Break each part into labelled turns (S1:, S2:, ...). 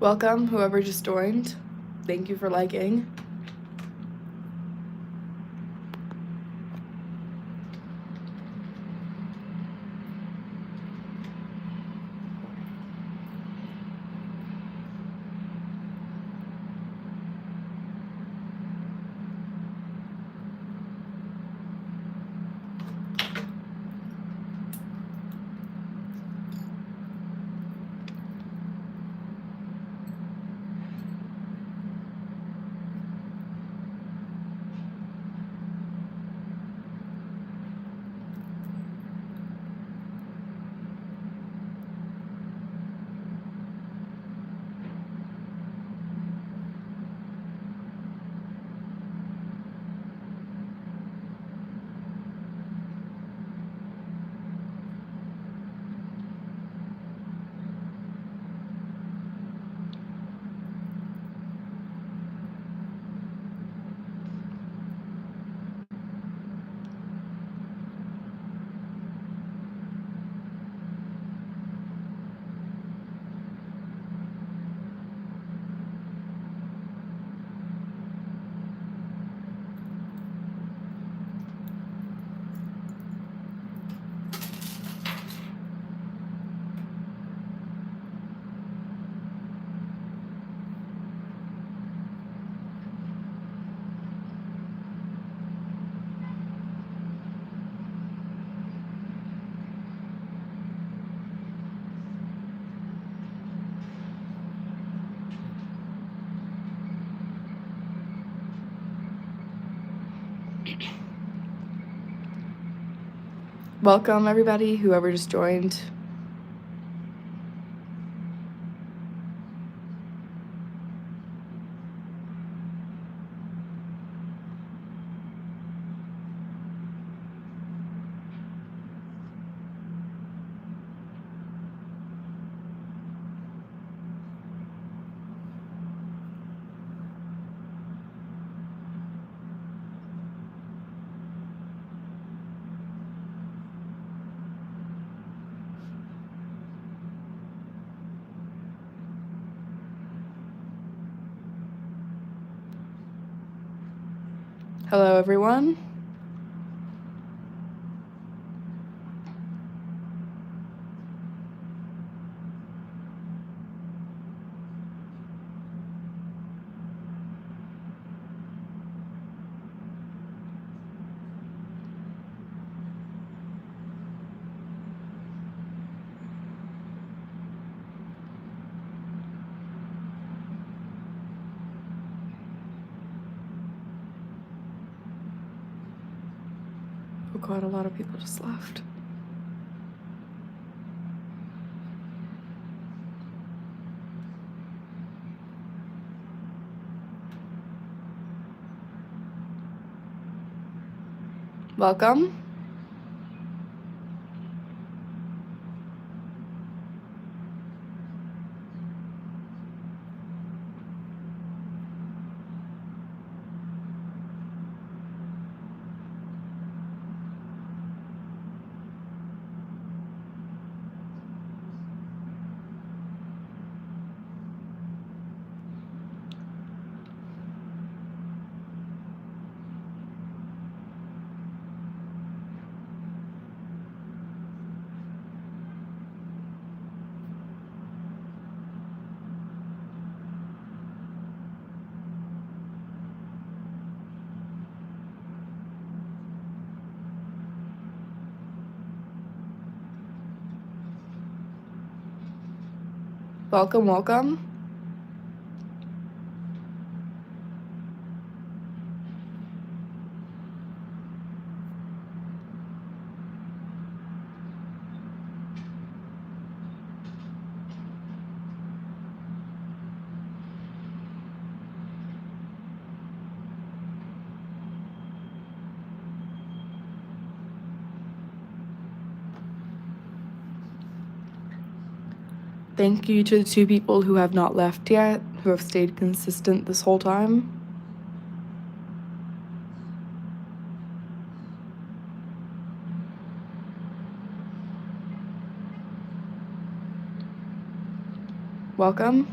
S1: Welcome, whoever just joined. Thank you for liking. Welcome, everybody, whoever just joined. Hello, everyone. Oh God, a lot of people just left. Welcome. Welcome, welcome. Thank you to the 2 people who have not left yet, who have stayed consistent this whole time. Welcome.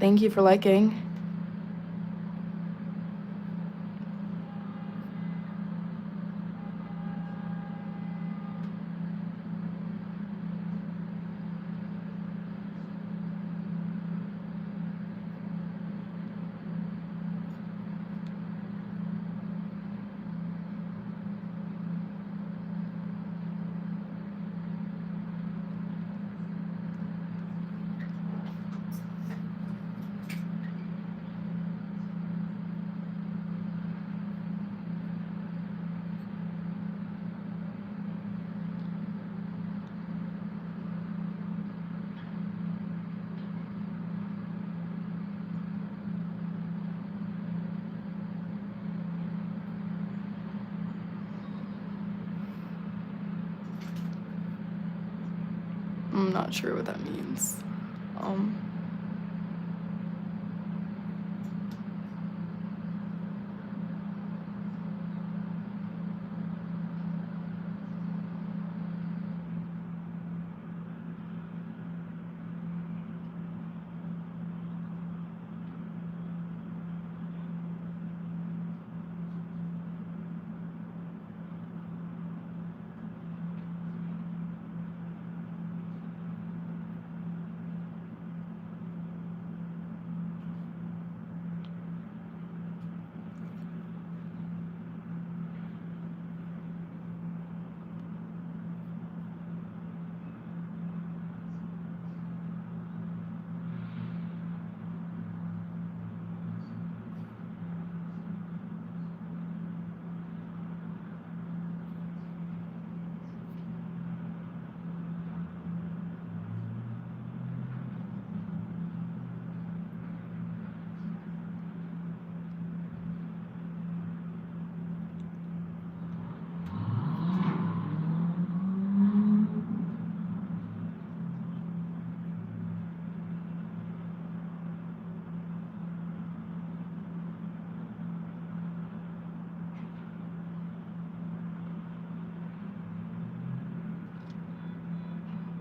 S1: Thank you for liking. I'm not sure what that means.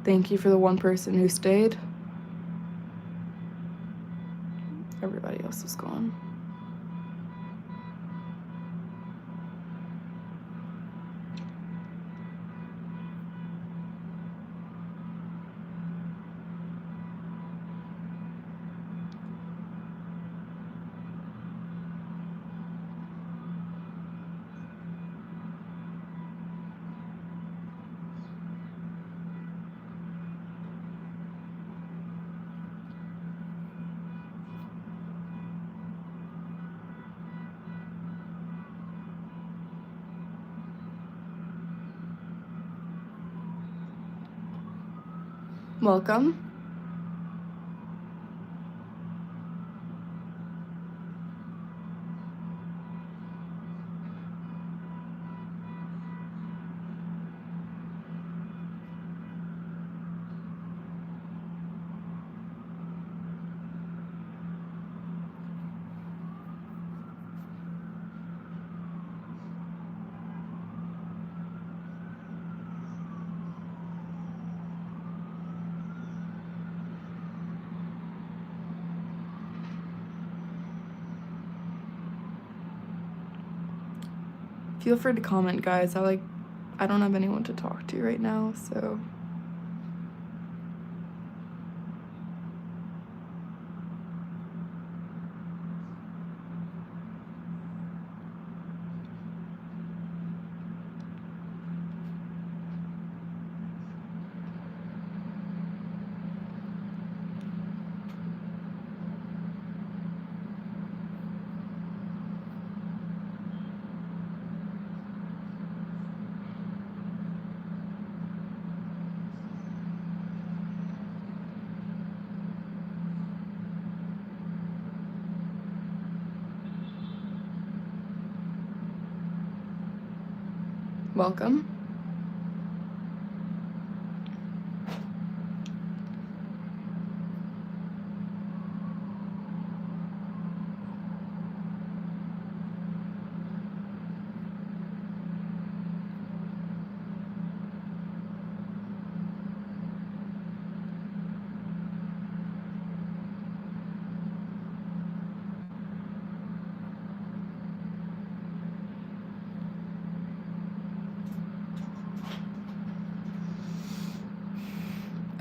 S1: Thank you for the one person who stayed. Everybody else is gone. Welcome. Feel free to comment, guys. I don't have anyone to talk to right now, so. Welcome.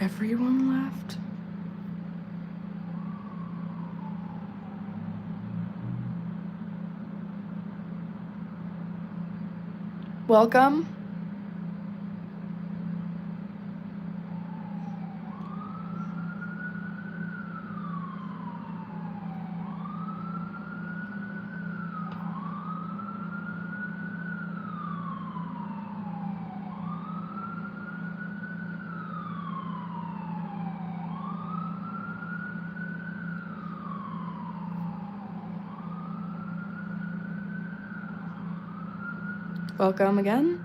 S1: everyone left? Welcome. Welcome again.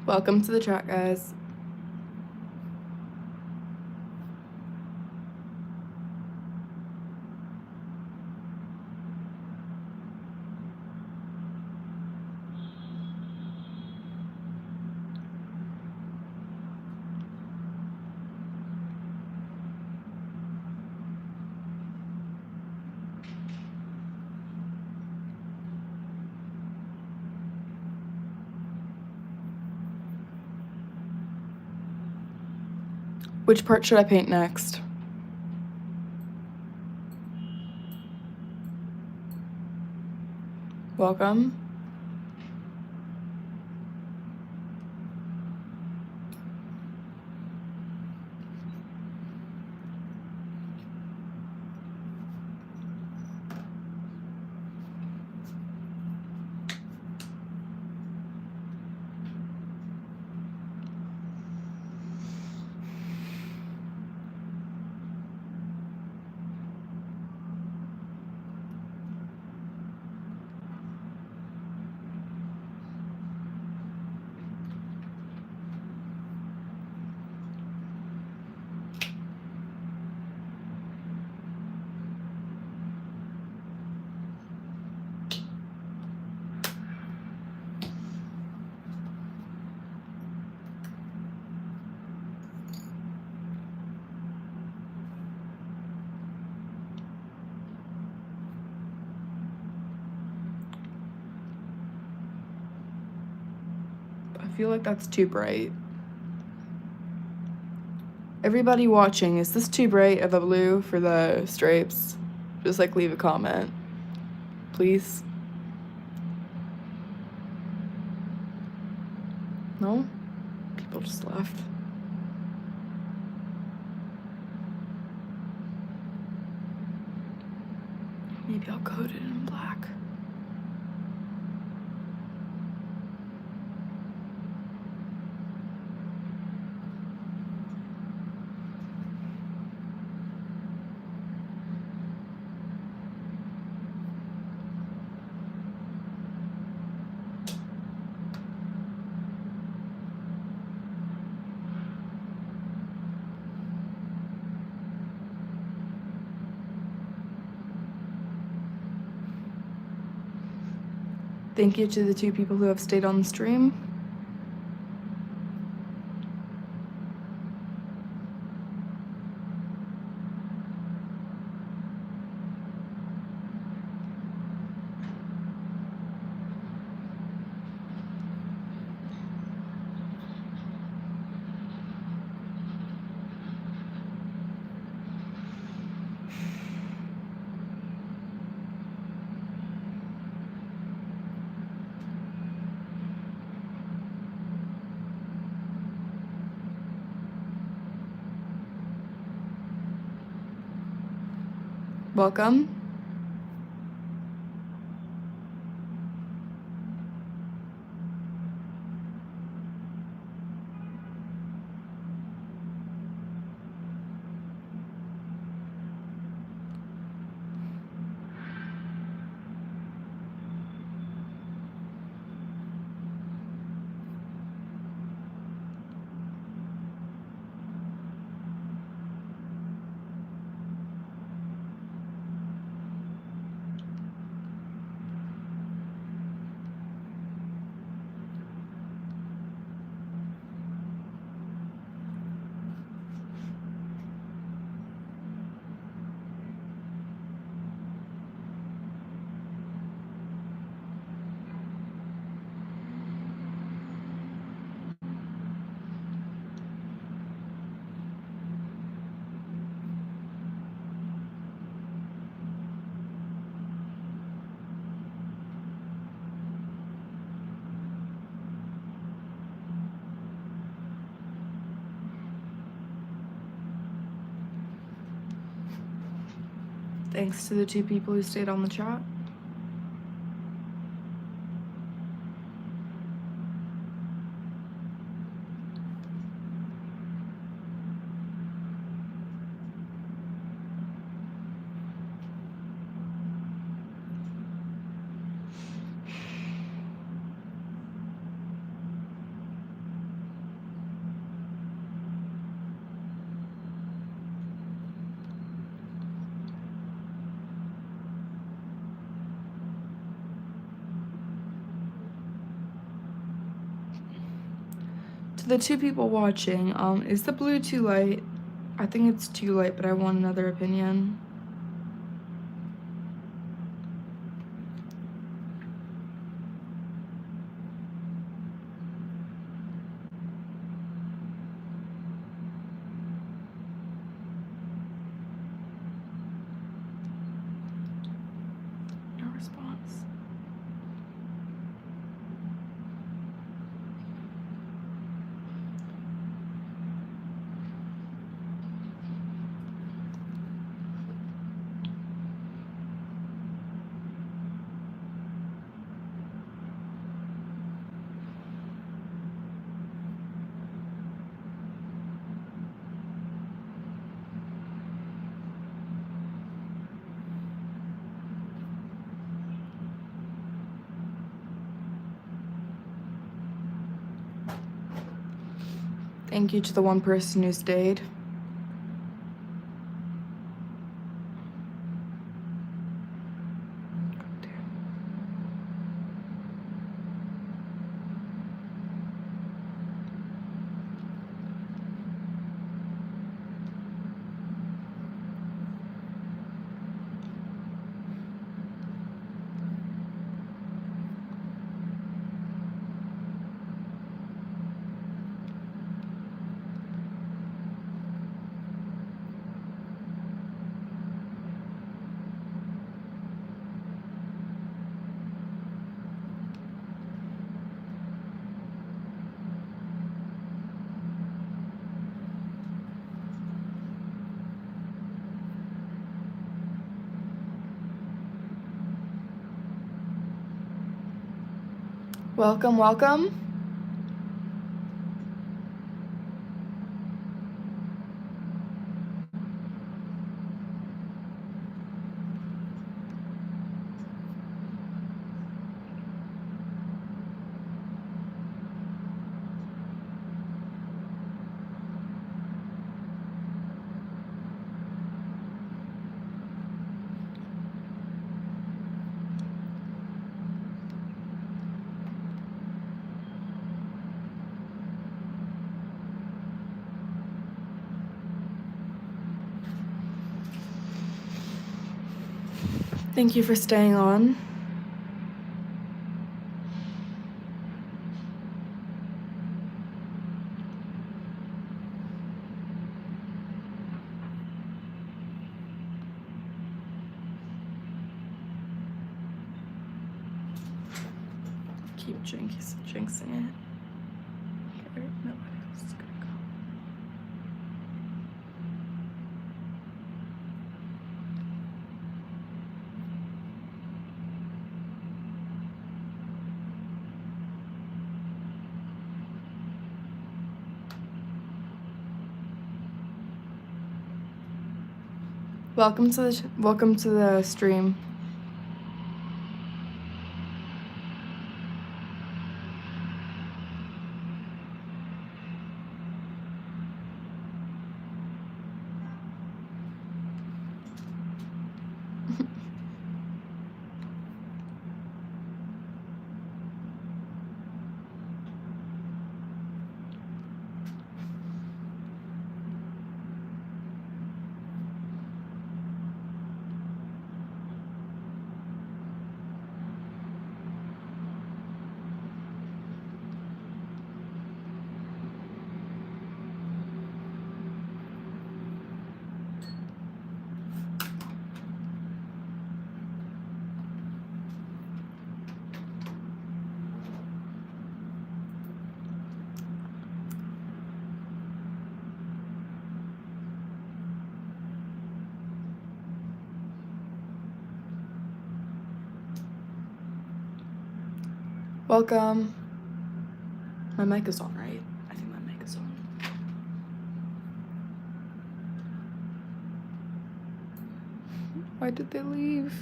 S1: Welcome to the chat, guys. Which part should I paint next? Welcome. I feel like that's too bright. Everybody watching, is this too bright of a blue for the stripes? Just like leave a comment, please. No? People just left. Maybe I'll coat it in black. Thank you to the 2 people who have stayed on the stream. Welcome. Thanks to the 2 people who stayed on the chat. To the 2 people watching, is the blue too light? I think it's too light, but I want another opinion. No response. Thank you to the 1 person who stayed. Welcome, welcome. Thank you for staying on. Keep jinxing it. Okay, nobody else is gonna go. Welcome to the stream. Welcome. My mic is on, right? I think my mic is on. Why did they leave?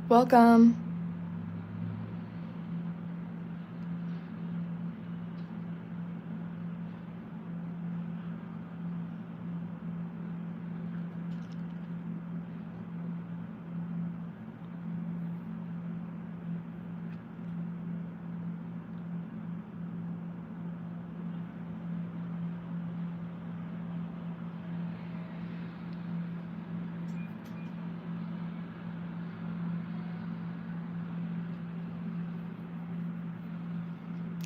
S1: Welcome.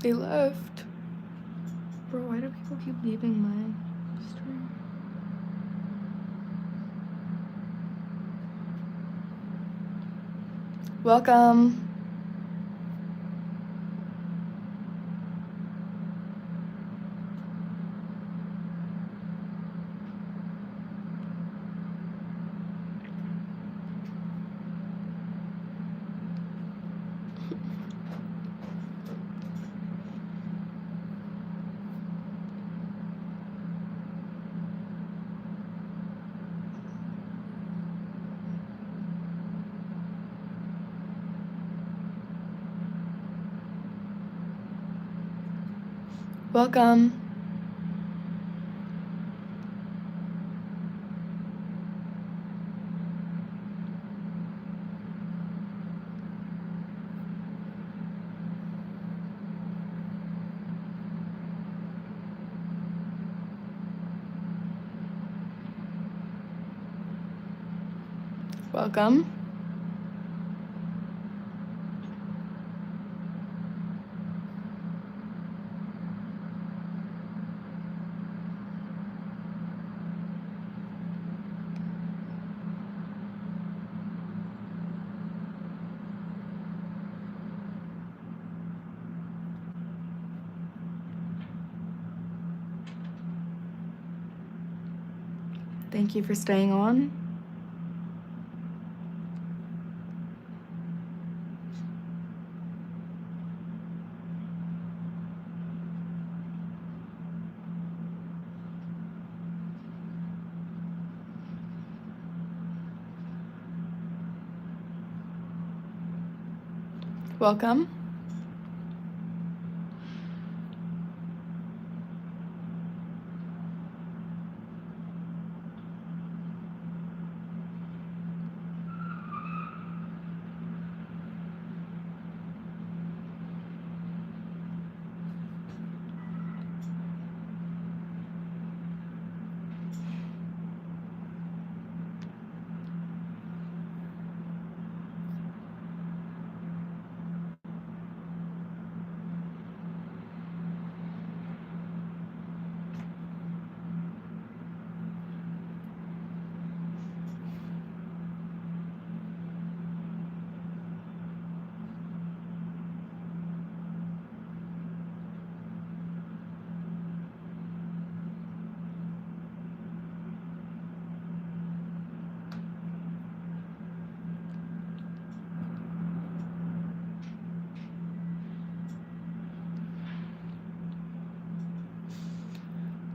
S1: They left. Bro, why do people keep leaving my stream? Welcome. Welcome. Welcome. Thank you for staying on. Welcome.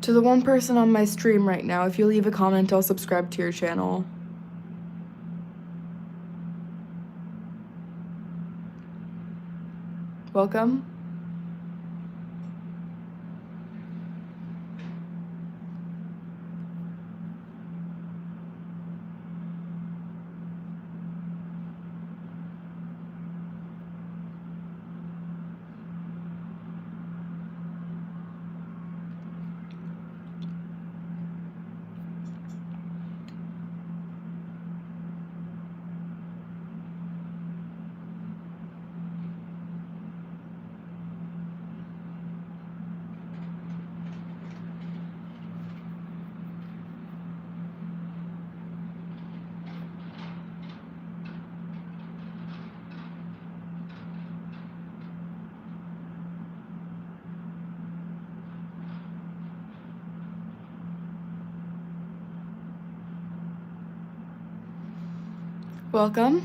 S1: To the one person on my stream right now, if you leave a comment, I'll subscribe to your channel. Welcome. Welcome.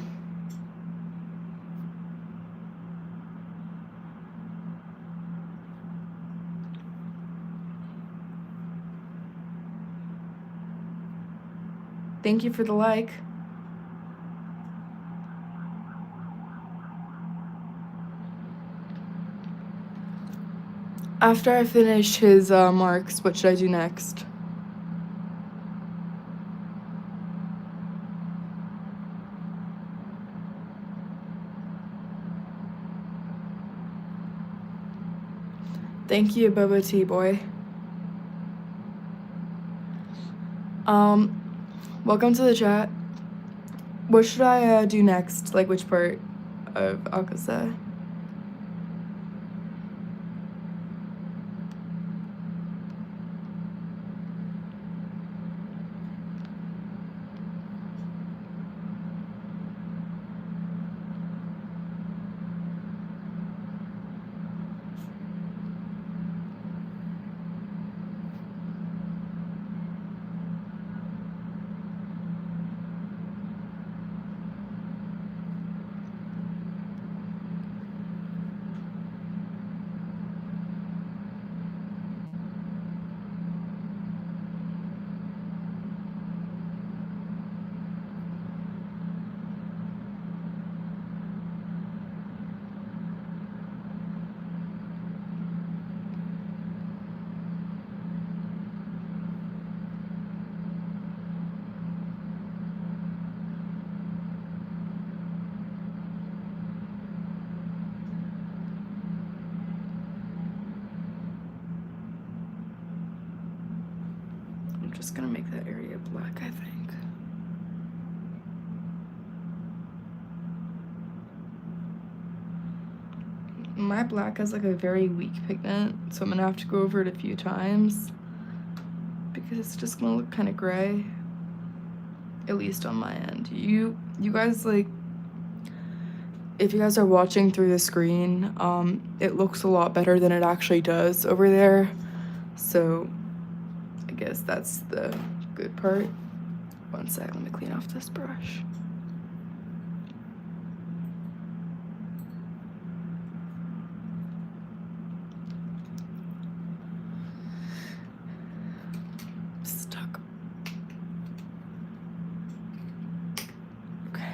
S1: Thank you for the like. After I finish his marks, what should I do next? Thank you, Boba Tea Boy. Welcome to the chat. What should I do next? Like, which part of Akaza? I'm just gonna make that area black, I think. My black has like a very weak pigment, so I'm gonna have to go over it a few times because it's just gonna look kind of gray, at least on my end. You guys, like, if you guys are watching through the screen, it looks a lot better than it actually does over there, so I guess that's the good part. One sec, let me clean off this brush. Stuck. Okay.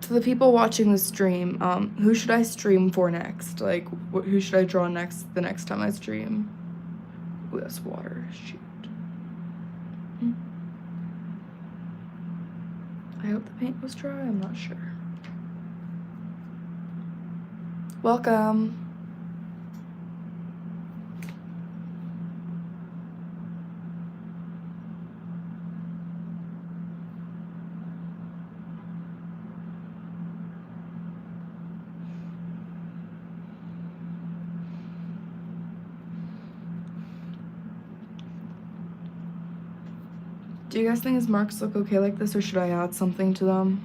S1: To the people watching the stream, who should I stream for next? Like, who should I draw next the next time I stream? Ooh, that's water. Shoot. I hope the paint was dry. I'm not sure. Welcome. Do you guys think his marks look okay like this, or should I add something to them?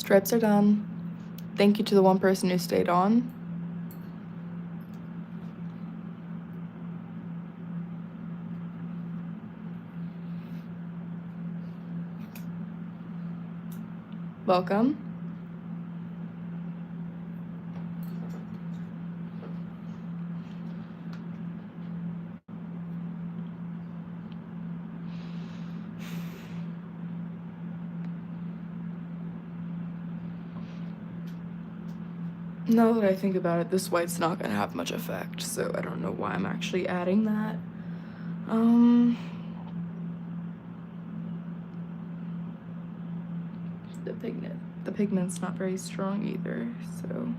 S1: Stripes are done. Thank you to the one person who stayed on. Welcome. Now that I think about it, this white's not gonna have much effect, so I don't know why I'm actually adding that. The pigment's not very strong either, so.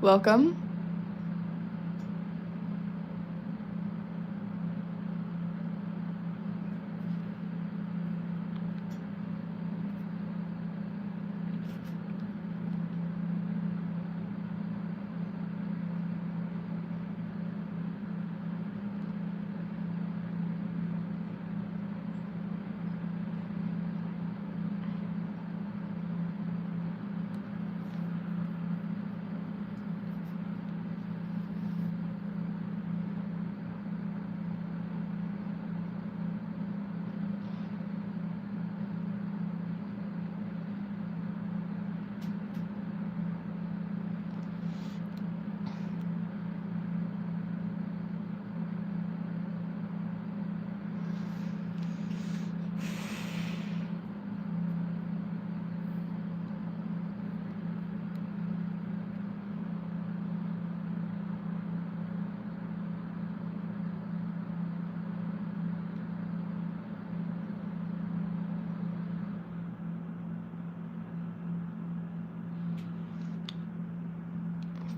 S1: Welcome.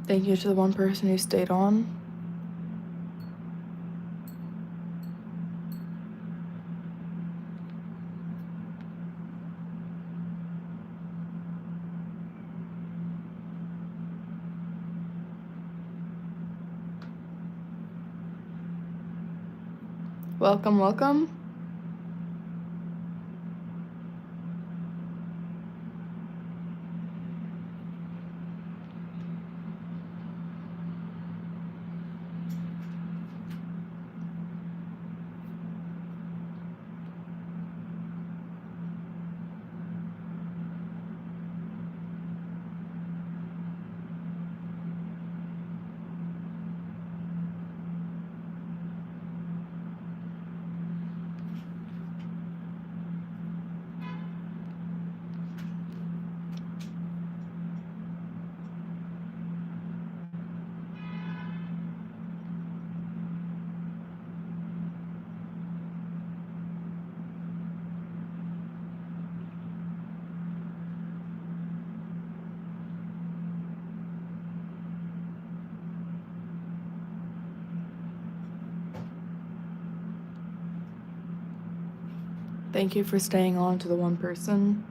S1: Thank you to the one person who stayed on. Welcome, welcome. Thank you for staying on to the one person.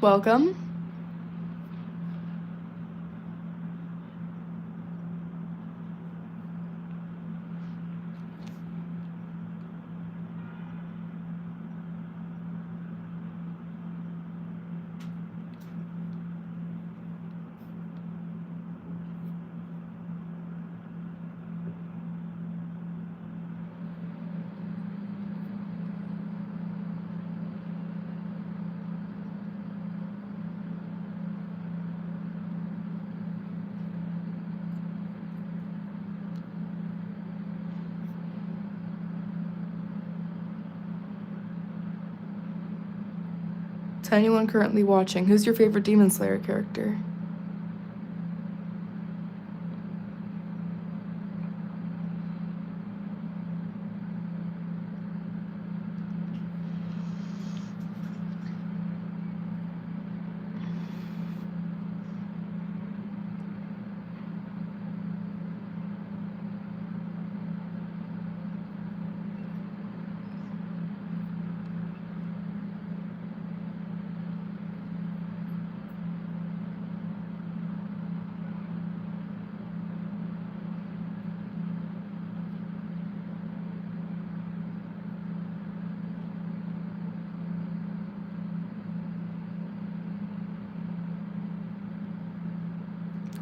S1: Welcome. To anyone currently watching, who's your favorite Demon Slayer character?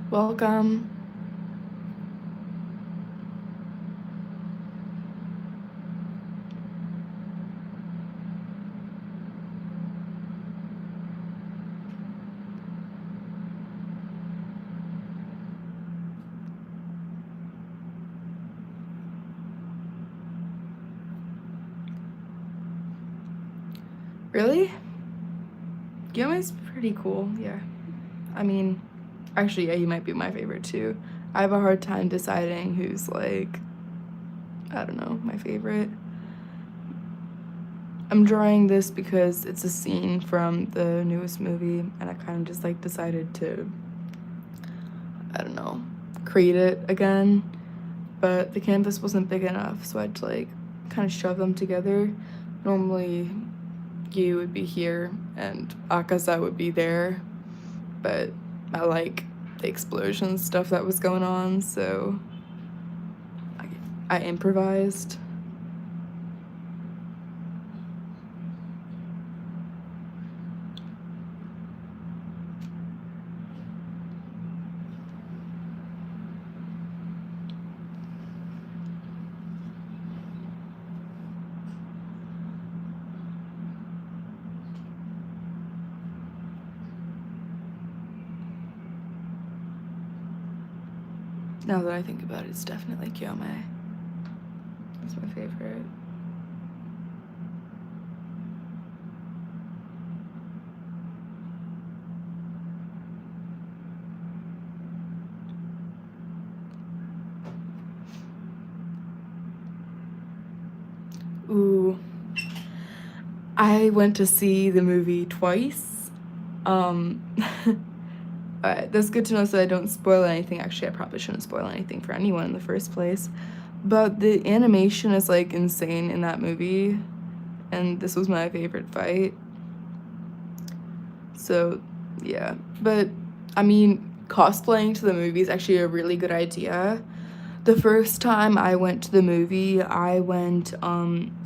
S1: Welcome. Really? Guillaume's pretty cool, yeah. I mean, actually, yeah, he might be my favorite too. I have a hard time deciding who's like, I don't know, my favorite. I'm drawing this because it's a scene from the newest movie, and I kind of just like decided to, I don't know, create it again. But the canvas wasn't big enough, so I had to like kind of shove them together. Normally, you would be here and Akaza would be there, but I like the explosion stuff that was going on, so I improvised. Now that I think about it, it's definitely Kyome. That's my favorite. Ooh. I went to see the movie twice. That's good to know so I don't spoil anything. Actually, I probably shouldn't spoil anything for anyone in the first place. But the animation is like insane in that movie, and this was my favorite fight. So, yeah. But, I mean, cosplaying to the movie is actually a really good idea. The first time I went to the movie, I went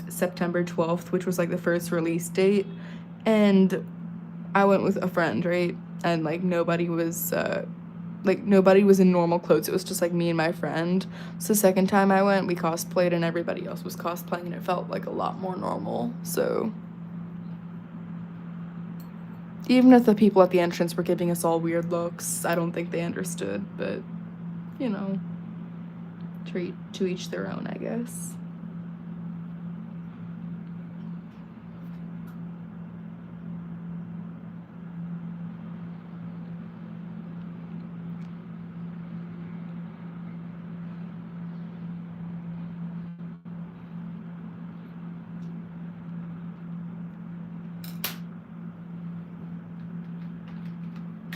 S1: September 12th, which was like the first release date, and I went with a friend, right? And like nobody was in normal clothes. It was just like me and my friend. So the second time I went, we cosplayed and everybody else was cosplaying and it felt like a lot more normal. So even if the people at the entrance were giving us all weird looks, I don't think they understood, but you know, to each their own, I guess.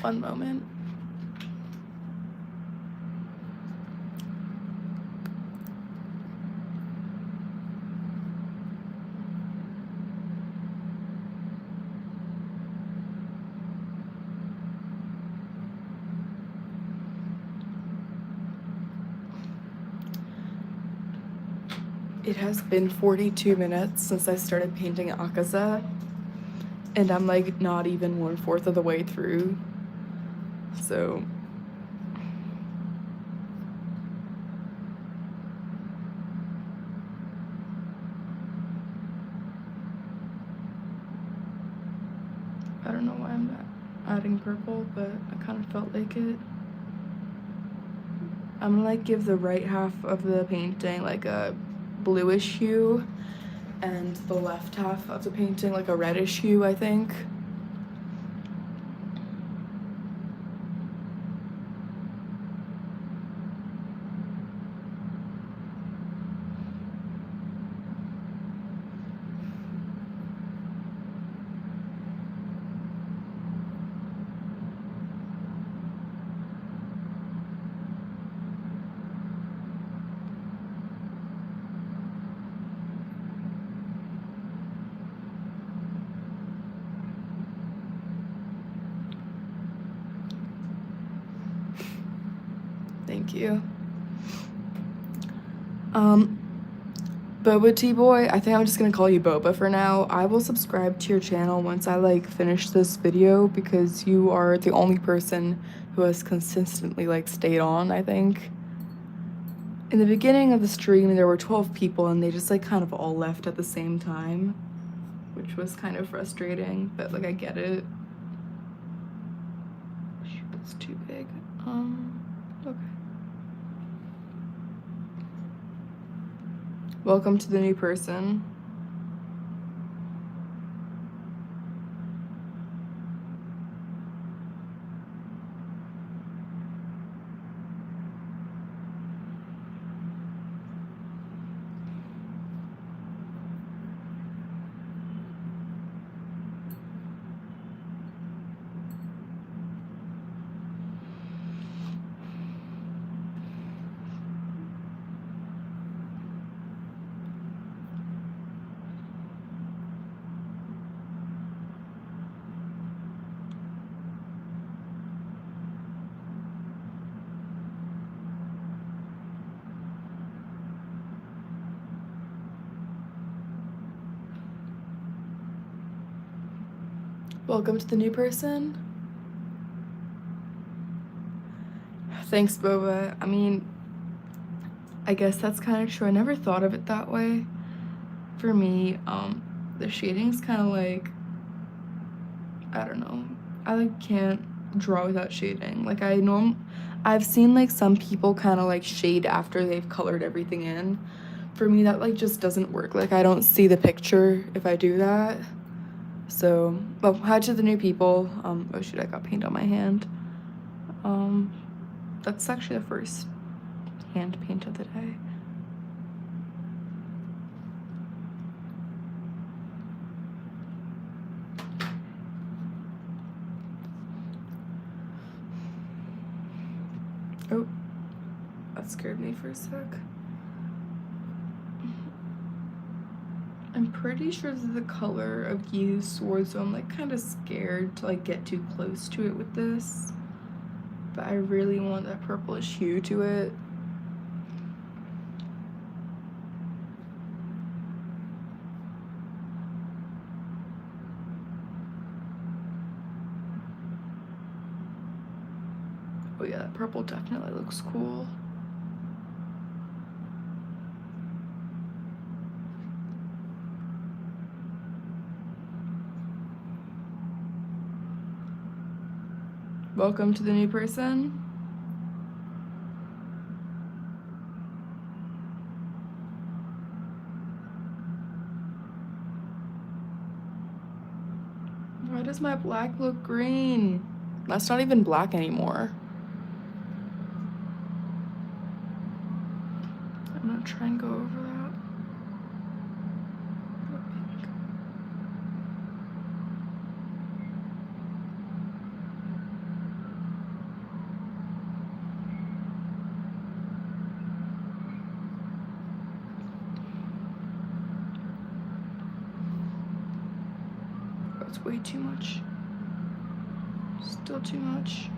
S1: One moment. It has been 42 minutes since I started painting Akaza, and I'm like not even 1/4 of the way through. So I don't know why I'm not adding purple, but I kind of felt like it. I'm gonna like give the right half of the painting like a bluish hue and the left half of the painting like a reddish hue, I think. Thank you. Boba Tea Boy, I think I'm just gonna call you Boba for now. I will subscribe to your channel once I like finish this video because you are the only person who has consistently like stayed on, I think. In the beginning of the stream, there were 12 people and they just like kind of all left at the same time, which was kind of frustrating, but like I get it. Shoot, that's too big. Okay. Welcome to the new person. Welcome to the new person. Thanks, Boba. I mean, I guess that's kind of true. I never thought of it that way. For me, the shading's kind of like, I don't know. I like can't draw without shading. Like I've seen like some people kind of like shade after they've colored everything in. For me, that like just doesn't work. Like I don't see the picture if I do that. So, well, hi to the new people. Oh shoot, I got paint on my hand. That's actually the first hand paint of the day. Oh, that scared me for a sec. I'm pretty sure this is the color of Yi's sword, so I'm like kind of scared to like get too close to it with this. But I really want that purplish hue to it. Oh yeah, that purple definitely looks cool. Welcome to the new person. Why does my black look green? That's not even black anymore. I'm gonna try and go over that. That's way too much. Still too much.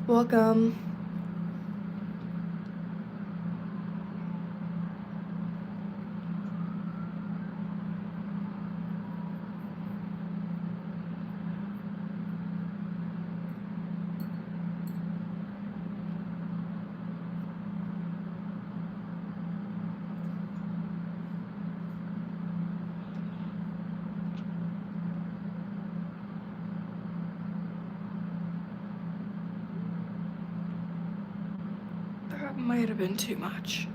S1: Welcome. That might have been too much.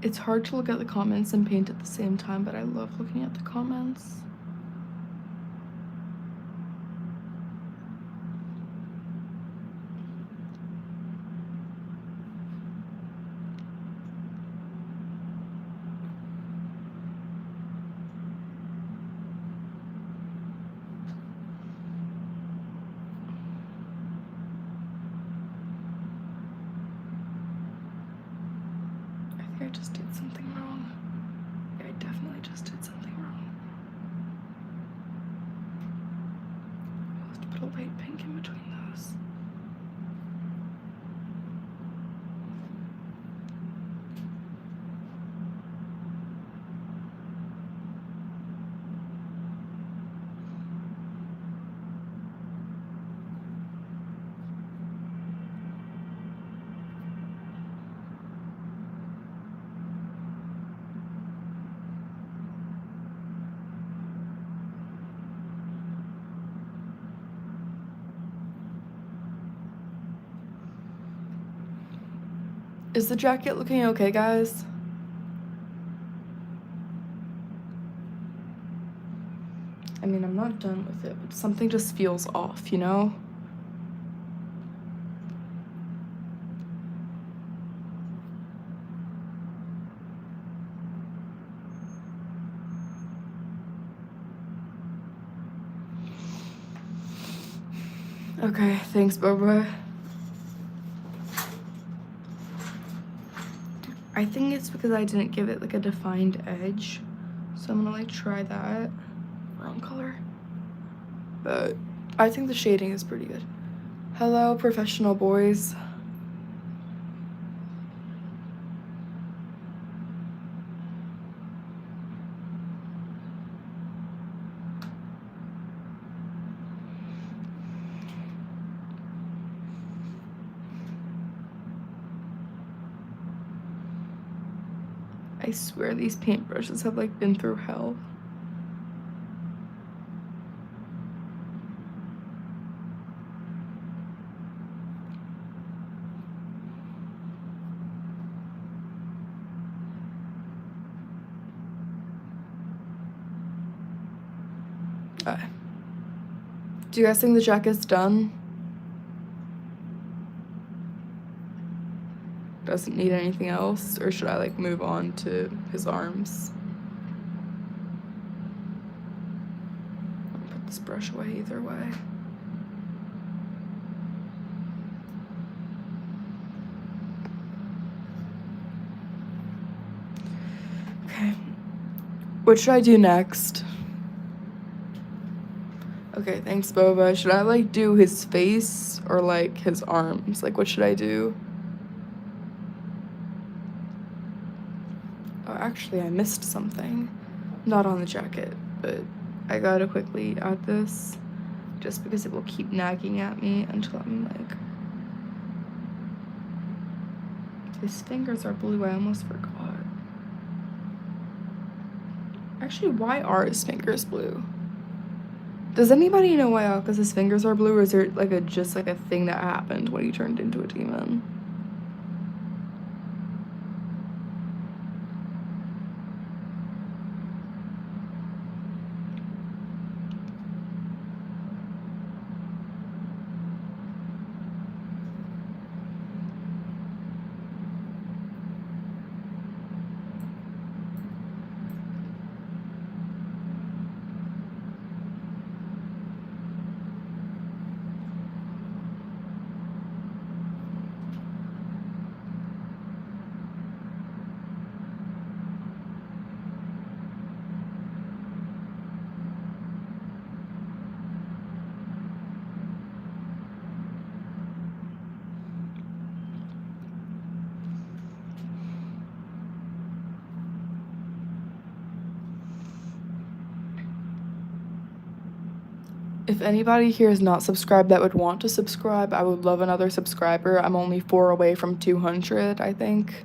S1: It's hard to look at the comments and paint at the same time, but I love looking at the comments. Is the jacket looking okay, guys? I mean, I'm not done with it, but something just feels off, you know? Okay, thanks, Boba. I think it's because I didn't give it like a defined edge. So I'm gonna like try that. Wrong color. But I think the shading is pretty good. Hello, professional boys. I swear these paintbrushes have like been through hell. Do you guys think the jacket's done? Doesn't need anything else? Or should I like move on to his arms? I'll put this brush away either way. Okay. What should I do next? Okay, thanks, Boba. Should I like do his face or like his arms? Like, what should I do? Oh, actually, I missed something. Not on the jacket, but I gotta quickly add this just because it will keep nagging at me until I'm like... His fingers are blue, I almost forgot. Actually, why are his fingers blue? Does anybody know why Akaza's fingers are blue, or is there like just like a thing that happened when he turned into a demon? If anybody here is not subscribed that would want to subscribe, I would love another subscriber. I'm only 4 away from 200, I think.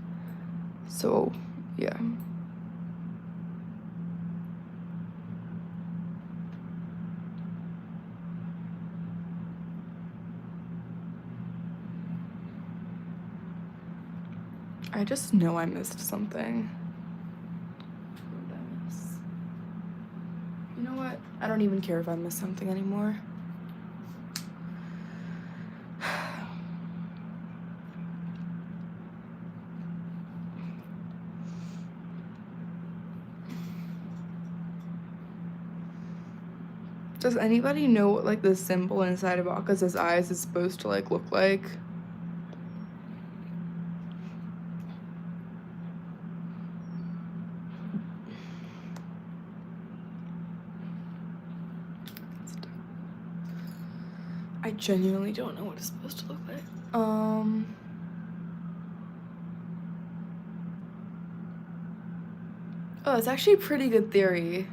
S1: So, yeah. I just know I missed something. What did I miss? You know what? I don't even care if I miss something anymore. Does anybody know what like the symbol inside of Akaza's eyes is supposed to like look like? I genuinely don't know what it's supposed to look like. Oh, it's actually a pretty good theory.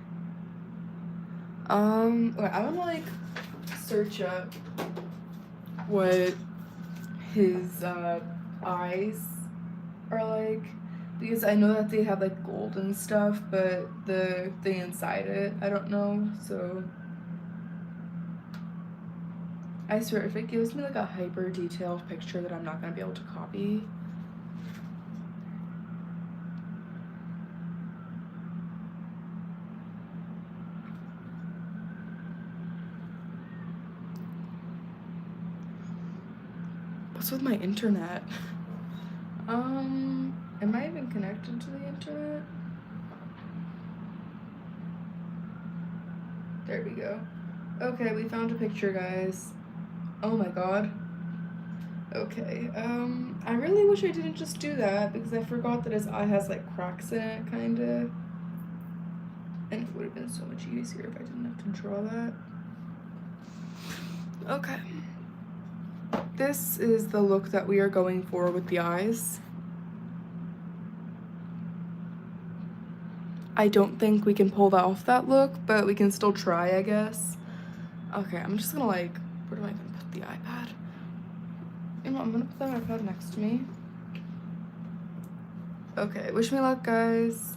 S1: Wait, I wanna like search up what his eyes are like, because I know that they have like gold and stuff, but the thing inside it, I don't know. So I swear, if it gives me like a hyper detailed picture that I'm not gonna be able to copy, What's with my internet? Am I even connected to the internet? There we go. Okay, we found a picture, guys. Oh my god. Okay, I really wish I didn't just do that because I forgot that his eye has like cracks in it, kinda. And it would have been so much easier if I didn't have to draw that. Okay. This is the look that we are going for with the eyes. I don't think we can pull off that look, but we can still try, I guess. Okay, I'm just gonna like, where do I even put the iPad? You know what, I'm gonna put the iPad next to me. Okay, wish me luck, guys.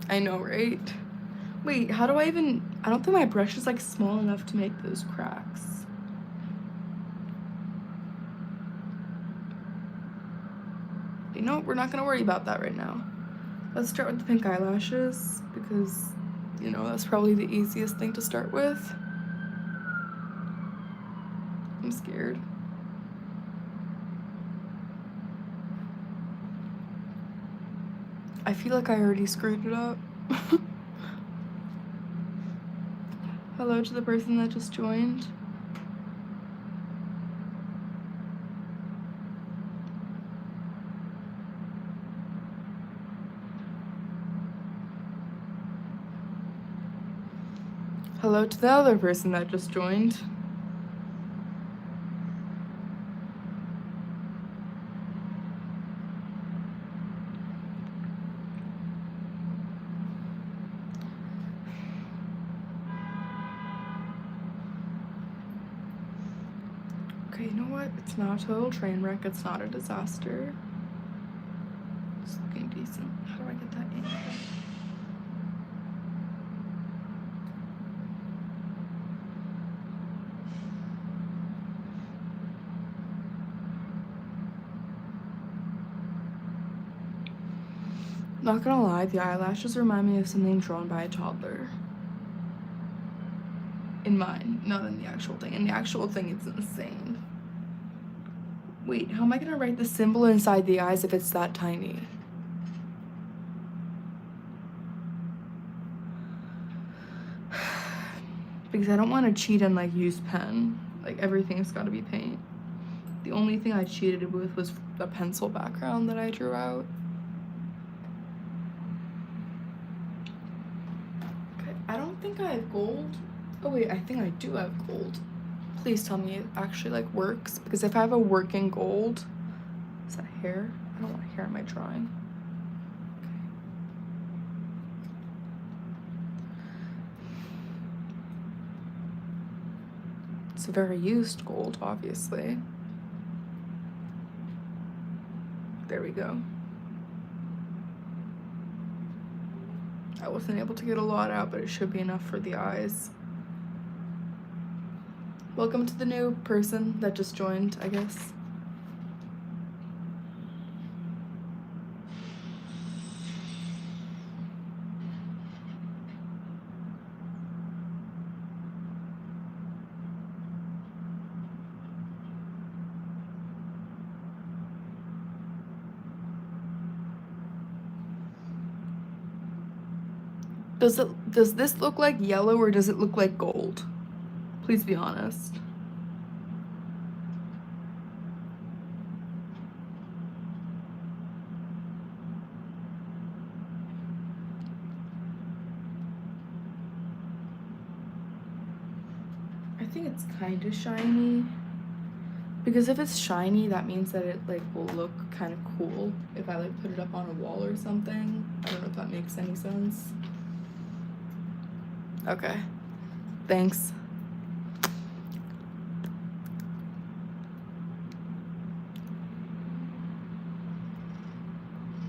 S1: I know, right? Wait, how do I even... I don't think my brush is like small enough to make those cracks. You know, we're not gonna worry about that right now. Let's start with the pink eyelashes because, you know, that's probably the easiest thing to start with. I'm scared. I feel like I already screwed it up. Hello to the person that just joined. Hello to the other person that just joined. Okay, you know what? It's not a total train wreck. It's not a disaster. It's looking decent. How do I get that in? Not gonna lie, the eyelashes remind me of something drawn by a toddler. In mine, not in the actual thing. In the actual thing, it's insane. Wait, how am I gonna write the symbol inside the eyes if it's that tiny? Because I don't want to cheat and like use pen. Like everything's gotta be paint. The only thing I cheated with was the pencil background that I drew out. Okay, I don't think I have gold. Oh wait, I think I do have gold. Please tell me it actually like works, because if I have a working gold, is that hair? I don't want hair in my drawing. Okay. It's a very used gold, obviously. There we go. I wasn't able to get a lot out, but it should be enough for the eyes. Welcome to the new person that just joined, I guess. Does this look like yellow or does it look like gold? Please be honest. I think it's kind of shiny. Because if it's shiny, that means that it like will look kind of cool if I like put it up on a wall or something. I don't know if that makes any sense. Okay. Thanks.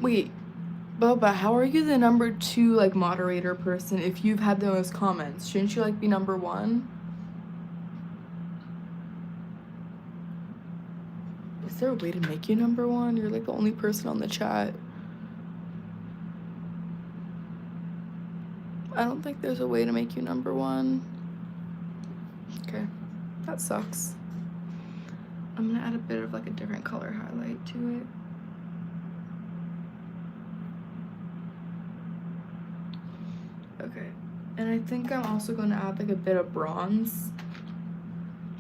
S1: Wait, Boba, how are you the number 2 like moderator person if you've had the most comments? Shouldn't you like be number 1? Is there a way to make you number 1? You're like the only person on the chat. I don't think there's a way to make you number one. Okay, that sucks. I'm gonna add a bit of like a different color highlight to it. Okay, and I think I'm also gonna add like a bit of bronze,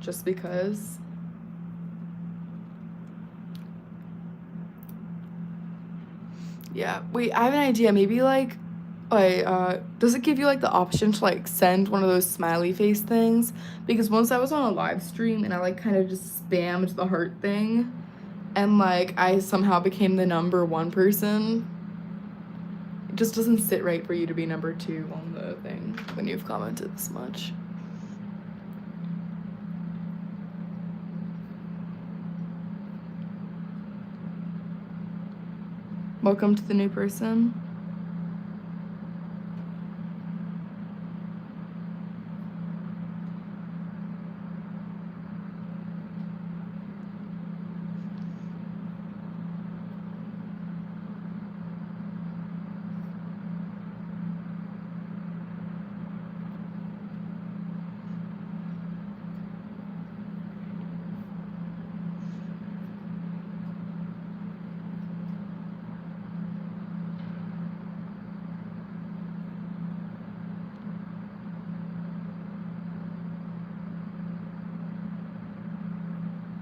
S1: just because. Yeah, wait, I have an idea. Maybe like, does it give you like the option to like send one of those smiley face things? Because once I was on a live stream and I like kind of just spammed the heart thing, and like I somehow became the number one person. It just doesn't sit right for you to be number two on the thing when you've commented this much. Welcome to the new person.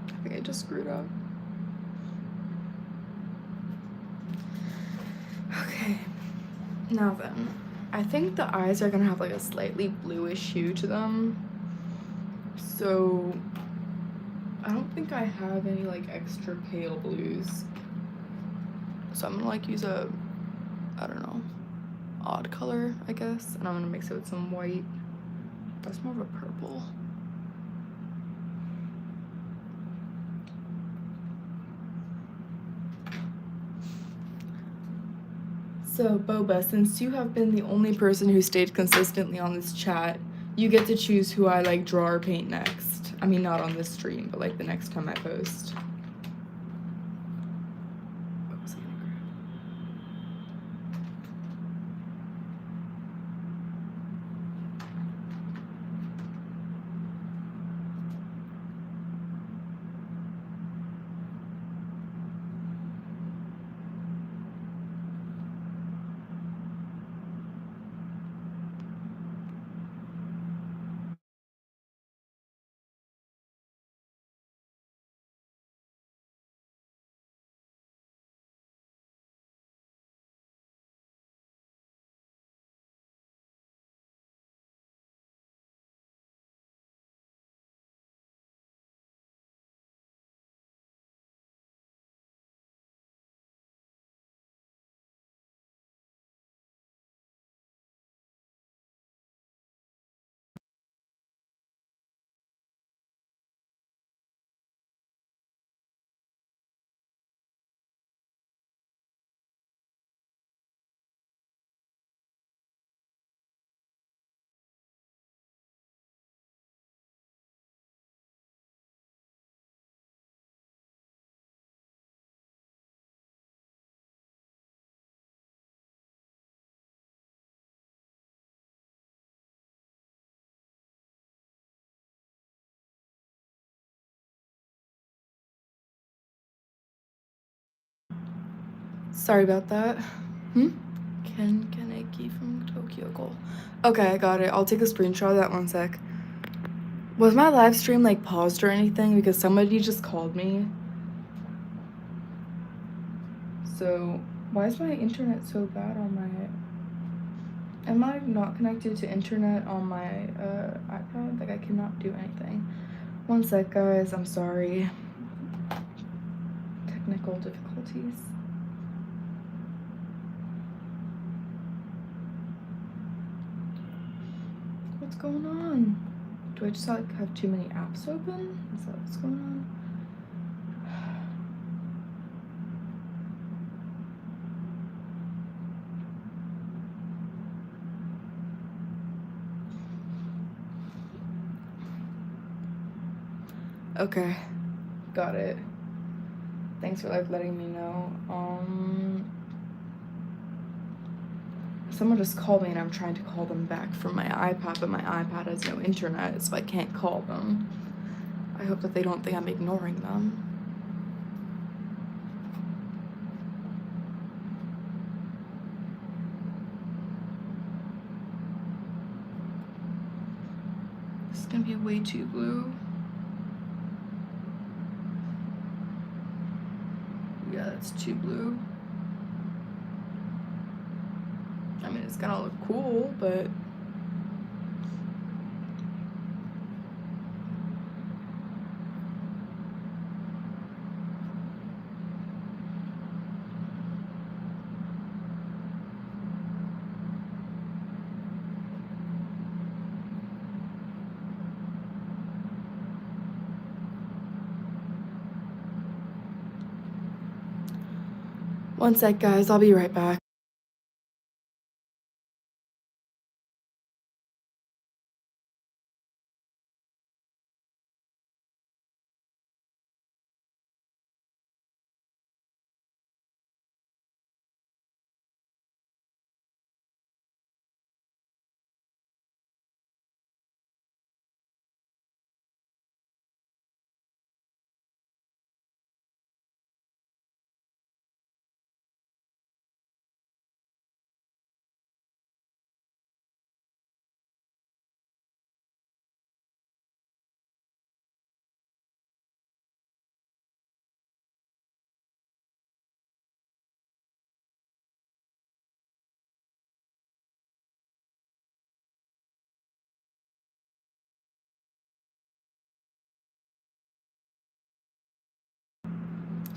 S1: I think I just screwed up. Okay, now then, I think the eyes are gonna have like a slightly bluish hue to them. So I don't think I have any like extra pale blues. So I'm gonna like use a, I don't know, odd color, I guess. And I'm gonna mix it with some white. That's more of a purple. So Boba, since you have been the only person who stayed consistently on this chat, you get to choose who I like draw or paint next. I mean, not on this stream, but like the next time I post. What was I gonna grab? Sorry about that. Ken Kaneki from Tokyo Goal. Okay, I got it. I'll take a screenshot of that, one sec. Was my live stream like paused or anything? Because somebody just called me. So why is my internet so bad on my... Am I not connected to internet on my iPad? Like I cannot do anything. One sec, guys. I'm sorry. Technical difficulties. What's going on? Do I just like have too many apps open? Is that what's going on? Okay, got it. Thanks for like letting me know. Someone just called me and I'm trying to call them back from my iPad, but my iPad has no internet, so I can't call them. I hope that they don't think I'm ignoring them. This is gonna be way too blue. Yeah, that's too blue. I mean, it's gonna look cool, but one sec, guys, I'll be right back.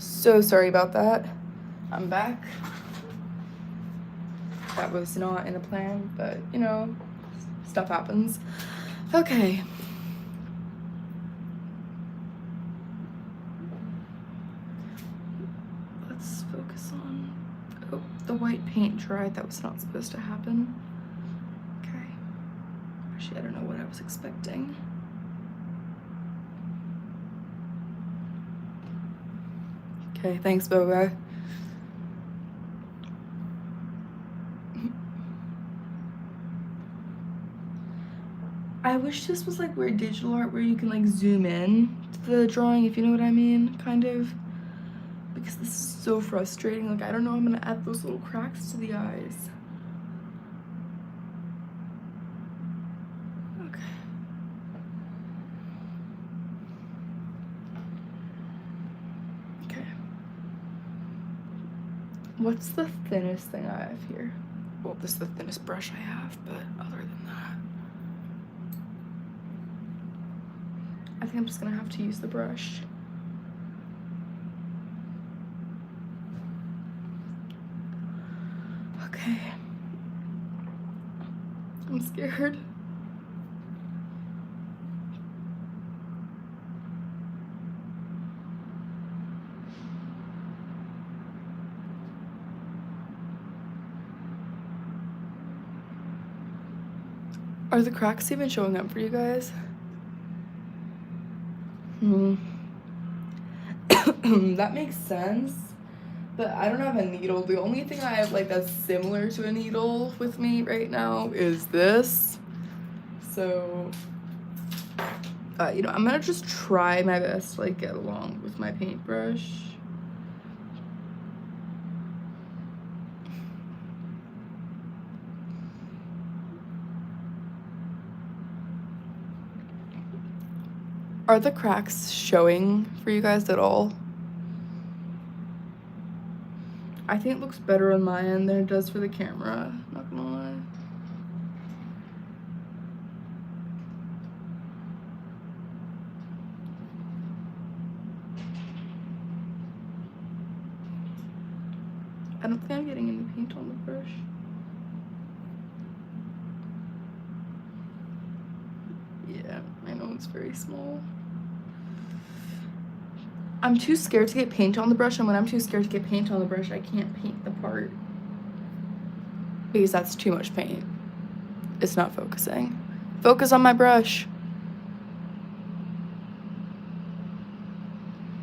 S1: So sorry about that. I'm back. That was not in a plan, but you know, stuff happens. Okay. Let's focus on, oh, the white paint dried. That was not supposed to happen. Okay. Actually, I don't know what I was expecting. Okay, thanks, Boba. I wish this was like weird digital art where you can like zoom in to the drawing, if you know what I mean, kind of. Because this is so frustrating. Like, I don't know how I'm gonna add those little cracks to the eyes. Okay. Okay. What's the thinnest thing I have here? Well, this is the thinnest brush I have, but other than that, I think I'm just gonna have to use the brush. Okay. I'm scared. Are the cracks even showing up for you guys? That makes sense, but I don't have a needle. The only thing I have like that's similar to a needle with me right now is this. So, you know, I'm gonna just try my best to like get along with my paintbrush. Are the cracks showing for you guys at all? I think it looks better on my end than it does for the camera, not gonna lie. I don't think I'm getting any paint on the brush. Yeah, I know it's very small. I'm too scared to get paint on the brush, and when I'm too scared to get paint on the brush, I can't paint the part. Because that's too much paint. It's not focusing. Focus on my brush.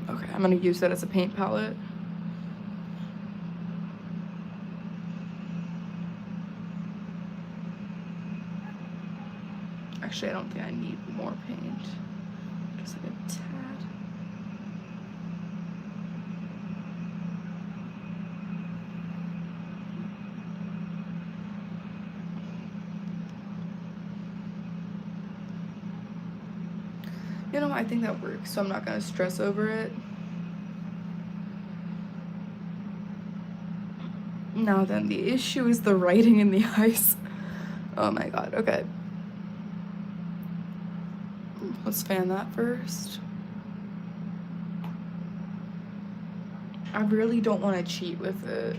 S1: Okay, I'm gonna use that as a paint palette. Actually, I don't think I need more paint. Just like a tad. You know, I think that works, so I'm not gonna stress over it. Now then, the issue is the writing in the eyes. Oh my god, okay. Let's fan that first. I really don't want to cheat with it,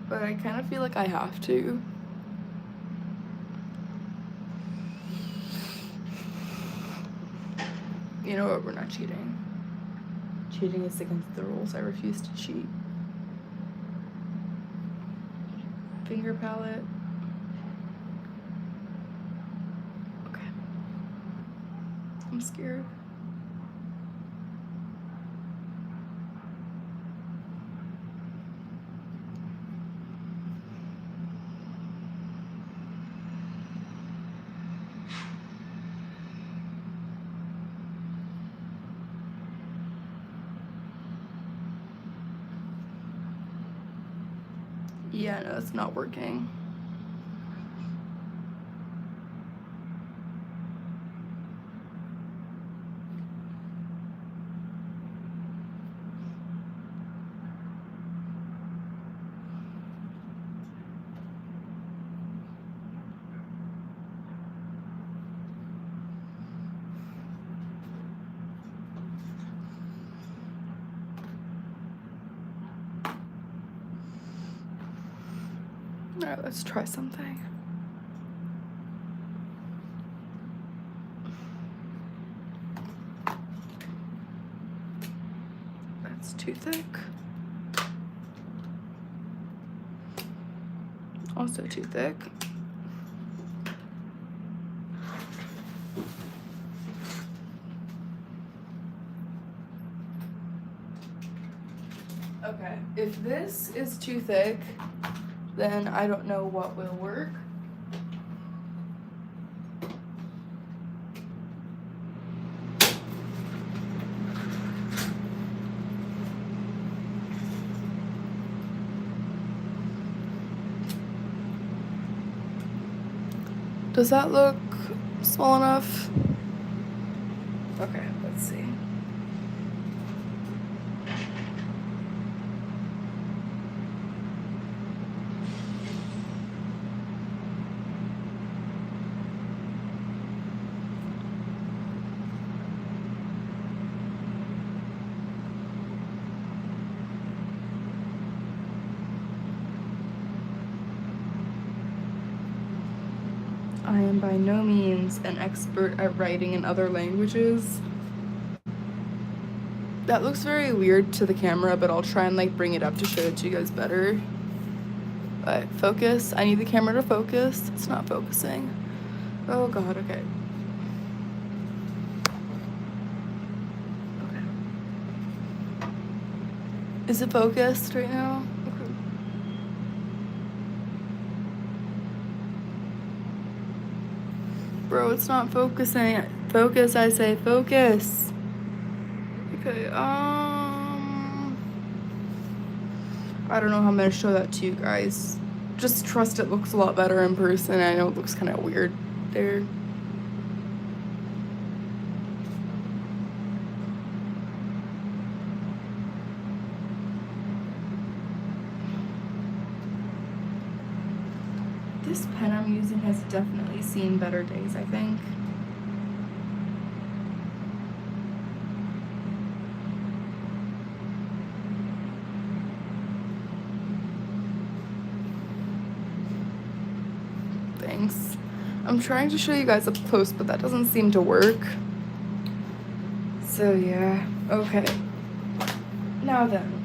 S1: but I kind of feel like I have to. You know what, we're not cheating. Cheating is against the rules. I refuse to cheat. Finger palette. Okay. I'm scared. Yeah, no, it's not working. Alright, let's try something. That's too thick. Also too thick. Okay, if this is too thick, then I don't know what will work. Does that look small enough? Okay, let's see. I am by no means an expert at writing in other languages. That looks very weird to the camera, but I'll try and like bring it up to show it to you guys better. But focus. I need the camera to focus. It's not focusing. Oh god, okay. Okay. Is it focused right now? Okay. Bro, it's not focusing. Focus, I say, focus. Okay, I don't know how I'm gonna show that to you guys. Just trust it looks a lot better in person. I know it looks kind of weird there. This pen I'm using has definitely seen better days, I think. Thanks. I'm trying to show you guys up close, but that doesn't seem to work. So yeah, okay. Now then.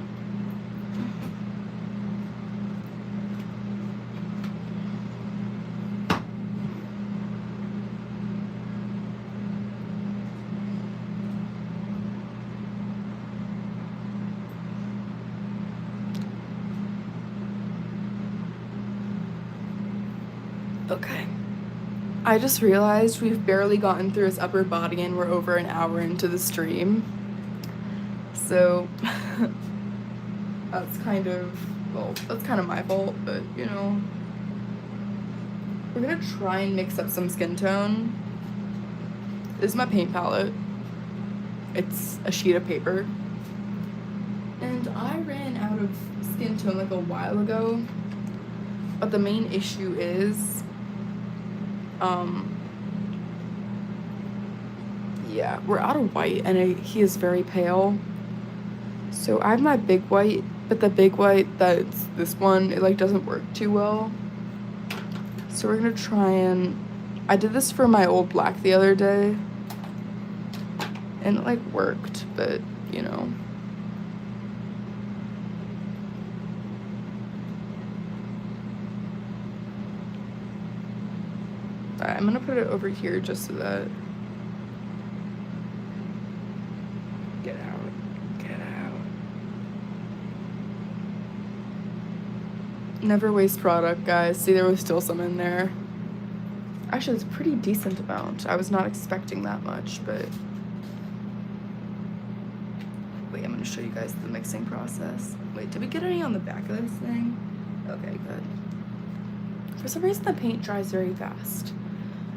S1: Okay. I just realized we've barely gotten through his upper body and we're over an hour into the stream. So that's kind of, well, that's kind of my fault, but you know. We're gonna try and mix up some skin tone. This is my paint palette. It's a sheet of paper. And I ran out of skin tone like a while ago. But the main issue is, yeah, we're out of white and he is very pale. So I have my big white, but the big white that's this one, it like doesn't work too well. So we're gonna try and, I did this for my old black the other day. And it like worked, but you know. Alright, I'm gonna put it over here just so that, get out. Never waste product, guys. See, there was still some in there. Actually, it's a pretty decent amount. I was not expecting that much, but wait, I'm gonna show you guys the mixing process. Wait, did we get any on the back of this thing? Okay, good. For some reason, the paint dries very fast.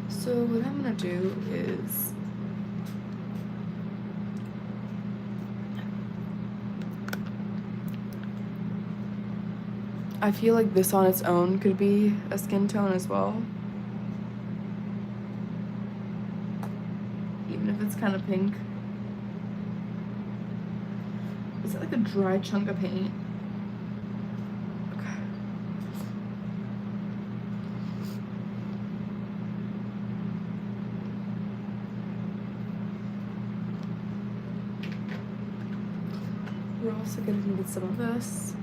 S1: So what I'm gonna do is, I feel like this on its own could be a skin tone as well. Even if it's kind of pink. Is it like a dry chunk of paint? Okay. We're also gonna need some of this.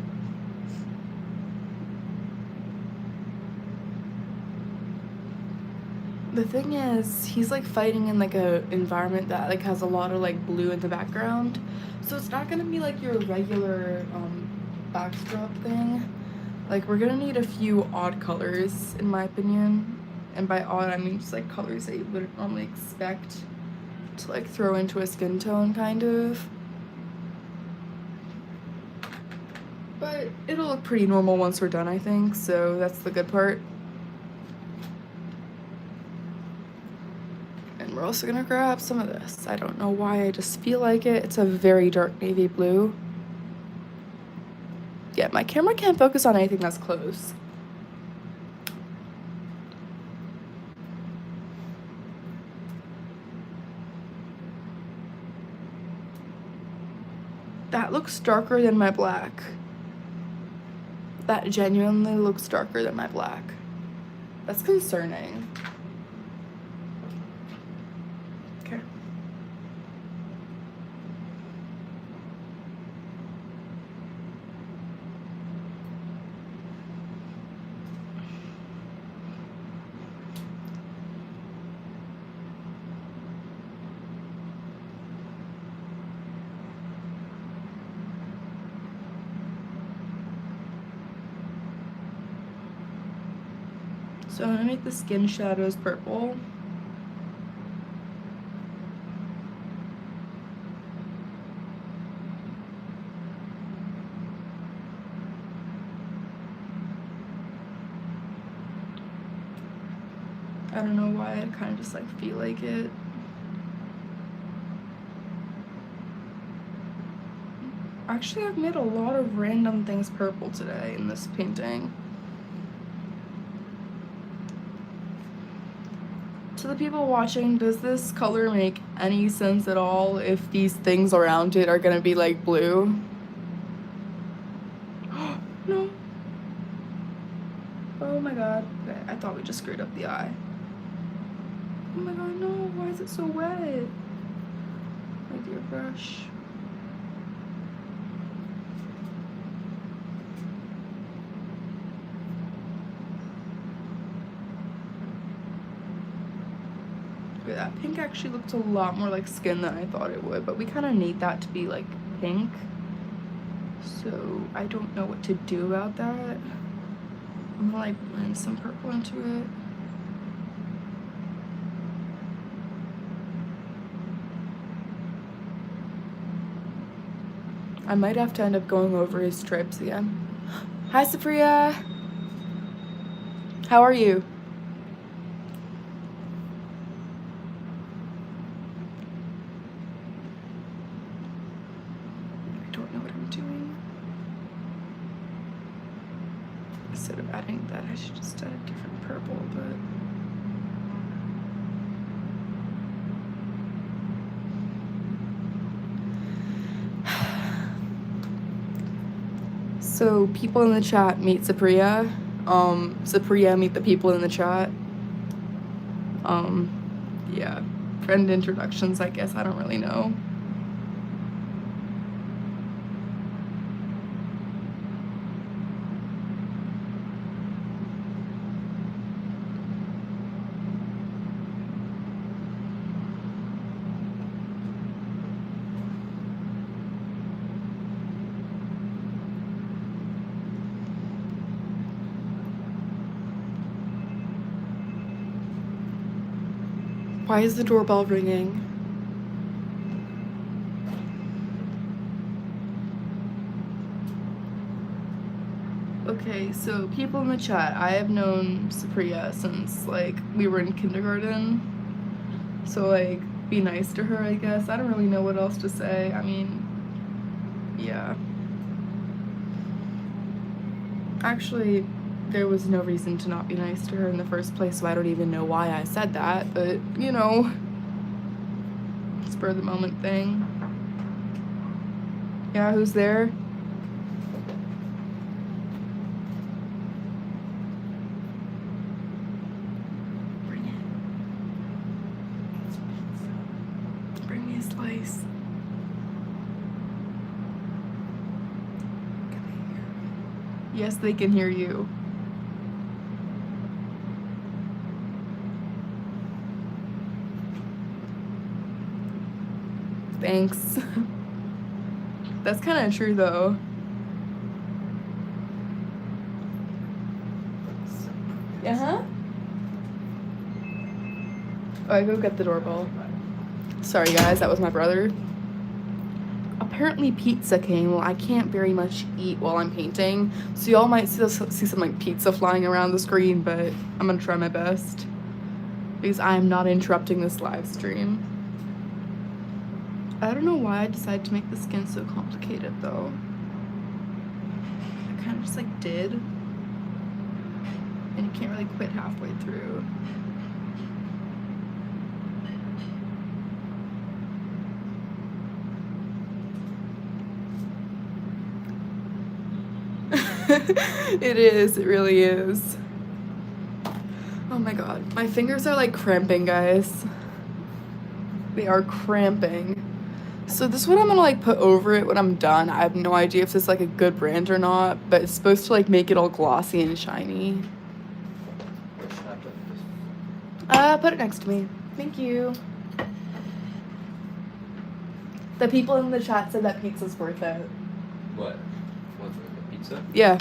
S1: The thing is, he's like fighting in like a environment that like has a lot of like blue in the background, so it's not gonna be like your regular backdrop thing. Like we're gonna need a few odd colors in my opinion, and by odd I mean just like colors that you wouldn't normally expect to like throw into a skin tone kind of. But it'll look pretty normal once we're done, I think, so that's the good part. We're also gonna grab some of this. I don't know why, I just feel like it. It's a very dark navy blue. Yeah, my camera can't focus on anything that's close. That looks darker than my black. That genuinely looks darker than my black. That's concerning. Okay. So I'm gonna make the skin shadows purple. I don't know why, I kind of just like feel like it. Actually, I've made a lot of random things purple today in this painting. To the people watching, does this color make any sense at all if these things around it are gonna be like blue? No. Oh my god. Okay, I thought we just screwed up the eye. Oh my god, no, why is it so wet? My dear brush. That pink actually looked a lot more like skin than I thought it would, but we kind of need that to be like pink, so I don't know what to do about that. I'm gonna like blend some purple into it. I might have to end up going over his stripes again. Hi, Sapriya. How are you? I don't know what I'm doing. Instead of adding that, I should just add a different purple, but... So, people in the chat, meet Sapriya. Sapriya, meet the people in the chat. Yeah. Friend introductions, I guess. I don't really know. Why is the doorbell ringing? Okay, so people in the chat, I have known Sapriya since, like, we were in kindergarten. So, like, be nice to her, I guess. I don't really know what else to say. I mean, yeah. Actually, there was no reason to not be nice to her in the first place, so I don't even know why I said that, but, you know, spur of the moment thing. Yeah, who's there? Bring it. Bring me a slice. Yes, they can hear you. Thanks. That's kind of true, though. Uh-huh. Oh, I go get the doorbell. Sorry, guys, that was my brother. Apparently pizza came. Well, I can't very much eat while I'm painting, so y'all might see some like pizza flying around the screen, but I'm gonna try my best because I am not interrupting this live stream. I don't know why I decided to make the skin so complicated, though. I kind of just like did, and you can't really quit halfway through. It is, it really is. Oh my god, my fingers are like cramping, guys. They are cramping. So this is what I'm gonna like put over it when I'm done. I have no idea if this is like a good brand or not, but it's supposed to like make it all glossy and shiny.
S2: Where should I put this?
S1: Put it next to me. Thank you. The people in the chat said that pizza's worth it.
S2: What? What's it? Pizza?
S1: Yeah.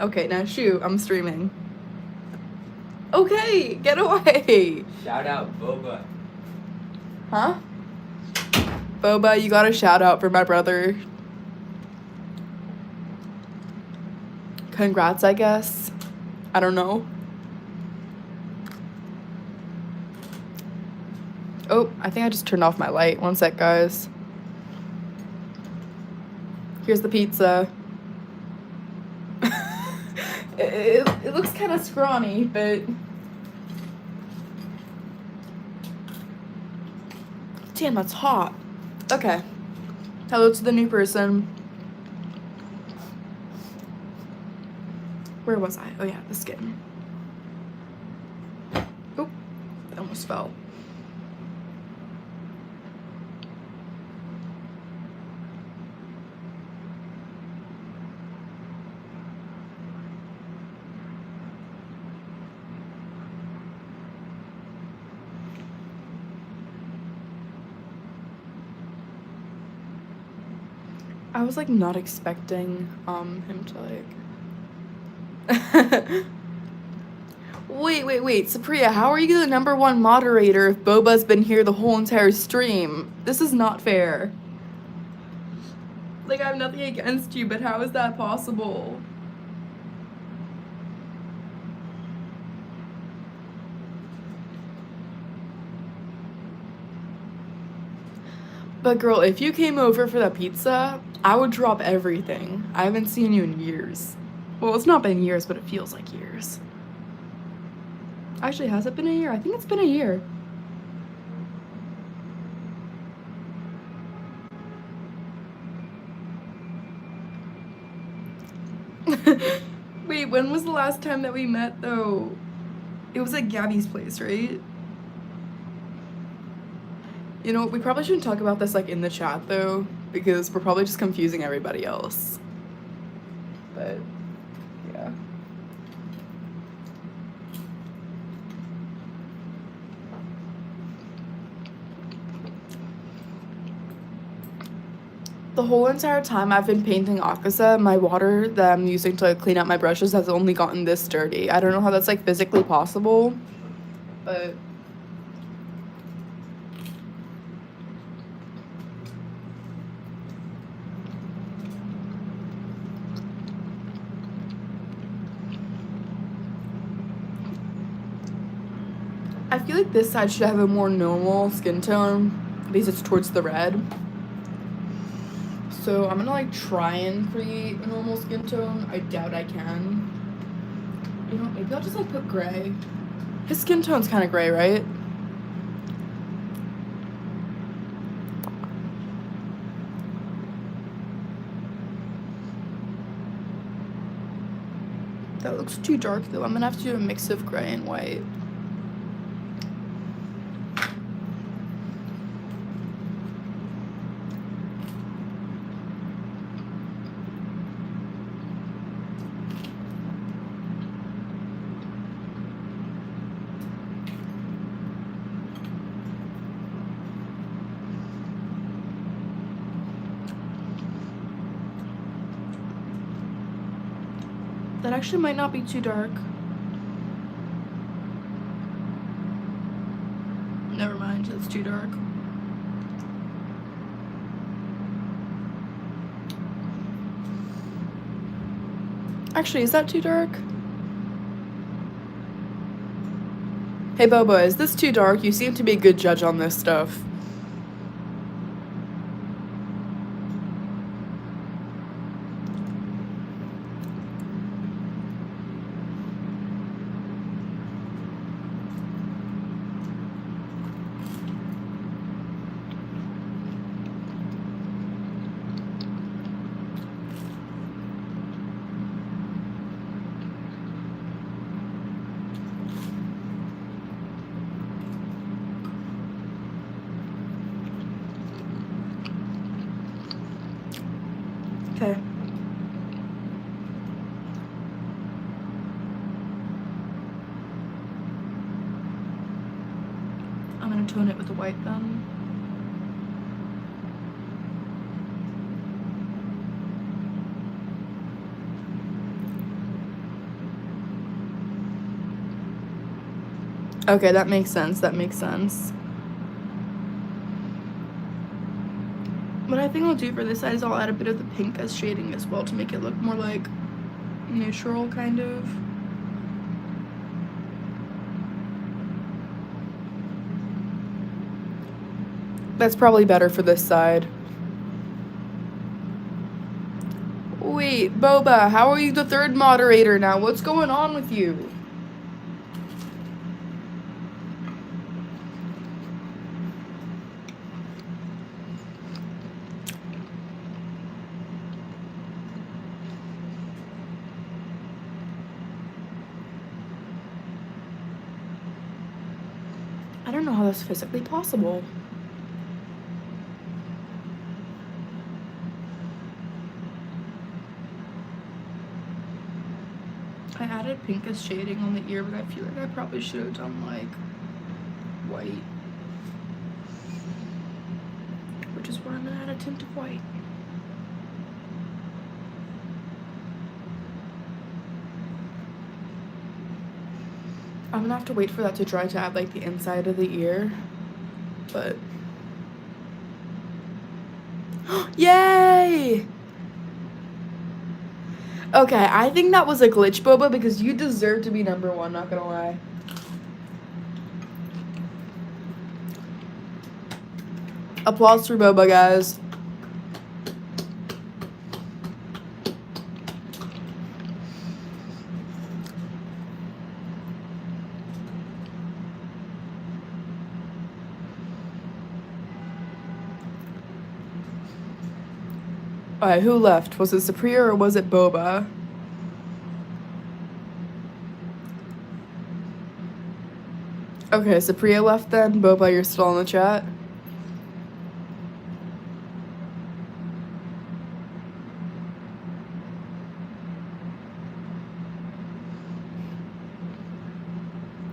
S1: Okay, now shoot, I'm streaming. Okay, get away.
S2: Shout out Boba.
S1: Huh? Boba, you got a shout out for my brother. Congrats, I guess. I don't know. Oh, I think I just turned off my light. One sec, guys. Here's the pizza. It looks kind of scrawny, but... Damn, that's hot. Okay. Hello to the new person. Where was I? Oh yeah, the skin. Oh, that almost fell. I was like not expecting him to like Wait. Supriya, how are you the #1 moderator if Boba's been here the whole entire stream? This is not fair. Like, I have nothing against you, but how is that possible? But girl, if you came over for that pizza, I would drop everything. I haven't seen you in years. Well, it's not been years, but it feels like years. Actually, has it been a year? I think it's been a year. Wait, when was the last time that we met, though? It was at Gabby's place, right? You know, we probably shouldn't talk about this, like, in the chat, though, because we're probably just confusing everybody else. But, yeah. The whole entire time I've been painting Akaza, my water that I'm using to clean up my brushes has only gotten this dirty. I don't know how that's, like, physically possible, but... I feel like this side should have a more normal skin tone because it's towards the red. So I'm gonna like try and create a normal skin tone. I doubt I can. You know, maybe I'll just like put gray. His skin tone's kind of gray, right? That looks too dark though. I'm gonna have to do a mix of gray and white. That actually might not be too dark. Never mind, it's too dark. Actually, is that too dark? Hey Boba, is this too dark? You seem to be a good judge on this stuff. Okay. I'm gonna tone it with the white then. Okay, that makes sense. That makes sense. What I think I'll do for this side is I'll add a bit of the pink as shading as well to make it look more like neutral, kind of. That's probably better for this side. Wait, Boba, how are you the third moderator now? What's going on with you? I don't know how that's physically possible. I added pink as shading on the ear, but I feel like I probably should have done like white. Which is where I'm gonna add a tint of white. I'm gonna have to wait for that to dry to add like the inside of the ear, but yay! Okay, I think that was a glitch, Boba, because you deserve to be number one, not gonna lie. Applause for Boba, guys. Alright, who left? Was it Supriya or was it Boba? Okay, Supriya left then. Boba, you're still in the chat.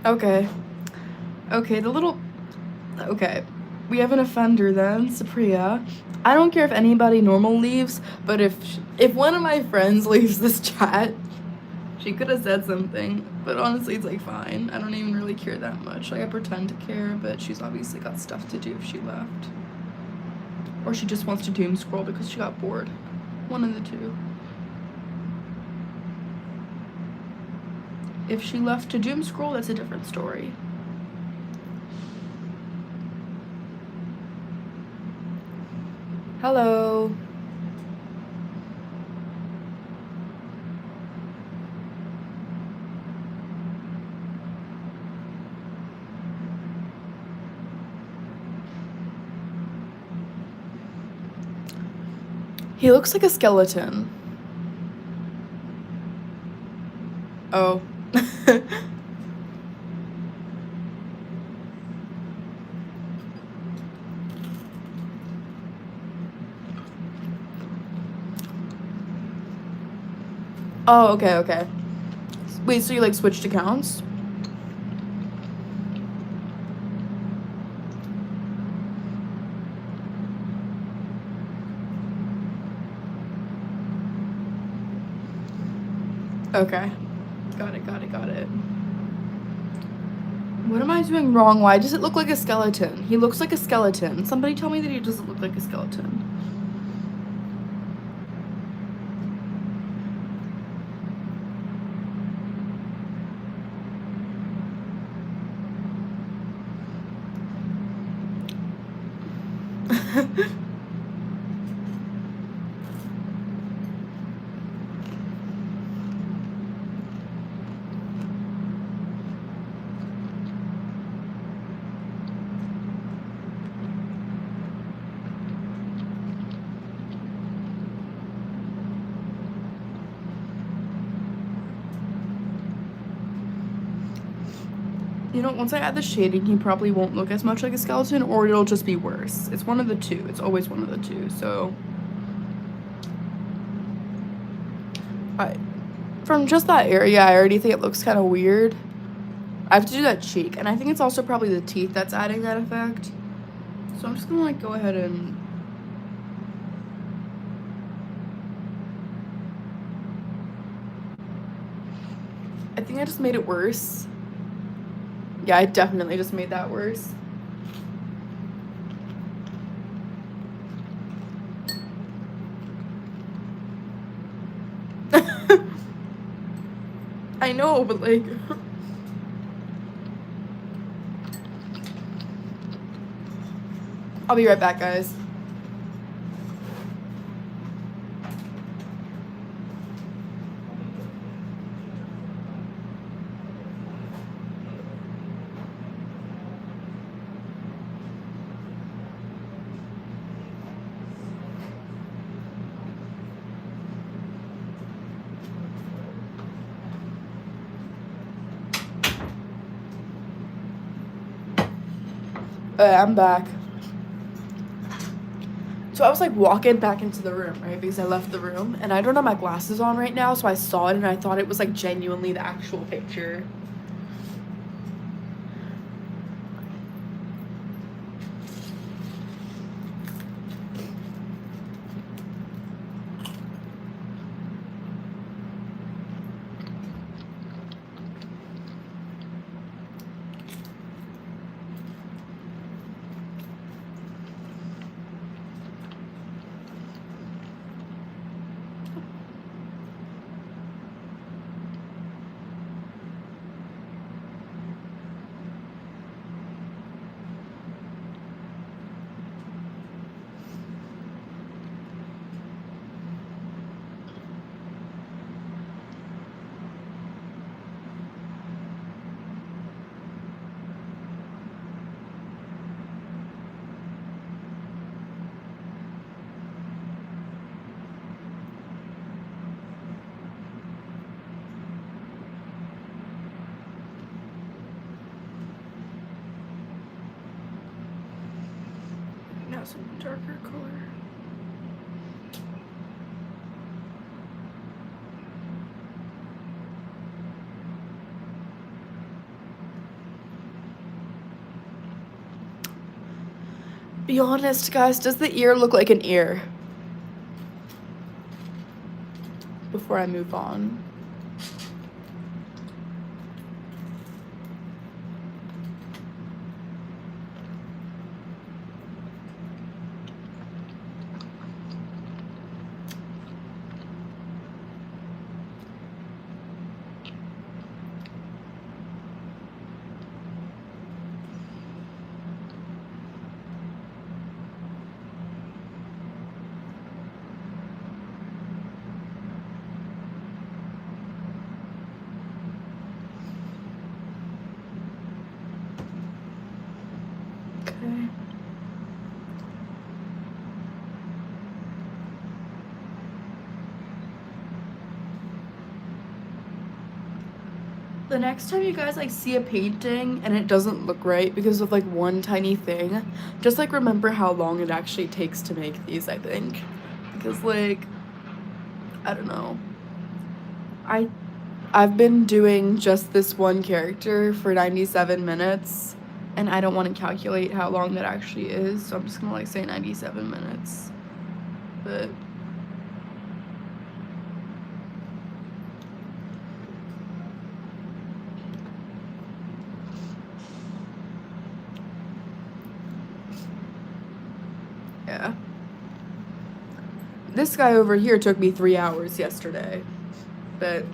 S1: Okay. Okay, okay. We have an offender then, Supriya. I don't care if anybody normal leaves, but if one of my friends leaves this chat, she could have said something, but honestly, it's like fine. I don't even really care that much. Like I pretend to care, but she's obviously got stuff to do if she left. Or she just wants to doom scroll because she got bored. One of the two. If she left to doom scroll, that's a different story. Hello. He looks like a skeleton. Oh. Oh, okay, okay. Wait, so you like switched accounts? Okay. Got it, got it, got it. What am I doing wrong? Why does it look like a skeleton? He looks like a skeleton. Somebody tell me that he doesn't look like a skeleton. You know, once I add the shading, he probably won't look as much like a skeleton, or it'll just be worse. It's one of the two. It's always one of the two, so. From just that area, I already think it looks kind of weird. I have to do that cheek, and I think it's also probably the teeth that's adding that effect. So I'm just gonna like go ahead and I think I just made it worse. Yeah, I definitely just made that worse. I know, but like I'll be right back, guys. I'm back. So I was like walking back into the room, right? Because I left the room and I don't have my glasses on right now, so I saw it and I thought it was like genuinely the actual picture. have some darker color. Be honest, guys, does the ear look like an ear? Before I move on. Okay. The next time you guys like see a painting and it doesn't look right because of like one tiny thing, just like remember how long it actually takes to make these, I think. Because like, I don't know. I've been doing just this one character for 97 minutes and I don't want to calculate how long that actually is, so I'm just gonna like say 97 minutes. But yeah. This guy over here took me 3 hours yesterday. But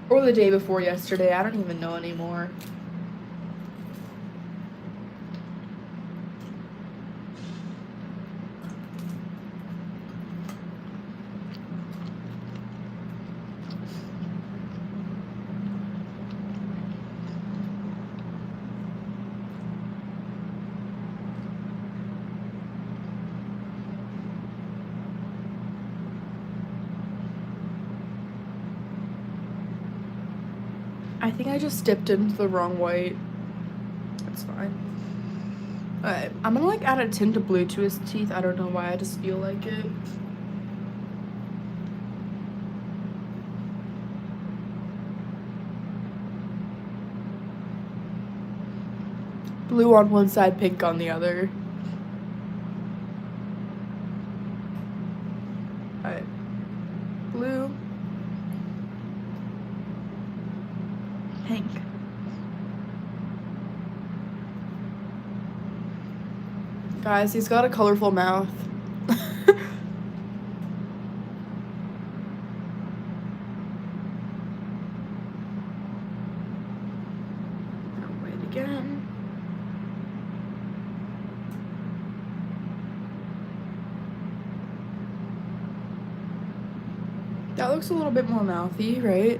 S1: or the day before yesterday, I don't even know anymore. I think I just dipped into the wrong white. That's fine. Alright, I'm gonna like add a tint of blue to his teeth. I don't know why, I just feel like it. Blue on one side, pink on the other. Alright. Blue. Pink. Guys, he's got a colorful mouth. Wait again. That looks a little bit more mouthy, right?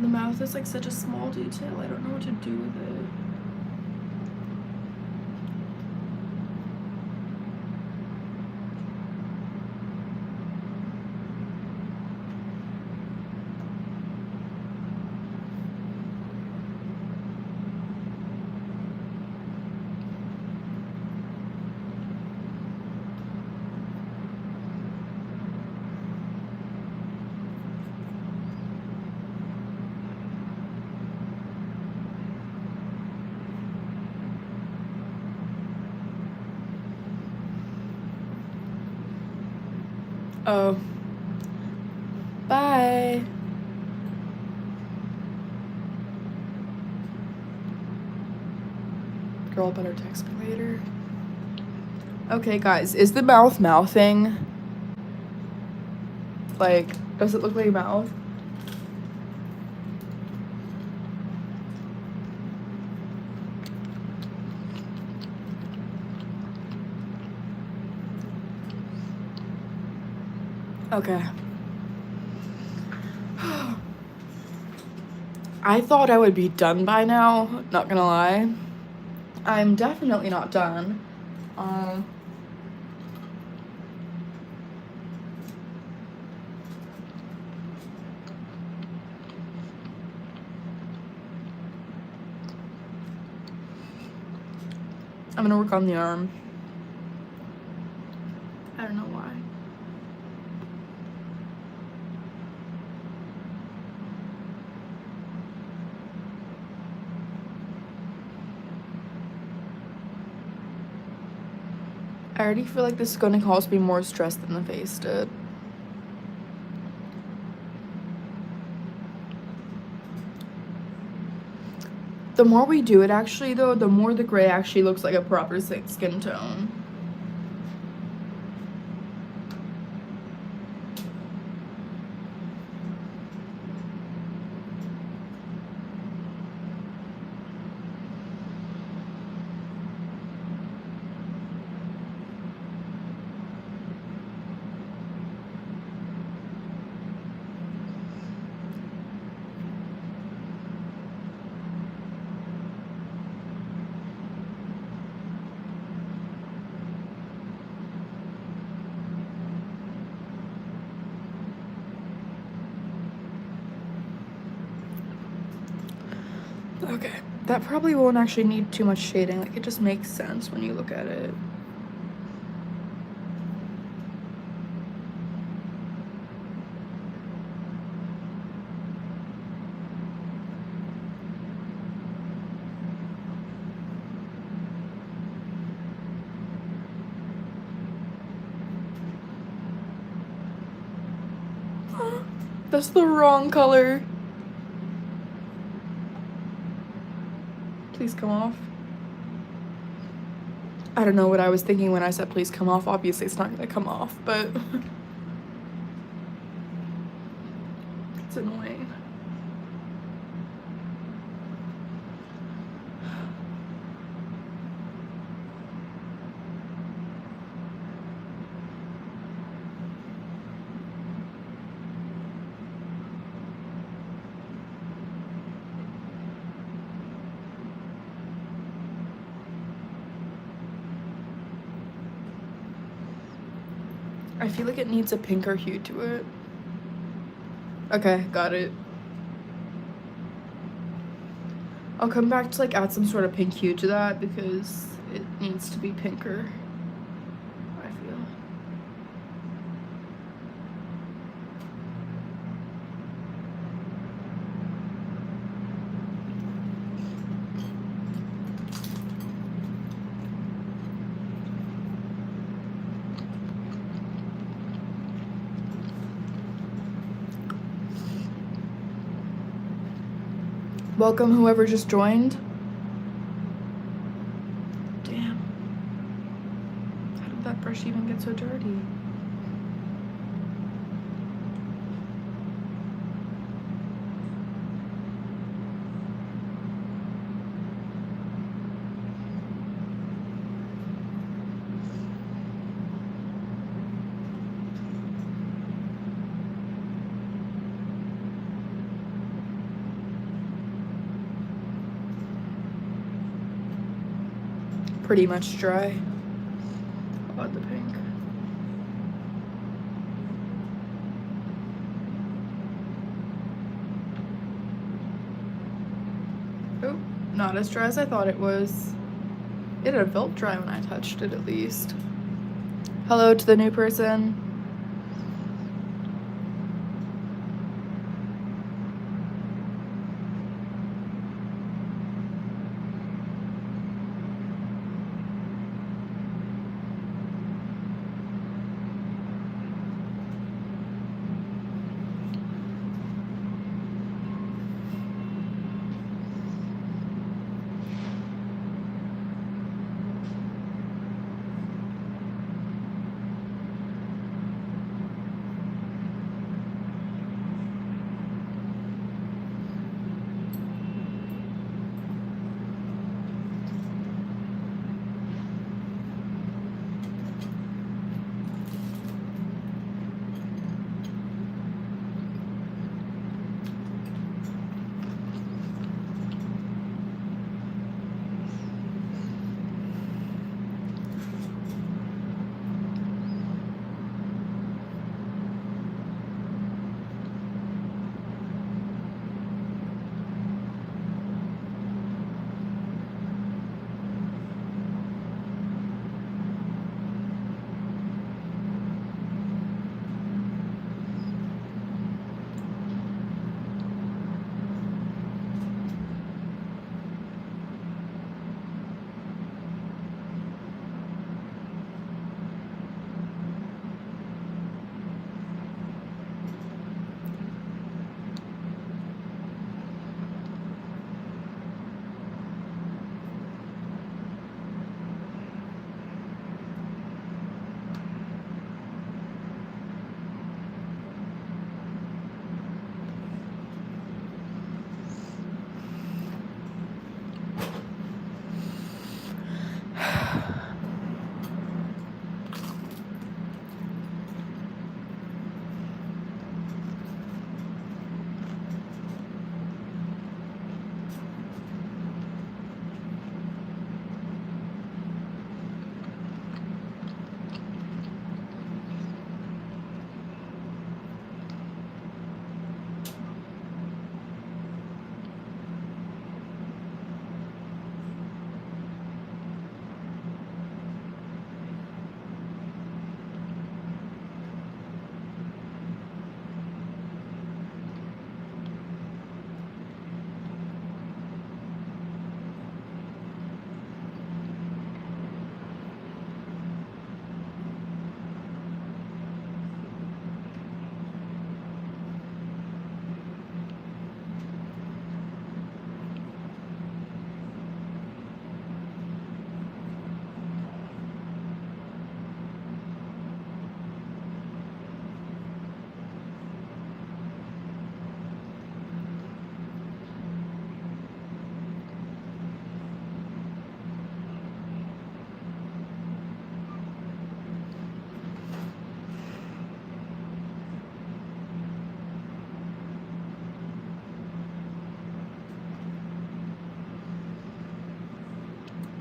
S1: The mouth is like such a small detail. I don't know what to do with it. Oh. Bye. Girl, better text me later. Okay, guys, is the mouth mouthing? Like, does it look like a mouth? Okay. I thought I would be done by now, not gonna lie. I'm definitely not done. I'm gonna work on the arm. I don't know why. I already feel like this is gonna cause me more stress than the face did. The more we do it actually though, the more the gray actually looks like a proper skin tone. Okay, that probably won't actually need too much shading. Like, it just makes sense when you look at it. That's the wrong color. Please come off. I don't know what I was thinking when I said please come off. Obviously it's not gonna come off, but it's annoying. I feel like it needs a pinker hue to it. Okay, got it. I'll come back to like add some sort of pink hue to that because it needs to be pinker, I feel. Welcome whoever just joined. Damn. How did that brush even get so dirty? Pretty much dry. I'll add the pink. Oh, not as dry as I thought it was. It had felt dry when I touched it at least. Hello to the new person.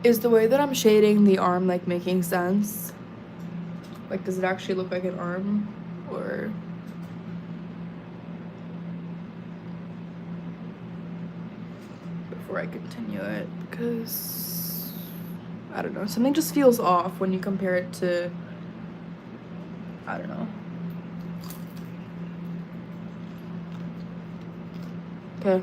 S1: Is the way that I'm shading the arm like making sense? Like, does it actually look like an arm? Or before I continue it, because I don't know, something just feels off when you compare it to, I don't know. Okay.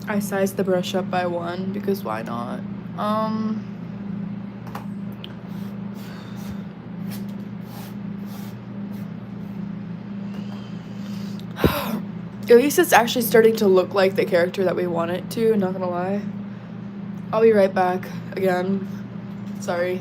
S1: I sized the brush up by 1 because why not? At least it's actually starting to look like the character that we want it to, not gonna lie. I'll be right back again. Sorry.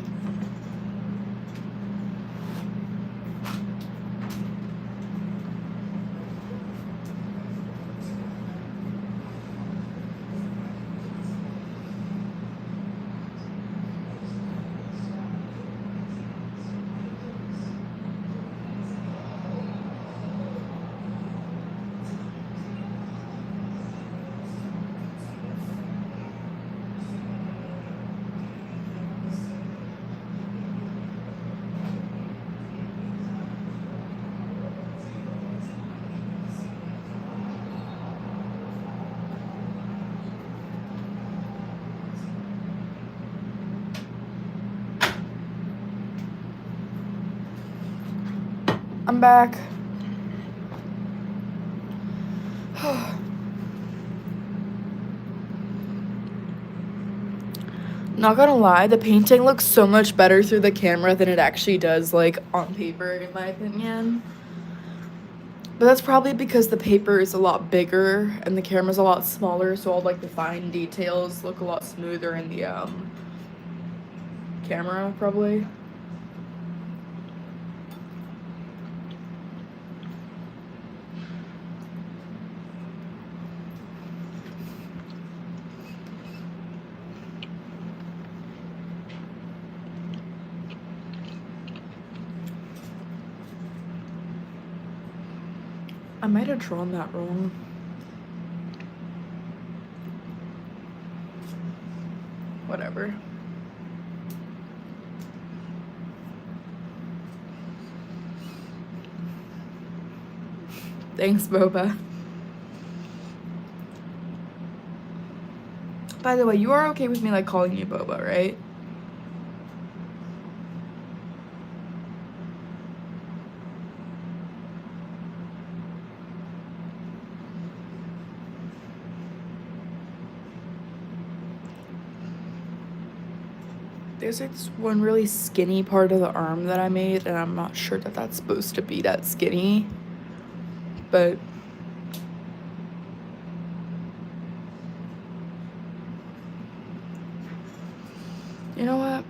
S1: I'm back. Not gonna lie, the painting looks so much better through the camera than it actually does, like, on paper, in my opinion. But that's probably because the paper is a lot bigger and the camera's a lot smaller, so all, like, the fine details look a lot smoother in the, camera, probably. I might have drawn that wrong. Whatever. Thanks, Boba. By the way, you are okay with me, like, calling you Boba, right? There's like this one really skinny part of the arm that I made, and I'm not sure that that's supposed to be that skinny. But you know what?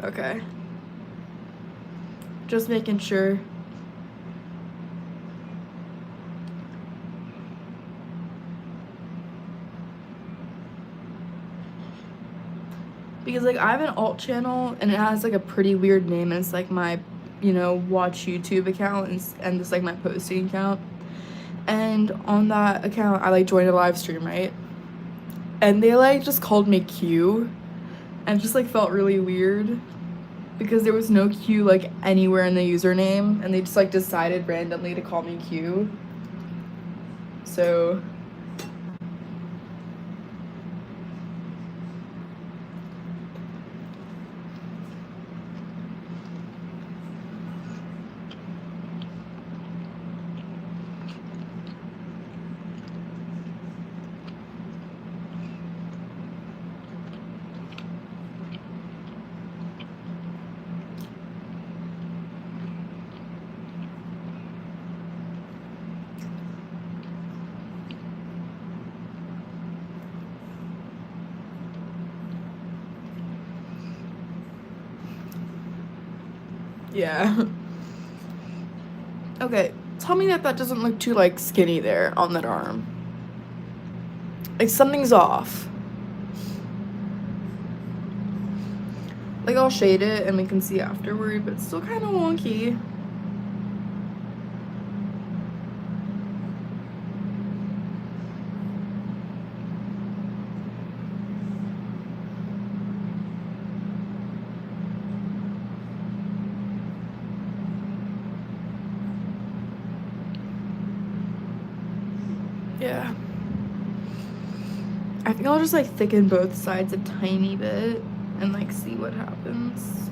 S1: Okay. Just making sure. Because, like, I have an alt channel, and it has, like, a pretty weird name, and it's, like, my, you know, watch YouTube account, and it's, like, my posting account. And on that account, I, like, joined a live stream, right? And they, like, just called me Q, and it just, like, felt really weird. Because there was no Q, like, anywhere in the username, and they just, like, decided randomly to call me Q. So... yeah. Okay, tell me that doesn't look too, like, skinny there on that arm. Like, something's off. Like, I'll shade it and we can see afterward, but it's still kind of wonky. Yeah. I think I'll just, like, thicken both sides a tiny bit and, like, see what happens.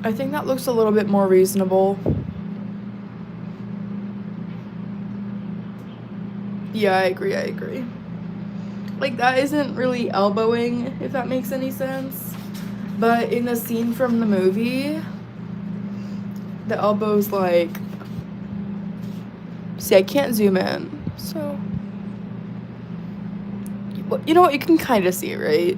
S1: I think that looks a little bit more reasonable. Yeah, I agree. Like, that isn't really elbowing, if that makes any sense. But in the scene from the movie, the elbow's like... See, I can't zoom in, so... You know what? You can kind of see it, right?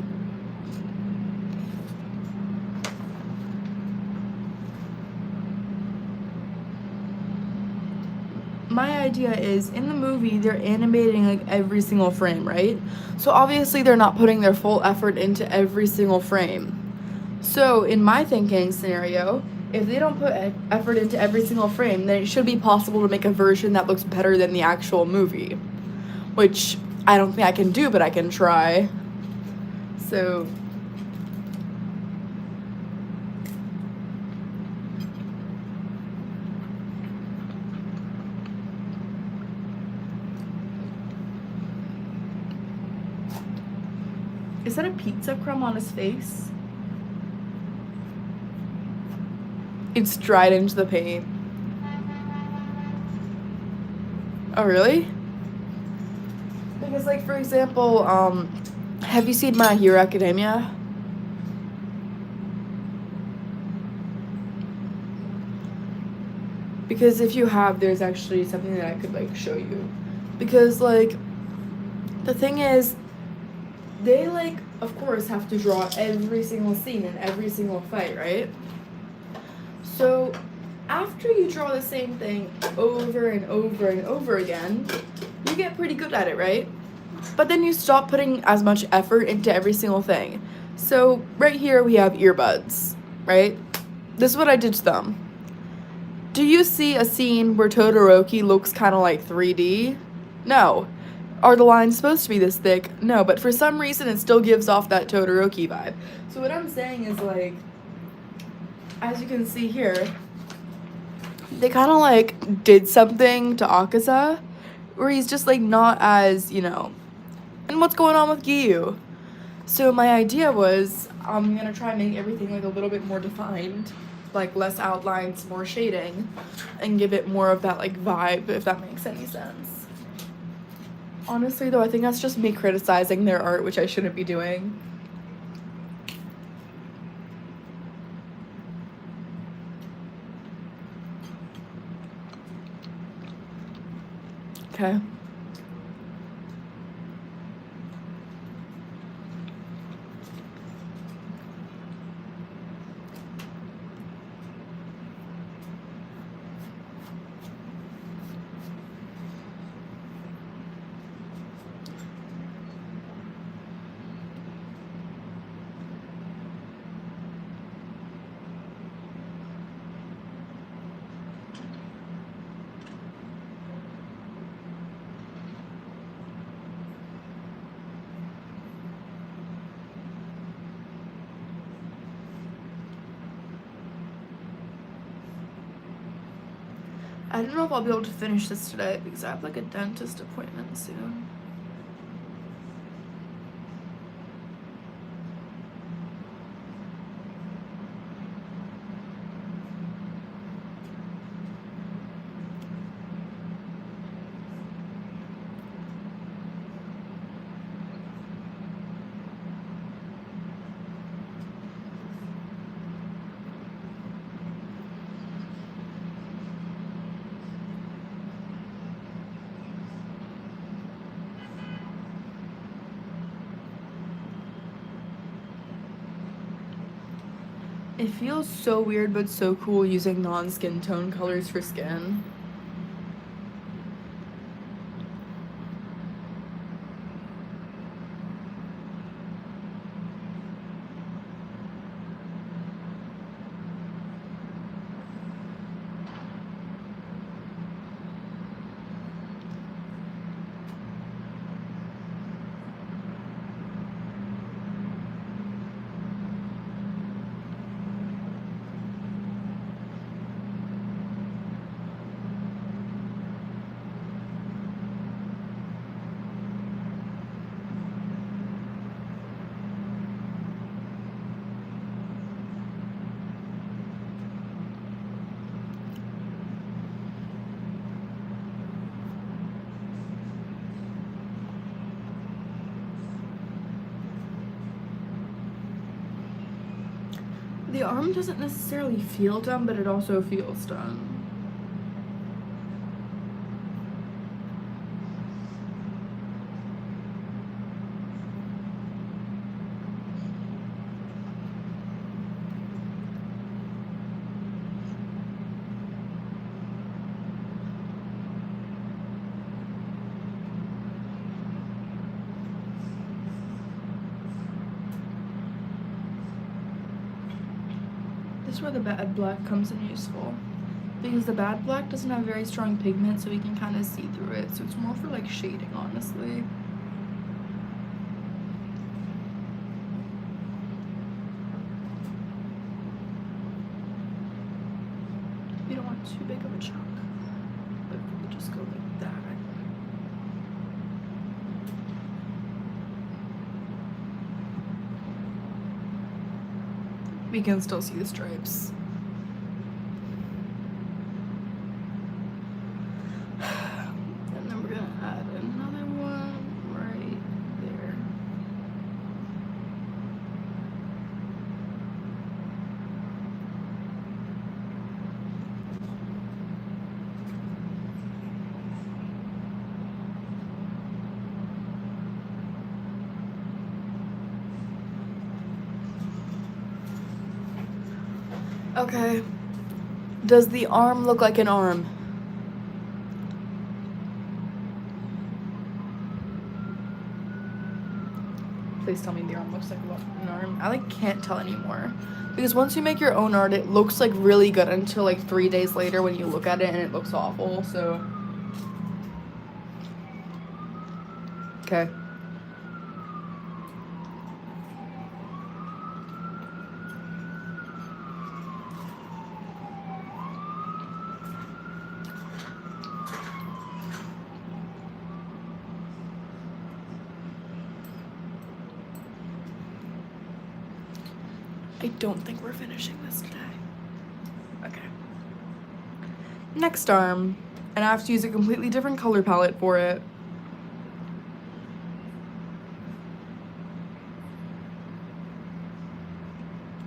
S1: My idea is, in the movie, they're animating, like, every single frame, right? So obviously they're not putting their full effort into every single frame. So in my thinking scenario, if they don't put effort into every single frame, then it should be possible to make a version that looks better than the actual movie. Which I don't think I can do, but I can try. So... Is that a pizza crumb on his face? It's dried into the paint. Oh, really? Because, like, for example, have you seen My Hero Academia? Because if you have, there's actually something that I could, like, show you. Because, like, the thing is, they, like, of course, have to draw every single scene and every single fight, right? So, after you draw the same thing over and over and over again, you get pretty good at it, right? But then you stop putting as much effort into every single thing. So, right here we have earbuds, right? This is what I did to them. Do you see a scene where Todoroki looks kind of like 3D? No. Are the lines supposed to be this thick? No, but for some reason it still gives off that Todoroki vibe. So what I'm saying is, like, as you can see here, they kind of, like, did something to Akaza where he's just, like, not as, you know... And what's going on with Giyu? So my idea was, I'm gonna try and make everything, like, a little bit more defined, like, less outlines, more shading, and give it more of that, like, vibe, if that makes any sense. Honestly, though, I think that's just me criticizing their art, which I shouldn't be doing. Okay. I don't know if I'll be able to finish this today because I have like a dentist appointment soon. It feels so weird but so cool using non-skin tone colors for skin. The arm doesn't necessarily feel done, but it also feels done. This is where the bad black comes in useful. Because the bad black doesn't have very strong pigment, so we can kind of see through it. So it's more for like shading, honestly. You don't want too big of a chunk. But we'll just go like that. We can still see the stripes. And then we're gonna add another one right there. Okay. Does the arm look like an arm? Please tell me the arm looks like an arm. I like can't tell anymore. Because once you make your own art, it looks like really good until like 3 days later when you look at it and it looks awful, so. Okay. I don't think we're finishing this today. Okay. Next arm. And I have to use a completely different color palette for it.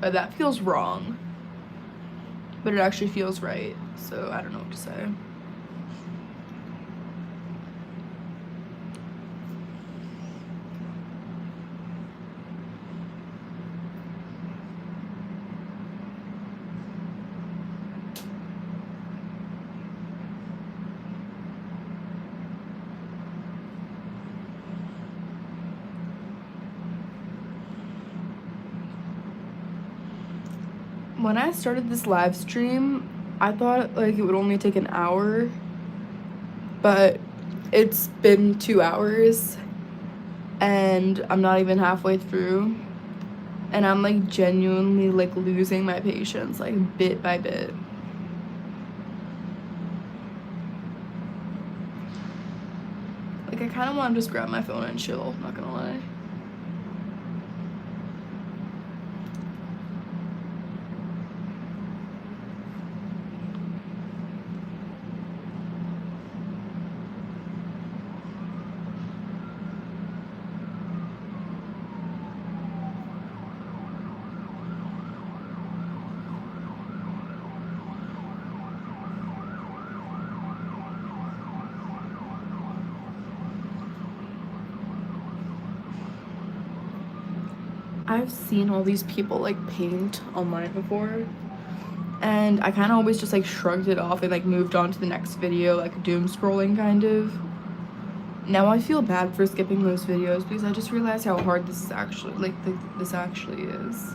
S1: That feels wrong. But it actually feels right. So I don't know what to say. When I started this live stream, I thought like it would only take an hour, but it's been 2 hours and I'm not even halfway through, and I'm like genuinely like losing my patience like bit by bit. Like I kind of want to just grab my phone and chill, not gonna lie. I've seen all these people like paint online before, and I kind of always just like shrugged it off and like moved on to the next video, like doom scrolling kind of. Now I feel bad for skipping those videos because I just realized how hard this is actually, like this actually is.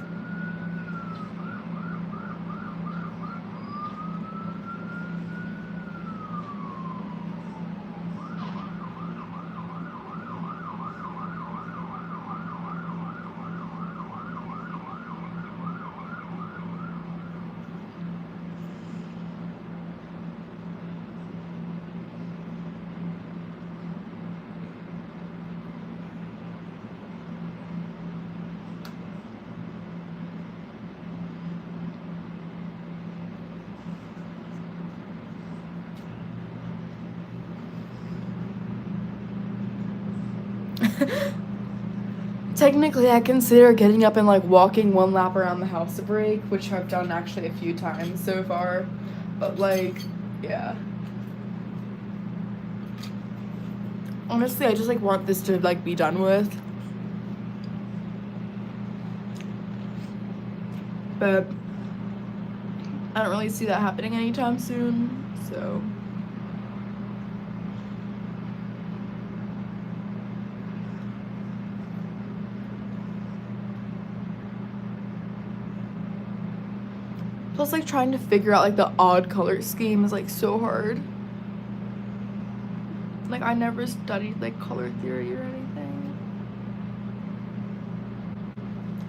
S1: Technically, I consider getting up and like walking 1 lap around the house a break, which I've done actually a few times so far. But like, yeah. Honestly, I just like want this to like be done with. But I don't really see that happening anytime soon, so. Plus, like, trying to figure out, like, the odd color scheme is, like, so hard. Like, I never studied, like, color theory or anything.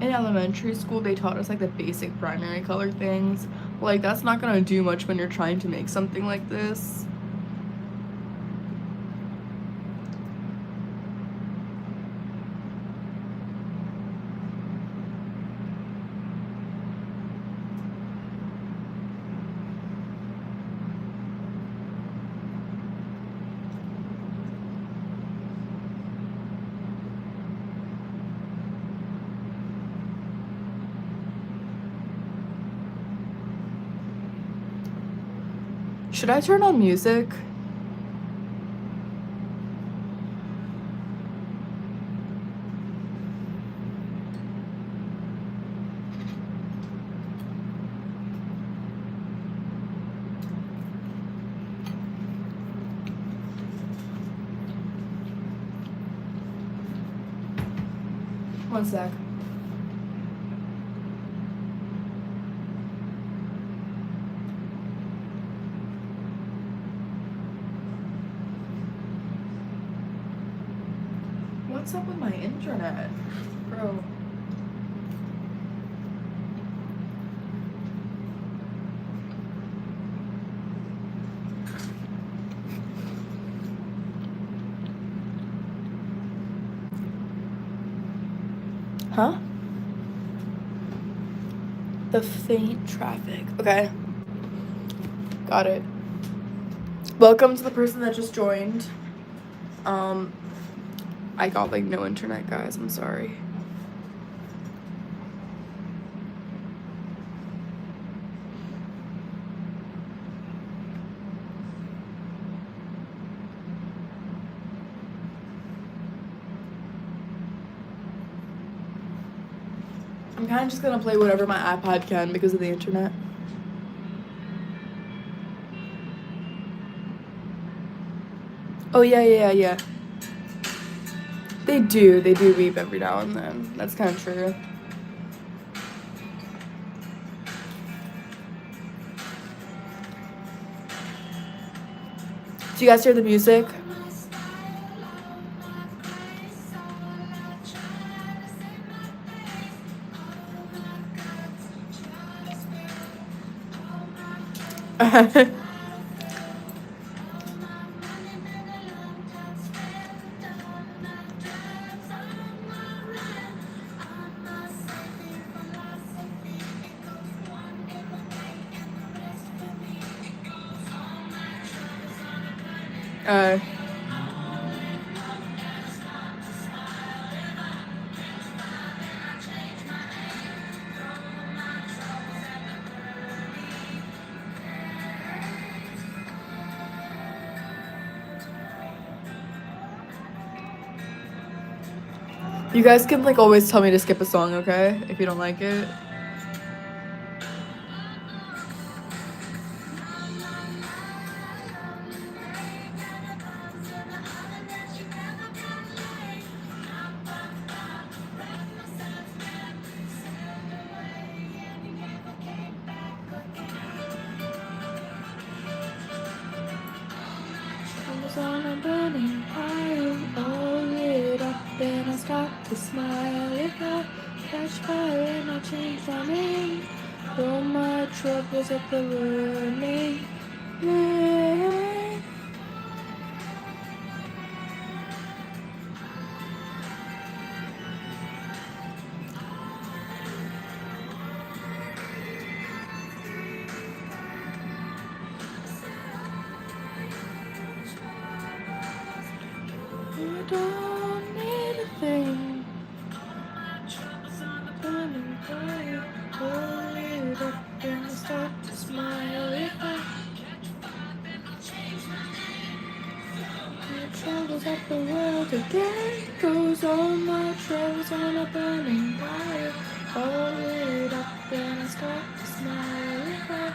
S1: In elementary school, they taught us, like, the basic primary color things. Like, that's not gonna do much when you're trying to make something like this. Should I turn on music? One sec. What's up with my internet? Bro. Huh? The faint traffic. Okay. Got it. Welcome to the person that just joined. I got like no internet, guys. I'm sorry. I'm kind of just gonna play whatever my iPod can because of the internet. Oh, yeah. They do beep every now and then. That's kind of true. Do you guys hear the music? uh, you guys can like always tell me to skip a song, okay? If you don't like it. I was on a burning pile, all lit up, then I stopped to smile. If I catch fire and I change my name, throw my troubles at the burning flame. You don't need a thing. Burning fire, all lit up, then I start to smile. If I my troubles at the world again, goes all my troubles on a burning fire, all lit up, then I start to smile. If I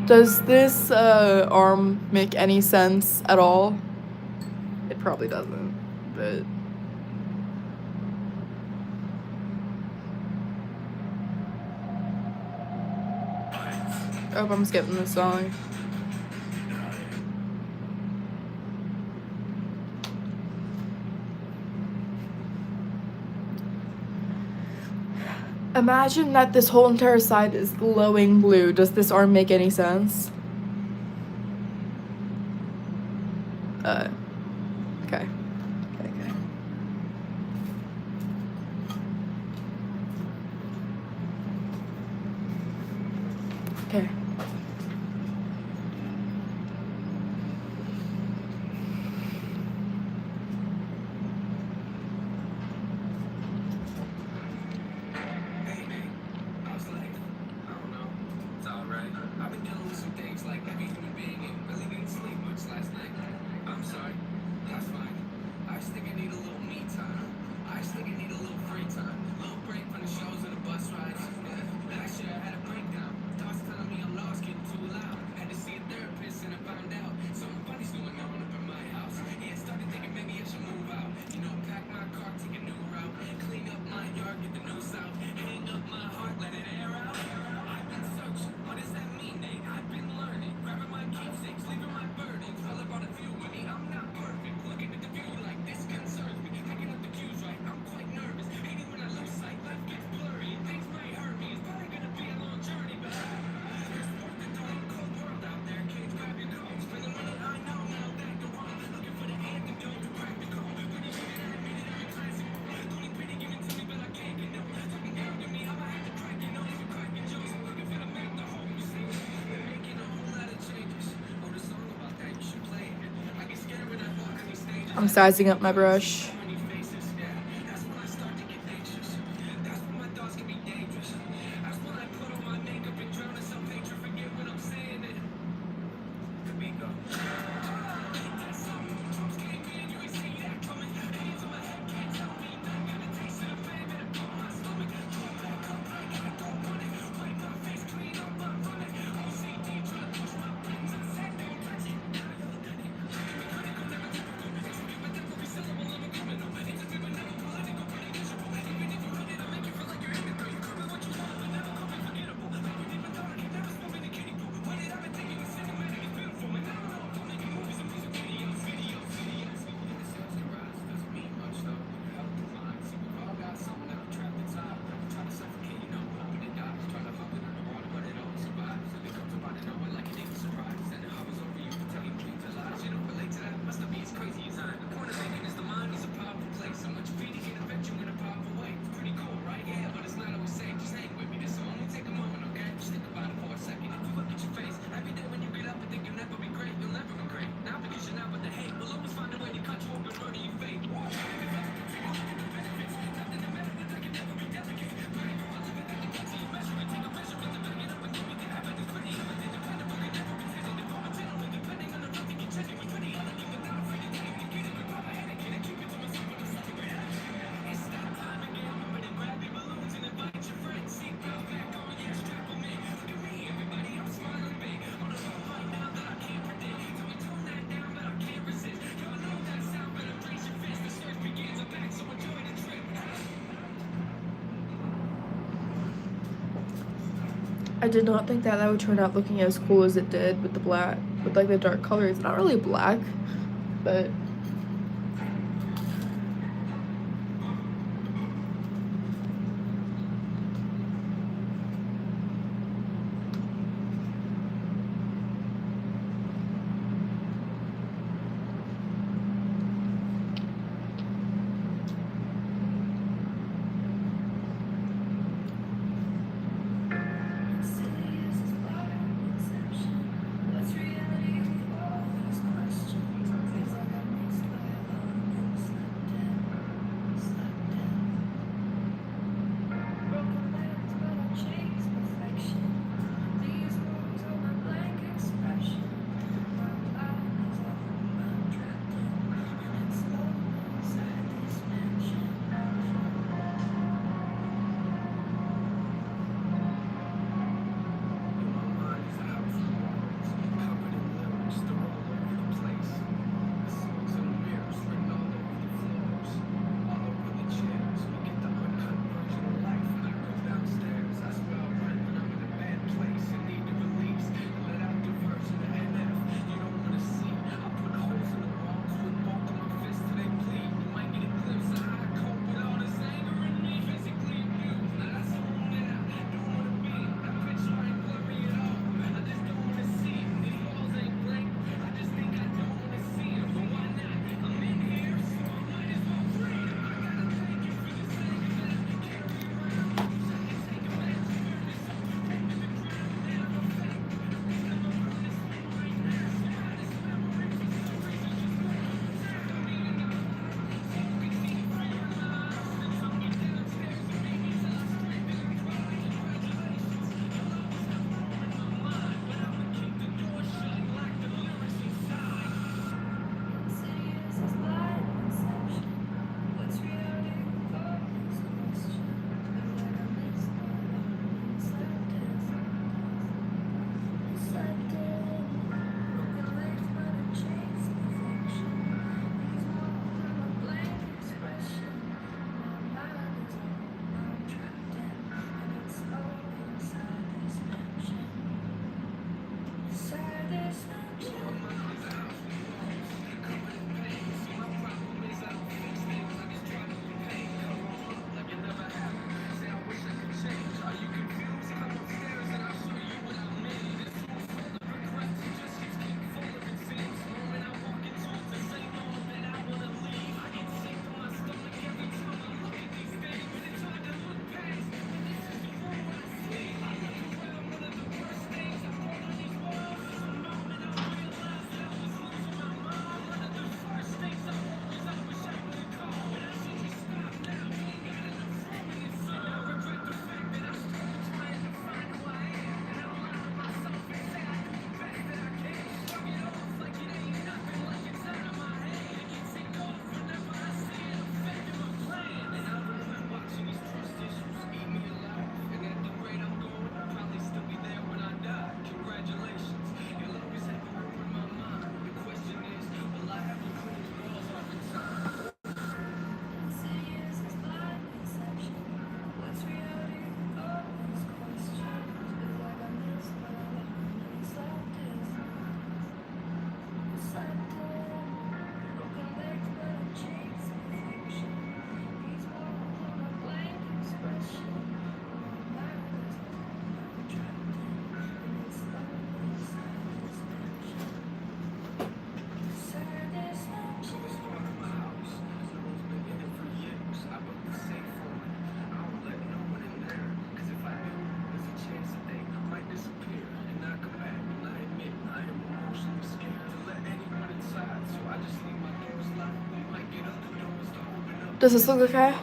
S1: does this arm make any sense at all? It probably doesn't, but I hope I'm skipping this song. Imagine that this whole entire side is glowing blue. Does this arm make any sense? Okay. Okay.
S3: I've been dealing with some things like every human being and really didn't sleep much last night. I'm sorry.
S1: I'm sizing up my brush. I did not think that would turn out looking as cool as it did with the black, with like the dark color. It's not really black, but Does this look okay?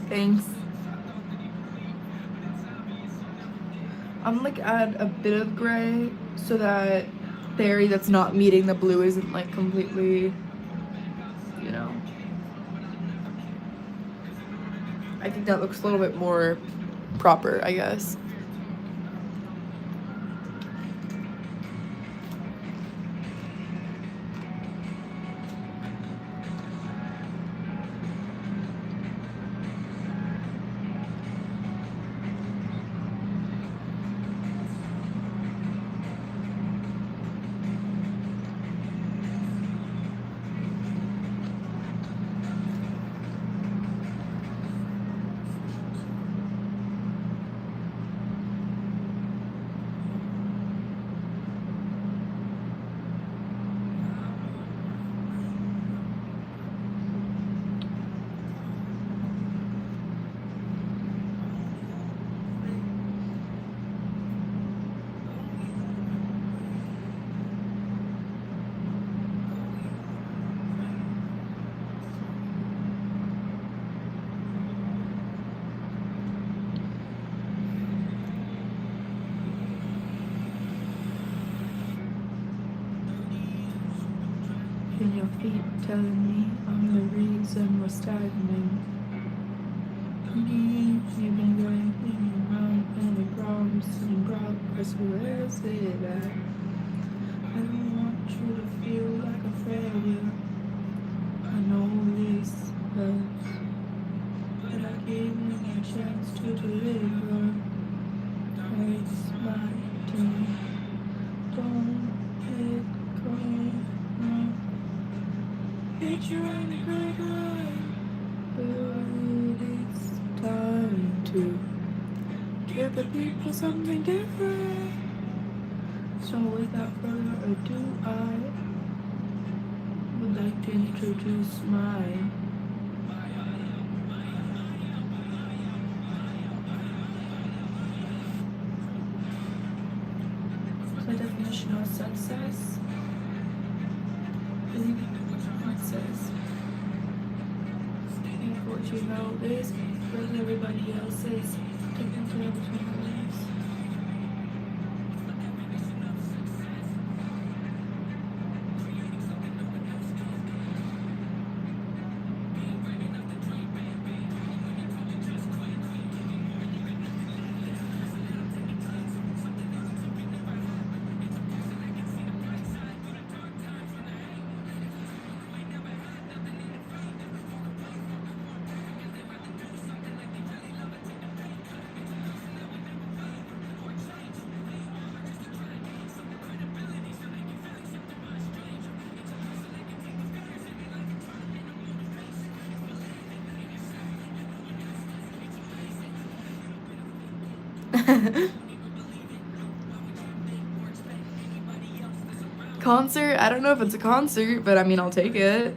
S1: Thanks. I'm like add a bit of gray so that the area that's not meeting the blue isn't like completely, you know. I think that looks a little bit more proper, I guess. And your feet telling me I'm the reason we're stagnant. You've been going around any problems and progress, where is it at? I don't want you to feel like a failure. I know this hurts, but I gave you my chance to deliver. It's my turn. Don't let go. Hate you and regret, but it's time to give the people something different. So without further ado, I would like to introduce my definition of success. It says, think what you know is what everybody else is. Taking care of between the legs. Concert? I don't know if it's a concert, but I mean, I'll take it.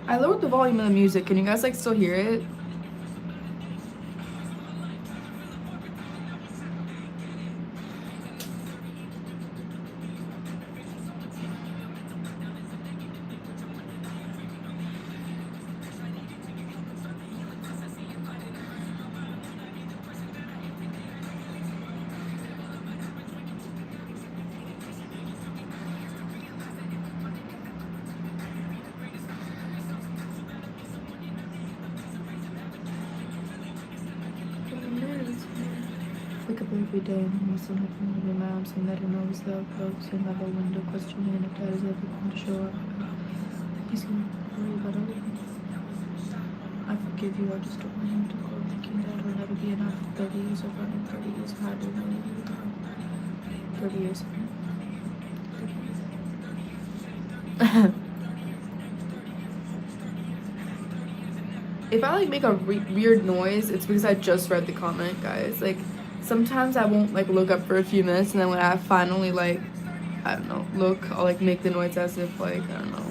S1: I lowered the volume of the music. Can you guys like still hear it? Wake up every day and listen to your mom saying that he knows the folks in the window questioning if that is everything to show up. He's gonna worry about everything. I forgive you, I just don't want him to go thinking that it'll never be enough. 30 years of running, 30 years of hard work, 30 years of... If I like make a weird noise, it's because I just read the comment, guys. Like, sometimes I won't like look up for a few minutes, and then when I finally like, I don't know, look, I'll like make the noise as if like, I don't know.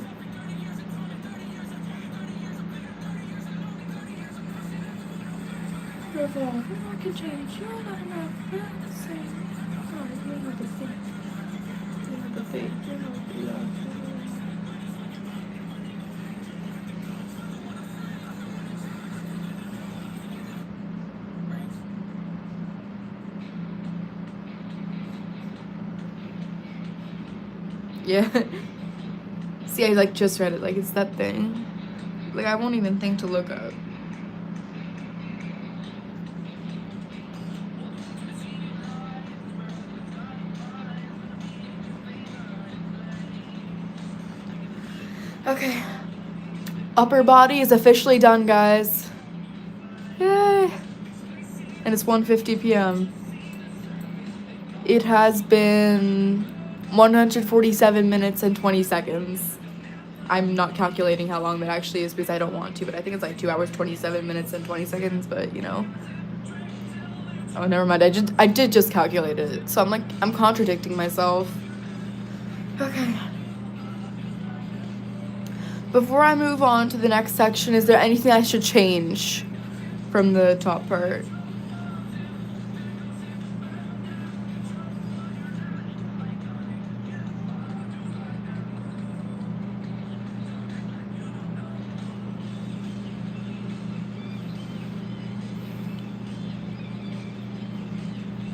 S1: I can change. You're not enough. You're not the same. You're not the fate. You're not the fate. You're not the love. Yeah. See, I like just read it. Like, it's that thing. Like, I won't even think to look up. Okay. Upper body is officially done, guys. Yay. And it's 1:50 p.m. It has been 147 minutes and 20 seconds. I'm not calculating how long that actually is because I don't want to, but I think it's like 2 hours, 27 minutes and 20 seconds, but you know. Oh, never mind. I did just calculate it. So I'm contradicting myself. Okay. Before I move on to the next section, is there anything I should change from the top part?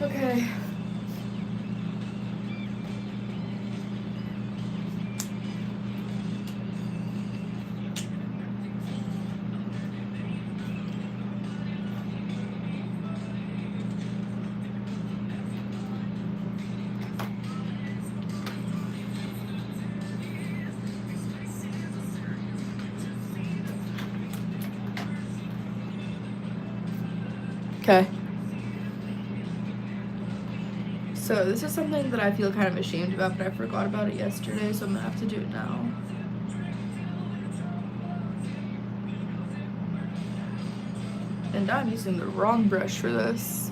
S1: Okay. Okay. So this is something that I feel kind of ashamed about, but I forgot about it yesterday, so I'm gonna have to do it now. And I'm using the wrong brush for this.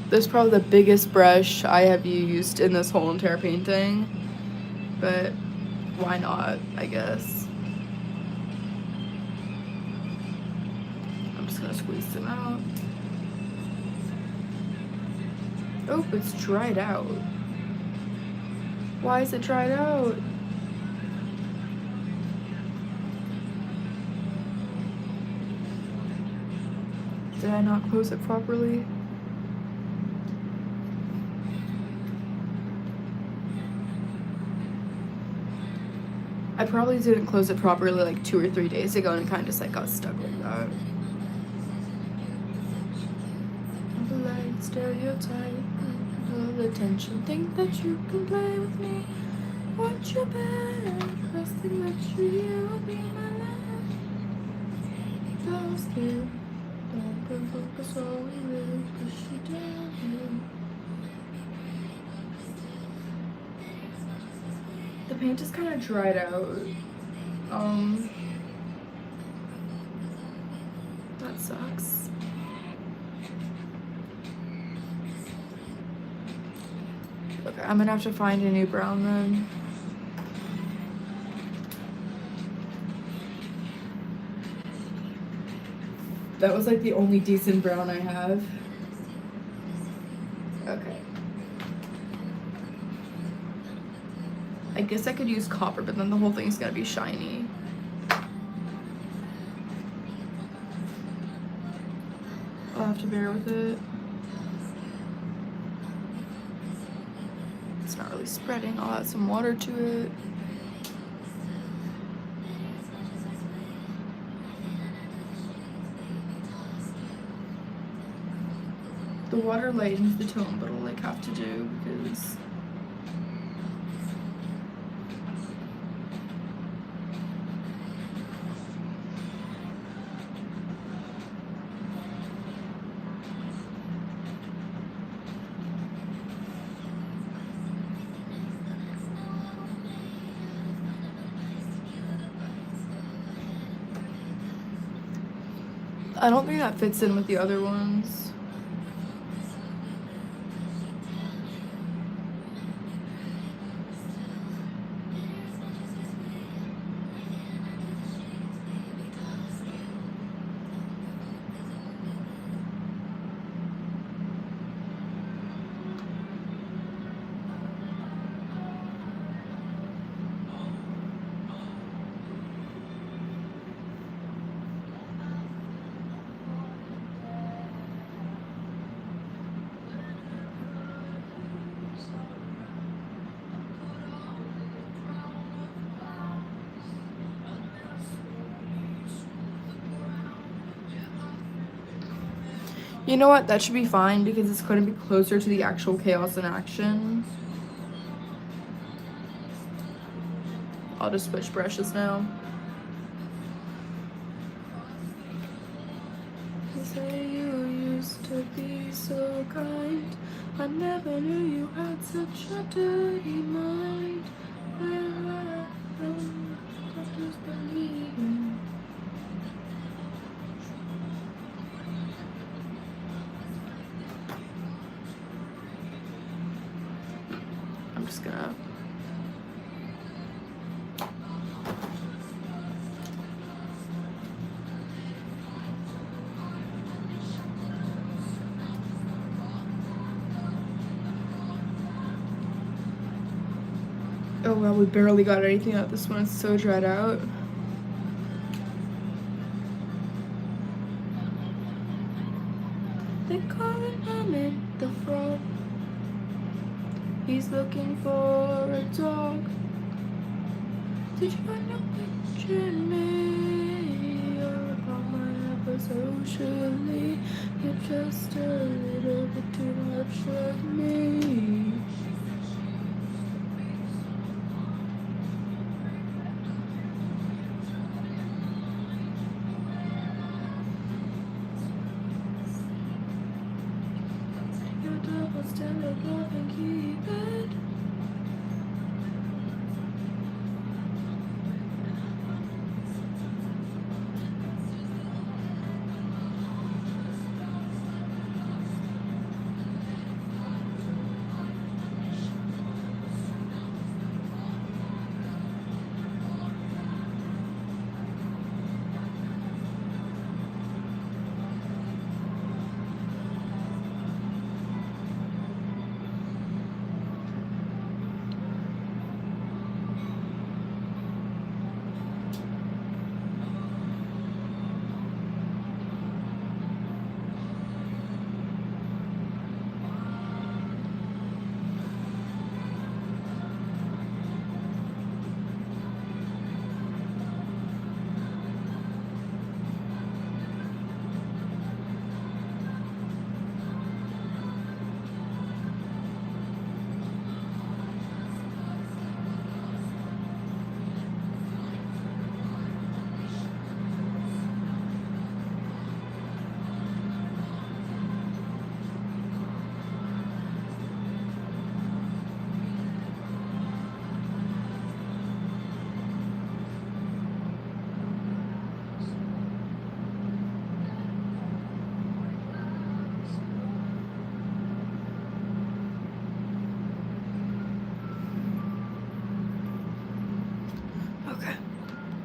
S1: This is probably the biggest brush I have used in this whole entire painting, but why not, I guess. I'm just gonna squeeze them out. Oh, it's dried out. Why is it dried out? Did I not close it properly? I probably didn't close it properly like 2 or 3 days ago and it kind of just like got stuck like that. Polite stereotype, full attention, think that you can play with me. Want you better, trusting that you will be my life. Those two, don't focus all we really push you down here. The paint is kind of dried out. That sucks. Okay, I'm gonna have to find a new brown then. That was like the only decent brown I have. Okay. I guess I could use copper, but then the whole thing's gonna be shiny. I'll have to bear with it. It's not really really spreading. I'll add some water to it. The water lightens the tone, but I'll like have to do because I don't think that fits in with the other ones. You know what? That should be fine because it's going to be closer to the actual chaos in action. I'll just switch brushes now. You say you used to be so kind. I never knew you had such a dirty mind. Where I am, I just believe in. I'm just gonna. Oh wow, we barely got anything out. This one is so dried out. They call it Ahmed the frog. He's looking for a dog. Did you find out which me? You're about my episode, surely. You're just a little bit too much like me. Your double standard love and keep it.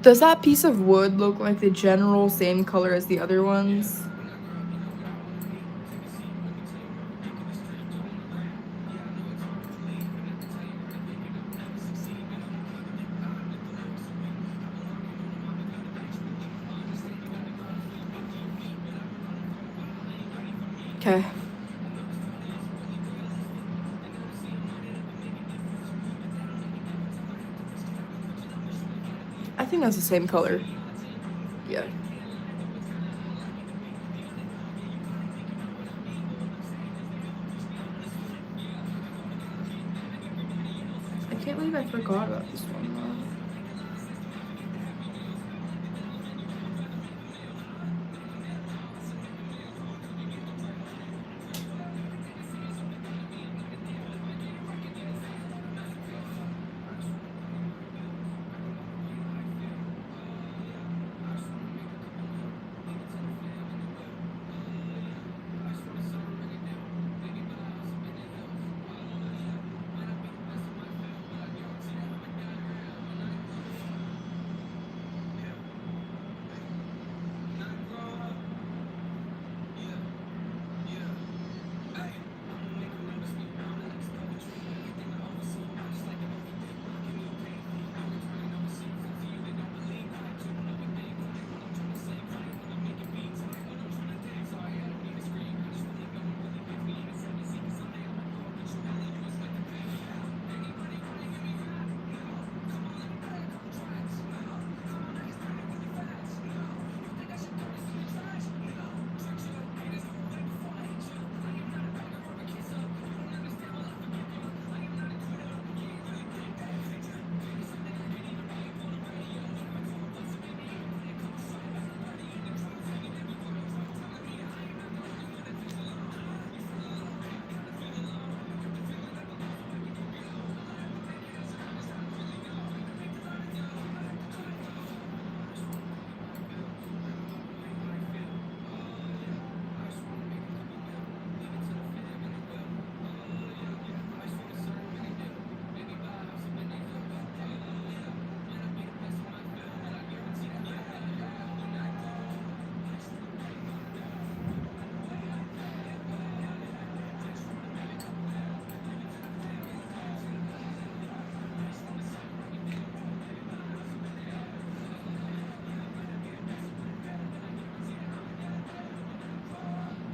S1: Does that piece of wood look like the general same color as the other ones? Okay. I think that's the same color. Yeah. I can't believe I forgot about this one.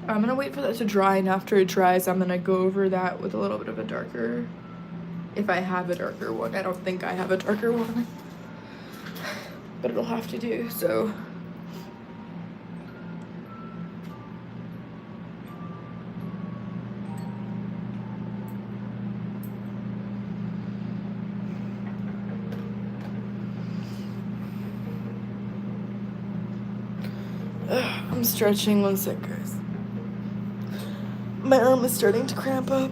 S1: I'm gonna wait for that to dry, and after it dries, I'm gonna go over that with a little bit of a darker, if I have a darker one. I don't think I have a darker one, but it'll have to do, so. I'm stretching, 1 sec, guys. My arm is starting to cramp up.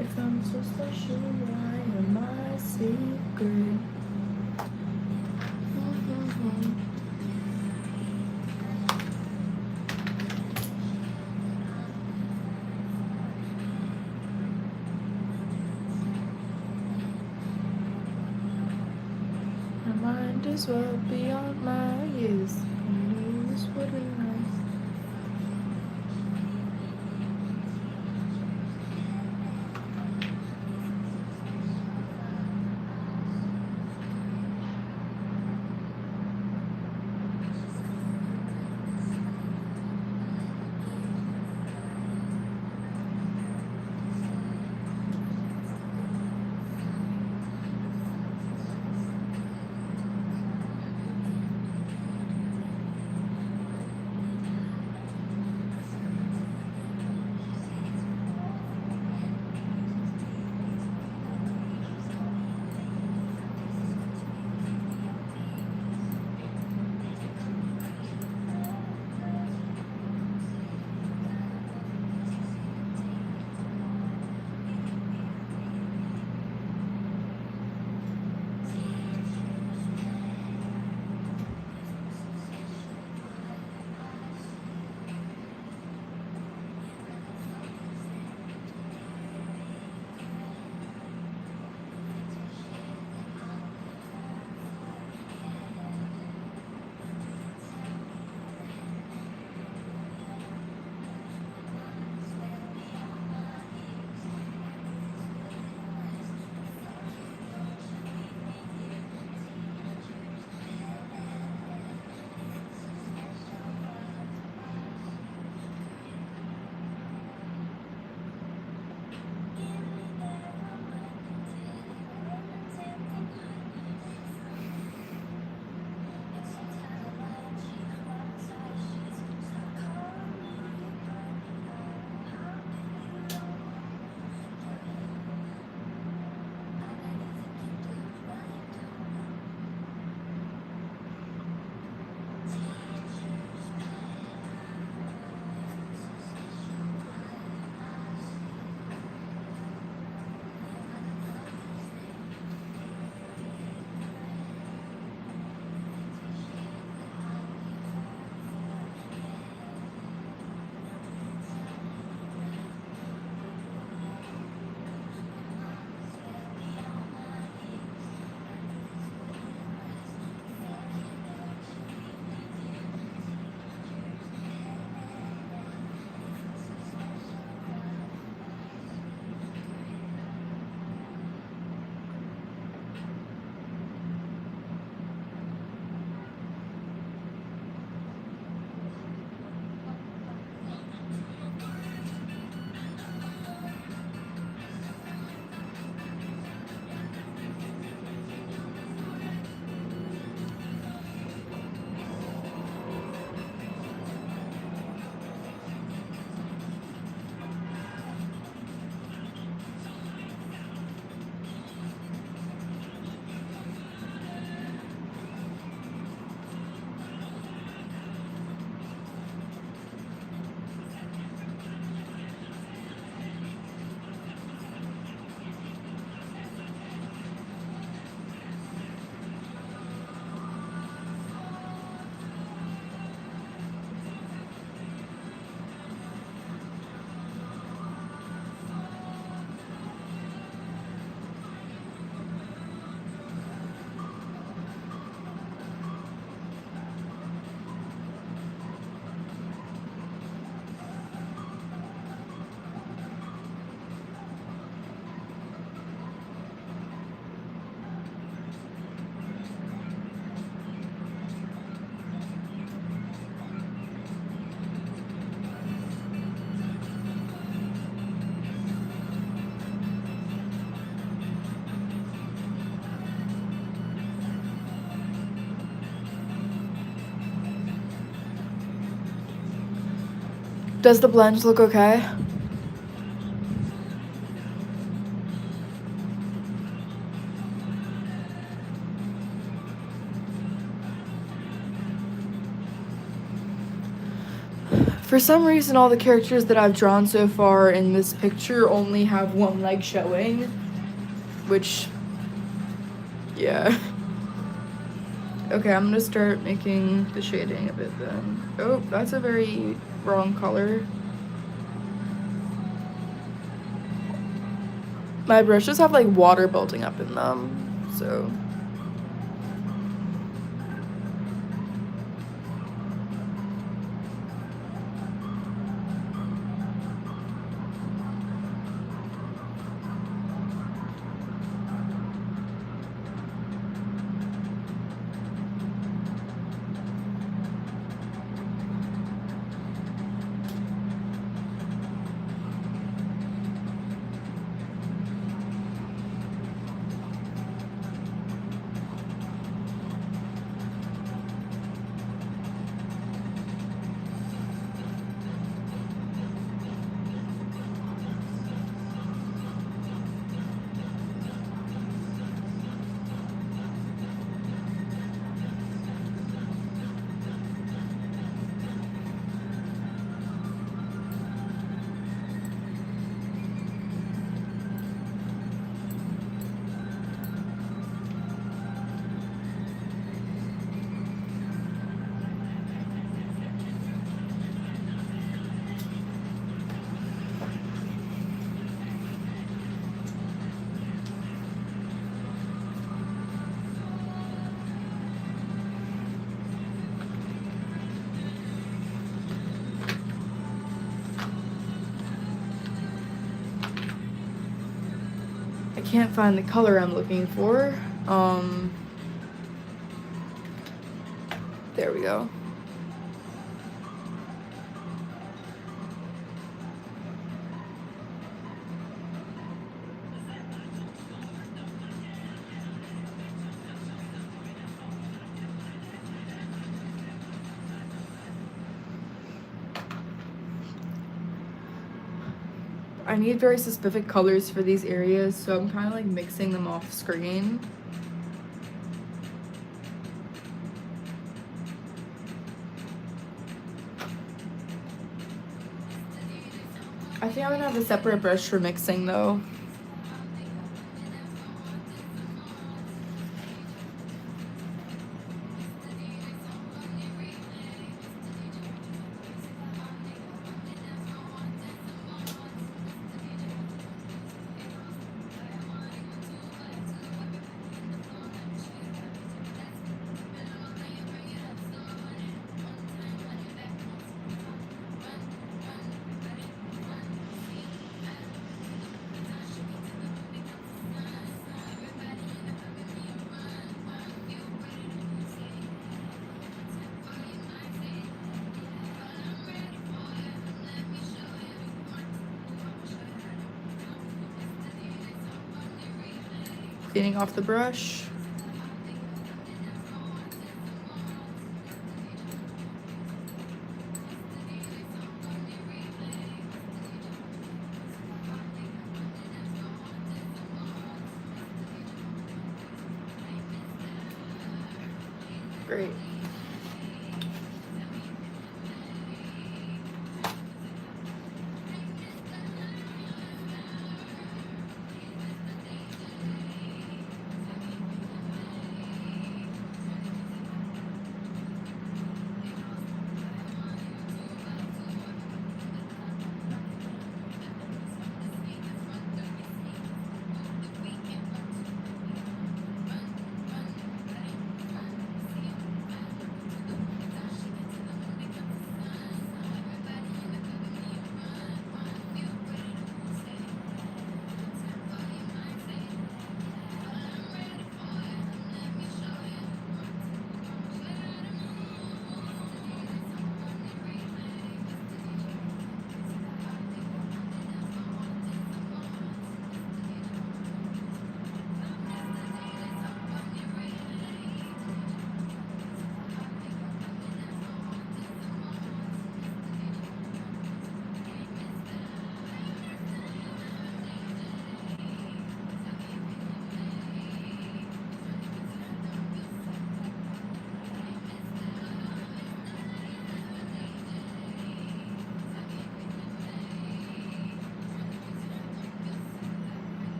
S1: If I'm so special, why am I secret? My mind is well beyond my years. I knew this would be nice. Does the blend look okay? For some reason, all the characters that I've drawn so far in this picture only have one leg showing, which, yeah. Okay, I'm gonna start making the shading of it then. Oh, that's a very wrong color. My brushes have like water building up in them, so. I can't find the color I'm looking for. There we go. I need very specific colors for these areas, so I'm kind of like mixing them off screen. I think I'm gonna have a separate brush for mixing though. Cleaning off the brush. Great.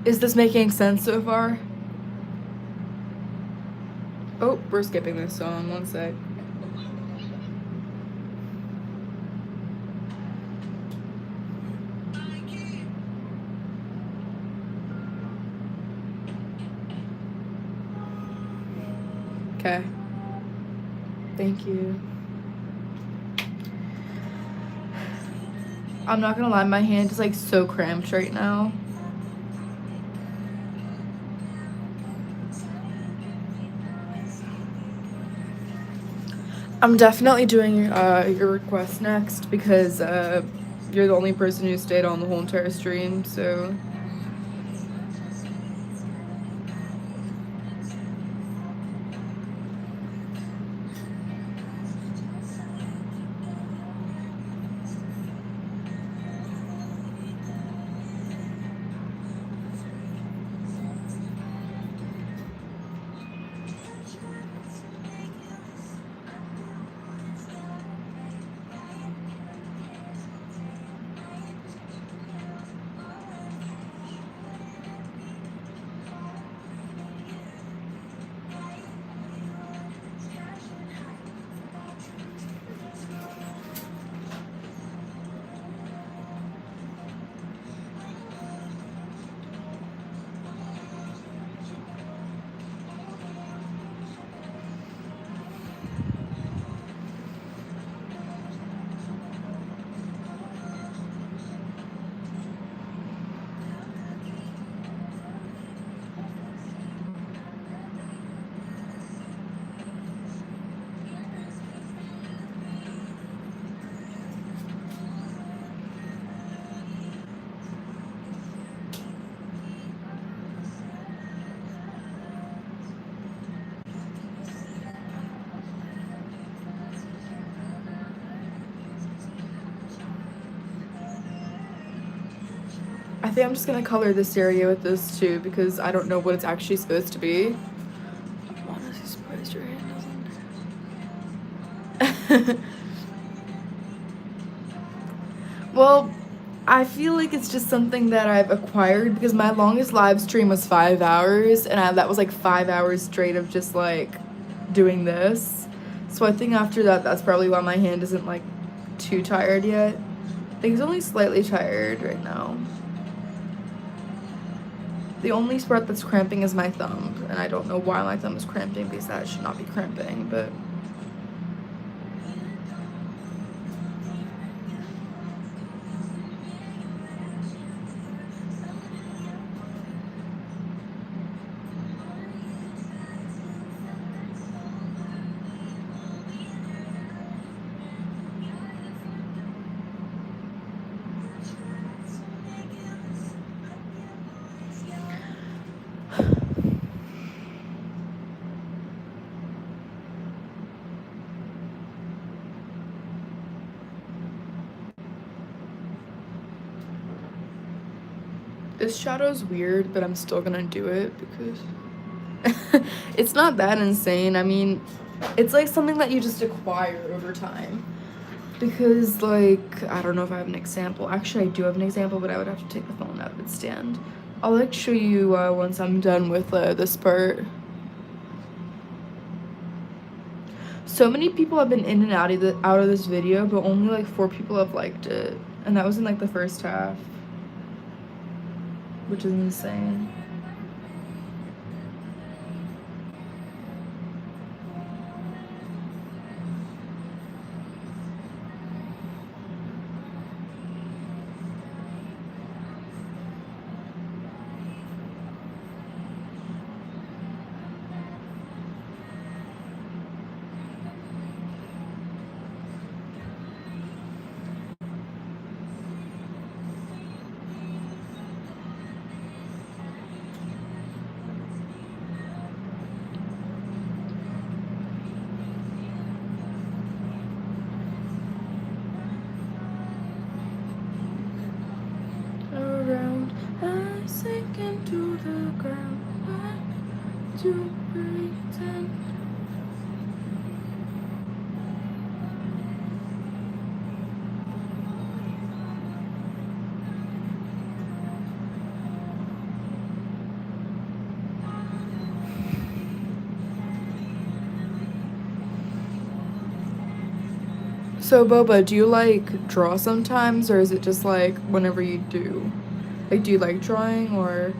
S1: Is this making sense so far? Oh, we're skipping this song. One sec. Okay. Thank you. I'm not gonna lie, my hand is like so cramped right now. I'm definitely doing your request next because you're the only person who stayed on the whole entire stream, so. I think I'm just gonna color this area with this too because I don't know what it's actually supposed to be. I'm honestly surprised your hand doesn't. Well, I feel like it's just something that I've acquired because my longest live stream was 5 hours and that was like 5 hours straight of just like doing this. So I think after that, that's probably why my hand isn't like too tired yet. I think it's only slightly tired right now. The only spot that's cramping is my thumb, and I don't know why my thumb is cramping because that should not be cramping, but. This shadow's weird, but I'm still gonna do it because it's not that insane. I mean, it's like something that you just acquire over time. Because, like, I don't know if I have an example. Actually, I do have an example, but I would have to take the phone out of its stand. I'll, like, show you once I'm done with this part. So many people have been in and out of this video, but only, like, 4 people have liked it. And that was in, like, the first half. Which is insane. Around, I sink into the ground. Why to pretend? So, Boba, do you, like, draw sometimes, or is it just, like, whenever you do? Like, do you like drawing, or?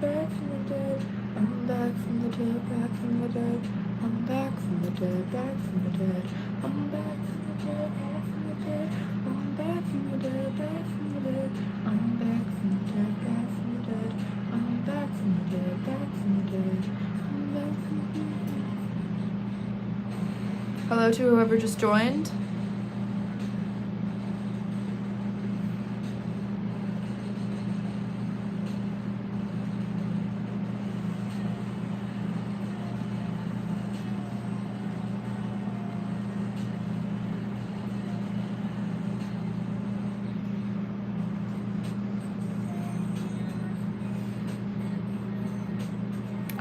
S1: Back from the dead, I'm back from the dead, back from the dead. I'm back from the dead, back from the dead. I'm back from the dead, back from the dead. I'm back from the dead, back from the dead. I'm back from the dead, back from the dead. I'm back from the dead, back from the dead. I'm back from the dead. Hello to whoever just joined.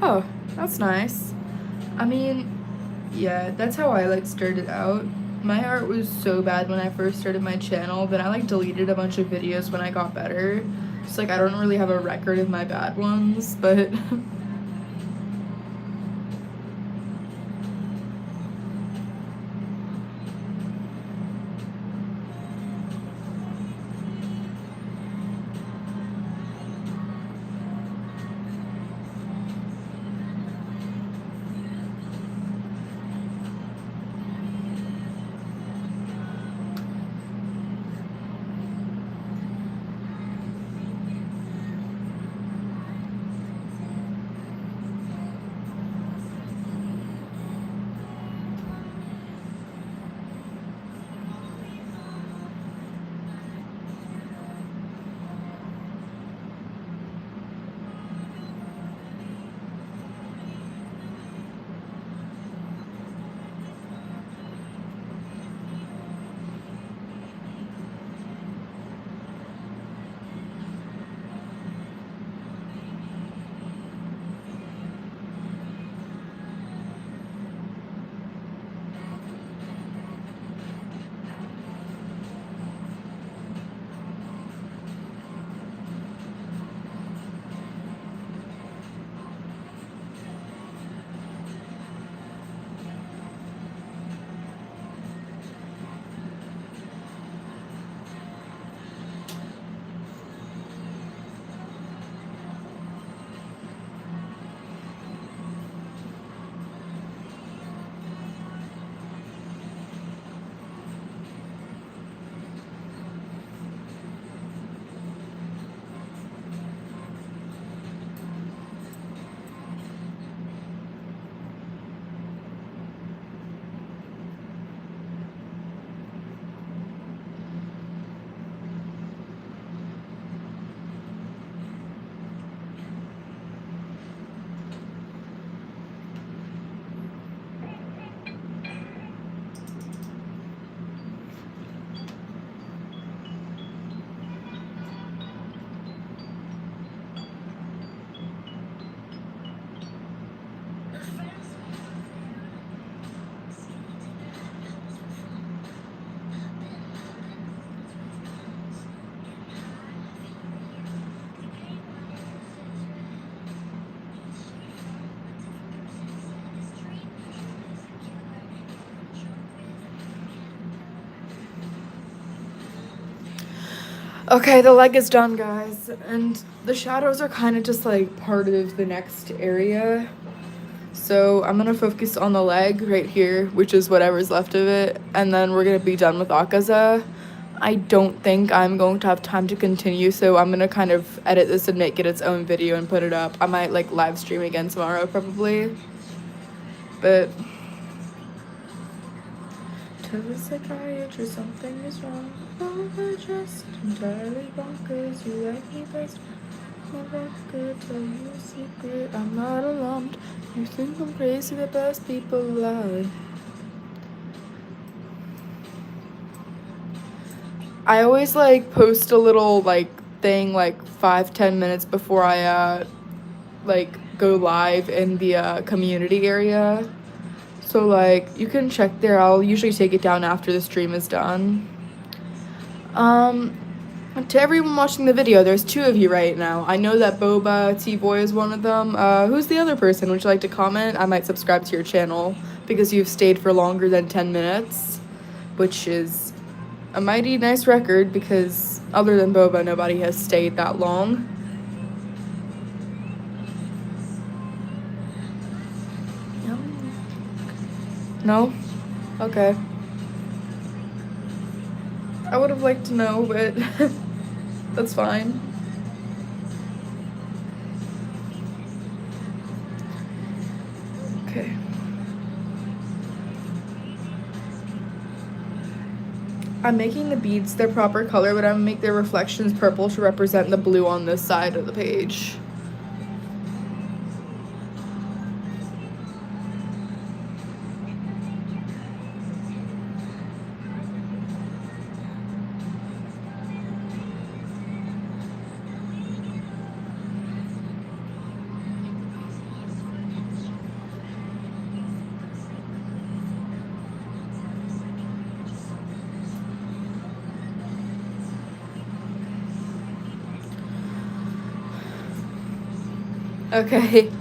S1: Oh, that's nice. I mean, yeah, that's how I like started out. My art was so bad when I first started my channel, but I like deleted a bunch of videos when I got better. So like I don't really have a record of my bad ones, but okay, the leg is done, guys, and the shadows are kind of just like part of the next area. So I'm gonna focus on the leg right here, which is whatever's left of it, and then we're gonna be done with Akaza. I don't think I'm going to have time to continue, so I'm gonna kind of edit this and make it its own video and put it up. I might like live stream again tomorrow probably, but tell the psychiatrist something is wrong. Over just entirely bonkers. You like me best. Never could tell you a secret. I'm not alarmed. You think I'm crazy, the best people lie. I always like post a little like thing like 5-10 minutes before I like go live in the community area. So like you can check there. I'll usually take it down after the stream is done. To everyone watching the video, there's 2 of you right now. I know that Boba T-Boy is one of them. Who's the other person? Would you like to comment? I might subscribe to your channel because you've stayed for longer than 10 minutes, which is a mighty nice record because other than Boba, nobody has stayed that long. No? Okay. I would have liked to know, but that's fine. Okay. I'm making the beads their proper color, but I'm gonna make their reflections purple to represent the blue on this side of the page. Okay.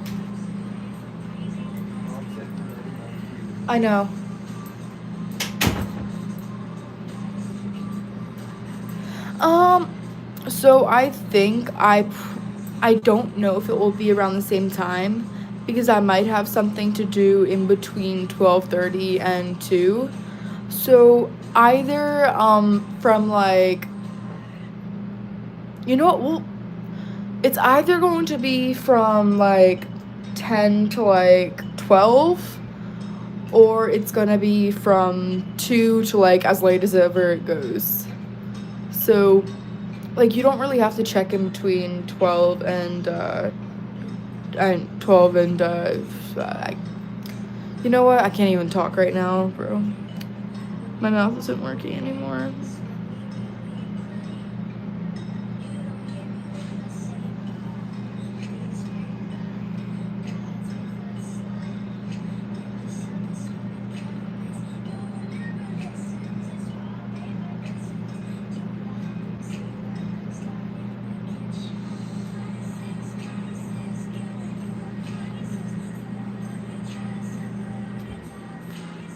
S1: I know. So I think I don't know if it will be around the same time because I might have something to do in between 12:30 and 2. So either from like, you know what, well, it's either going to be from like 10 to like 12, or it's gonna be from 2 to like as late as ever it goes. So like you don't really have to check in between 12 and 12 and you know what, I can't even talk right now, bro. My mouth isn't working anymore.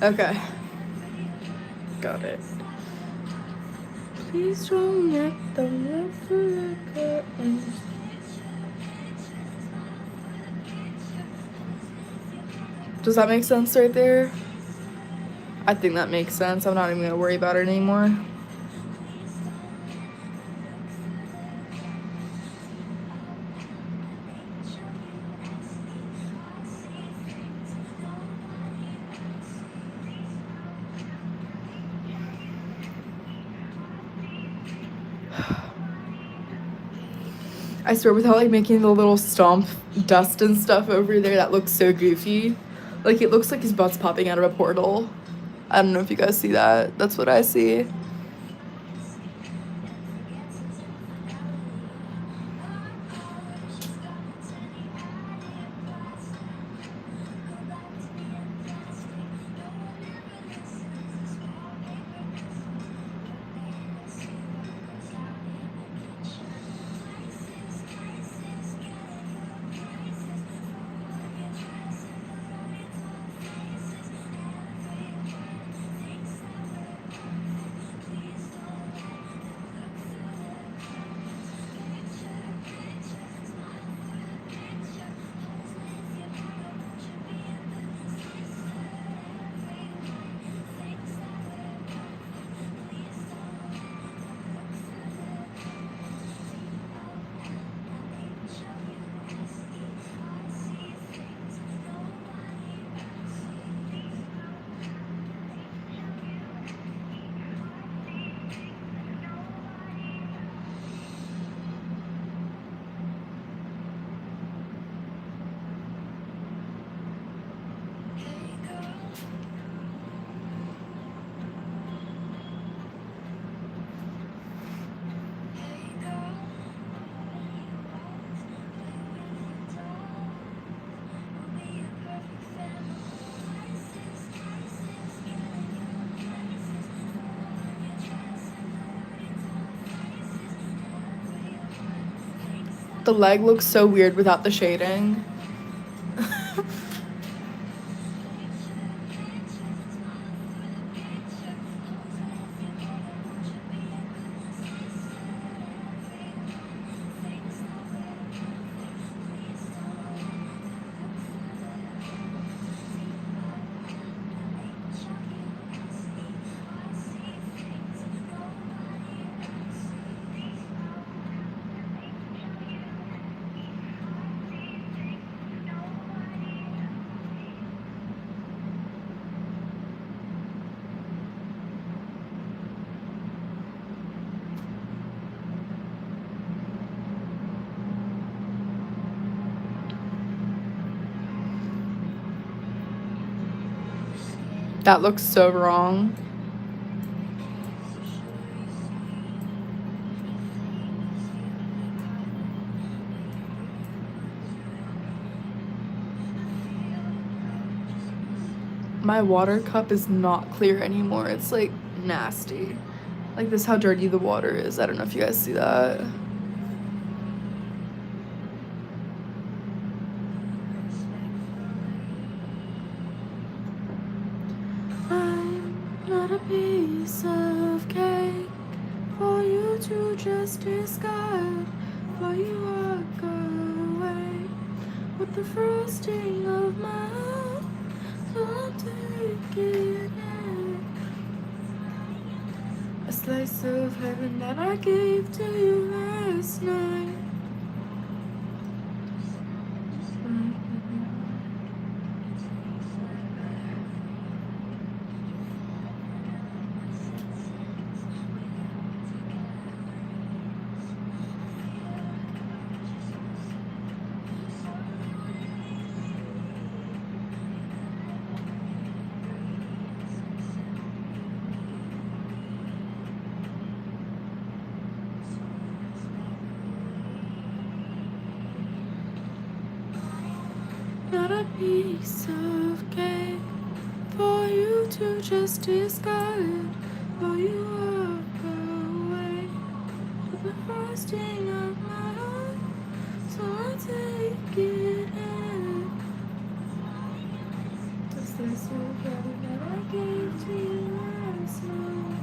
S1: Okay. Got it. Please don't let them look at me. Does that make sense right there? I think that makes sense. I'm not even gonna worry about it anymore. I swear, without like making the little stomp dust and stuff over there, that looks so goofy. Like it looks like his butt's popping out of a portal. I don't know if you guys see that. That's what I see. The leg looks so weird without the shading. That looks so wrong. My water cup is not clear anymore. It's like nasty. Like this, how dirty the water is. I don't know if you guys see that. I'm not a piece of cake for you to just discard, for you walk away with the frosting of my heart, so I'll take it in. A slice of heaven that I gave to you last night. Not a piece of cake for you to just discard, for you walk away with the frosting of my heart, so I take it in. Just this little brother that I gave to you last night.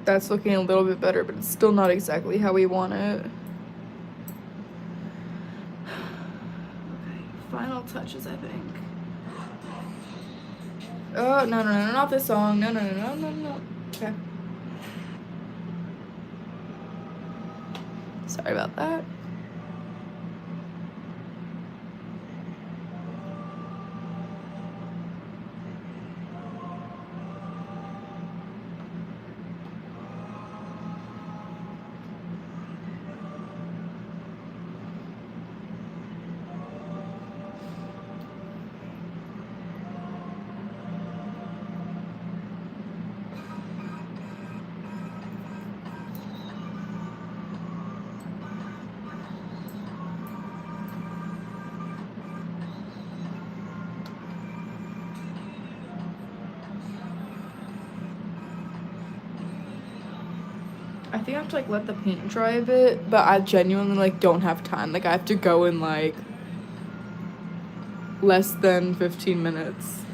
S1: That's looking a little bit better, but it's still not exactly how we want it. Okay, final touches, I think. Oh, no, not this song. No. Okay. Sorry about that. I think I have to like let the paint dry a bit, but I genuinely like don't have time. Like I have to go in like less than 15 minutes.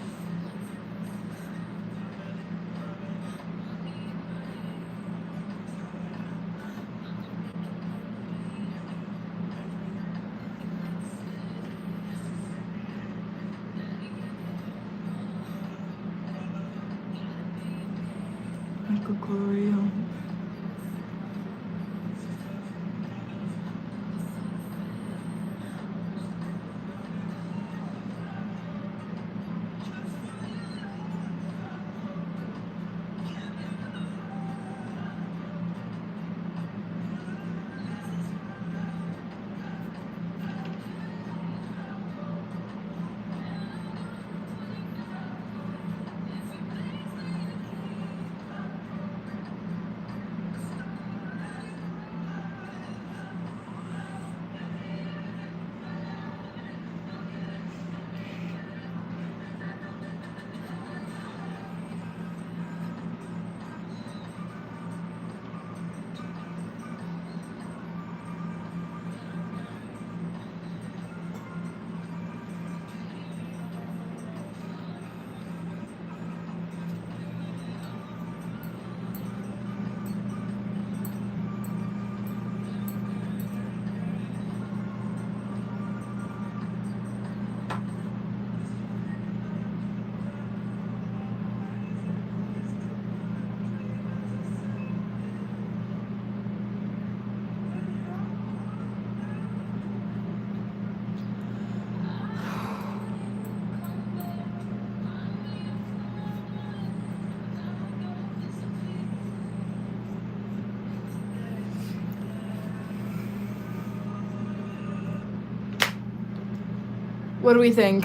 S1: What do we think?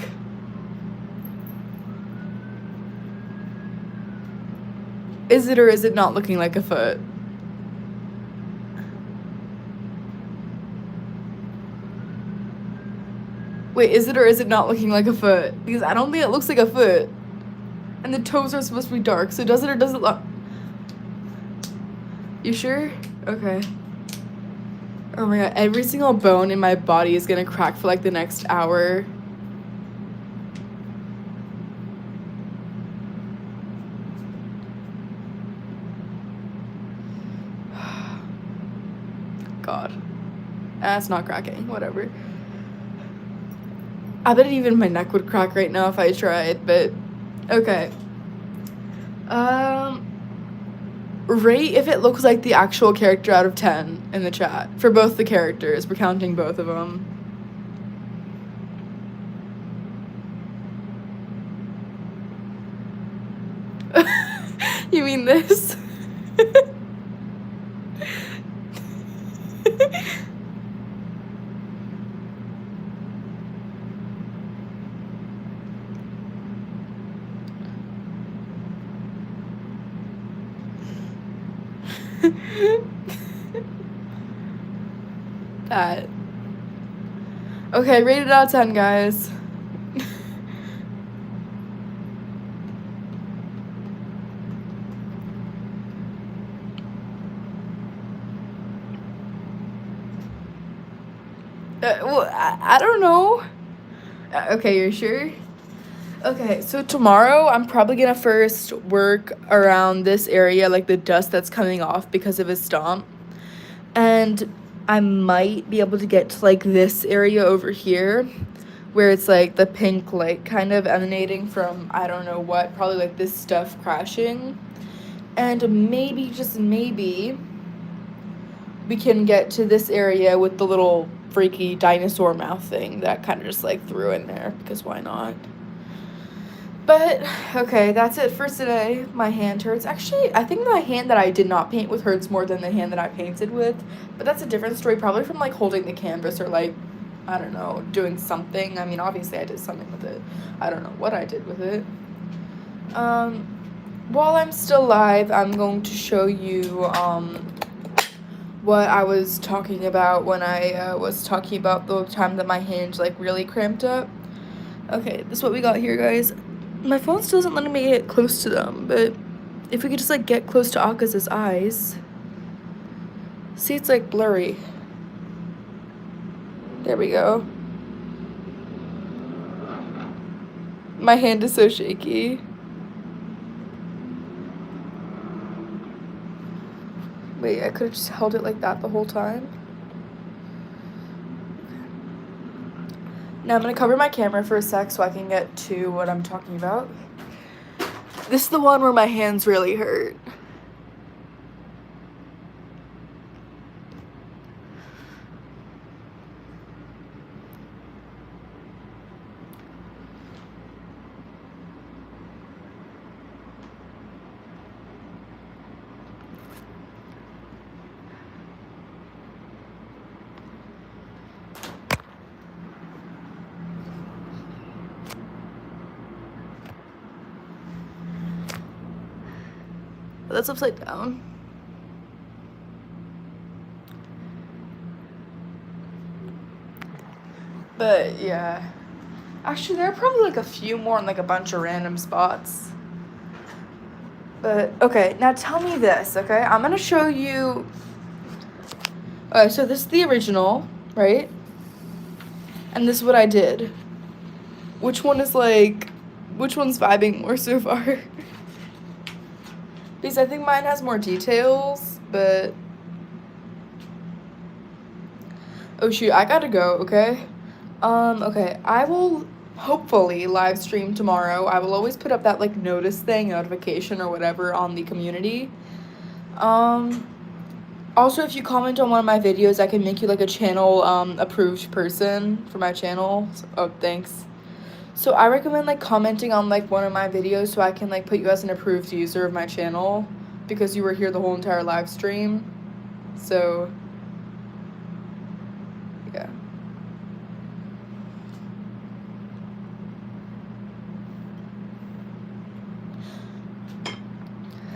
S1: Is it or is it not looking like a foot? Wait, is it or is it not looking like a foot? Because I don't think it looks like a foot. And the toes are supposed to be dark, so does it or does it look... You sure? Okay. Oh my god, every single bone in my body is gonna crack for like the next hour. God. It's not cracking, whatever. I bet even my neck would crack right now if I tried, but okay. Rate if it looks like the actual character out of 10 in the chat. For both the characters. We're counting both of them. You mean this? That. Okay, rate it out of 10, guys. Well, I don't know. Okay, you're sure? Okay, so tomorrow I'm probably gonna first work around this area, like the dust that's coming off because of his stomp. And I might be able to get to like this area over here where it's like the pink light kind of emanating from I don't know what, probably like this stuff crashing. And maybe, just maybe, we can get to this area with the little freaky dinosaur mouth thing that kind of just like threw in there because why not? But okay, that's it for today. My hand hurts. Actually, I think my hand that I did not paint with hurts more than the hand that I painted with, but that's a different story, probably from like holding the canvas or like, I don't know, doing something. I mean, obviously I did something with it. I don't know what I did with it. While I'm still live, I'm going to show you what I was talking about when I was talking about the time that my hand like really cramped up. Okay, this is what we got here, guys. My phone still isn't letting me get close to them, but if we could just like get close to Akaza's eyes. See, it's like blurry. There we go. My hand is so shaky. Wait, I could have just held it like that the whole time. Now I'm going to cover my camera for a sec so I can get to what I'm talking about. This is the one where my hands really hurt. That's upside down. But yeah. Actually, there are probably like a few more in like a bunch of random spots. But okay, now tell me this, okay? I'm gonna show you. So this is the original, right? And this is what I did. Which one's vibing more so far? Because I think mine has more details, but... Oh shoot, I gotta go, okay? Okay, I will hopefully live stream tomorrow. I will always put up that, like, notification or whatever on the community. Also, if you comment on one of my videos, I can make you, like, a channel, approved person for my channel. Oh, thanks. So I recommend like commenting on like one of my videos so I can like put you as an approved user of my channel because you were here the whole entire live stream. So yeah.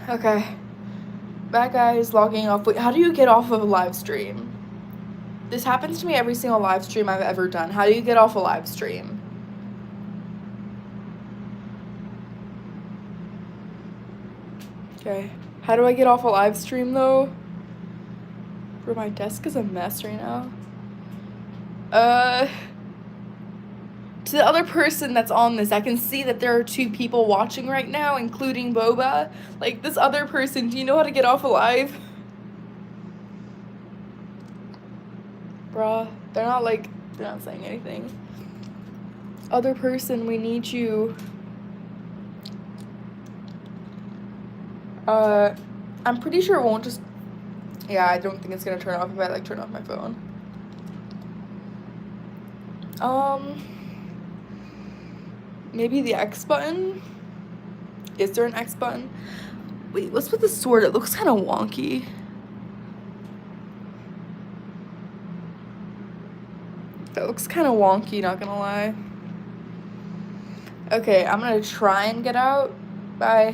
S1: Okay. That guy is logging off. Wait, how do you get off of a live stream? This happens to me every single live stream I've ever done. How do you get off a live stream? Okay. How do I get off a live stream though? Bro, my desk is a mess right now. To the other person that's on this, I can see that there are 2 people watching right now, including Boba. Like, this other person, do you know how to get off alive? Bruh, they're not saying anything. Other person, we need you. I'm pretty sure it won't just, yeah, I don't think it's gonna turn off if I, turn off my phone. Maybe the X button? Is there an X button? Wait, what's with the sword? It looks kind of wonky. That looks kind of wonky, not gonna lie. Okay, I'm gonna try and get out. Bye.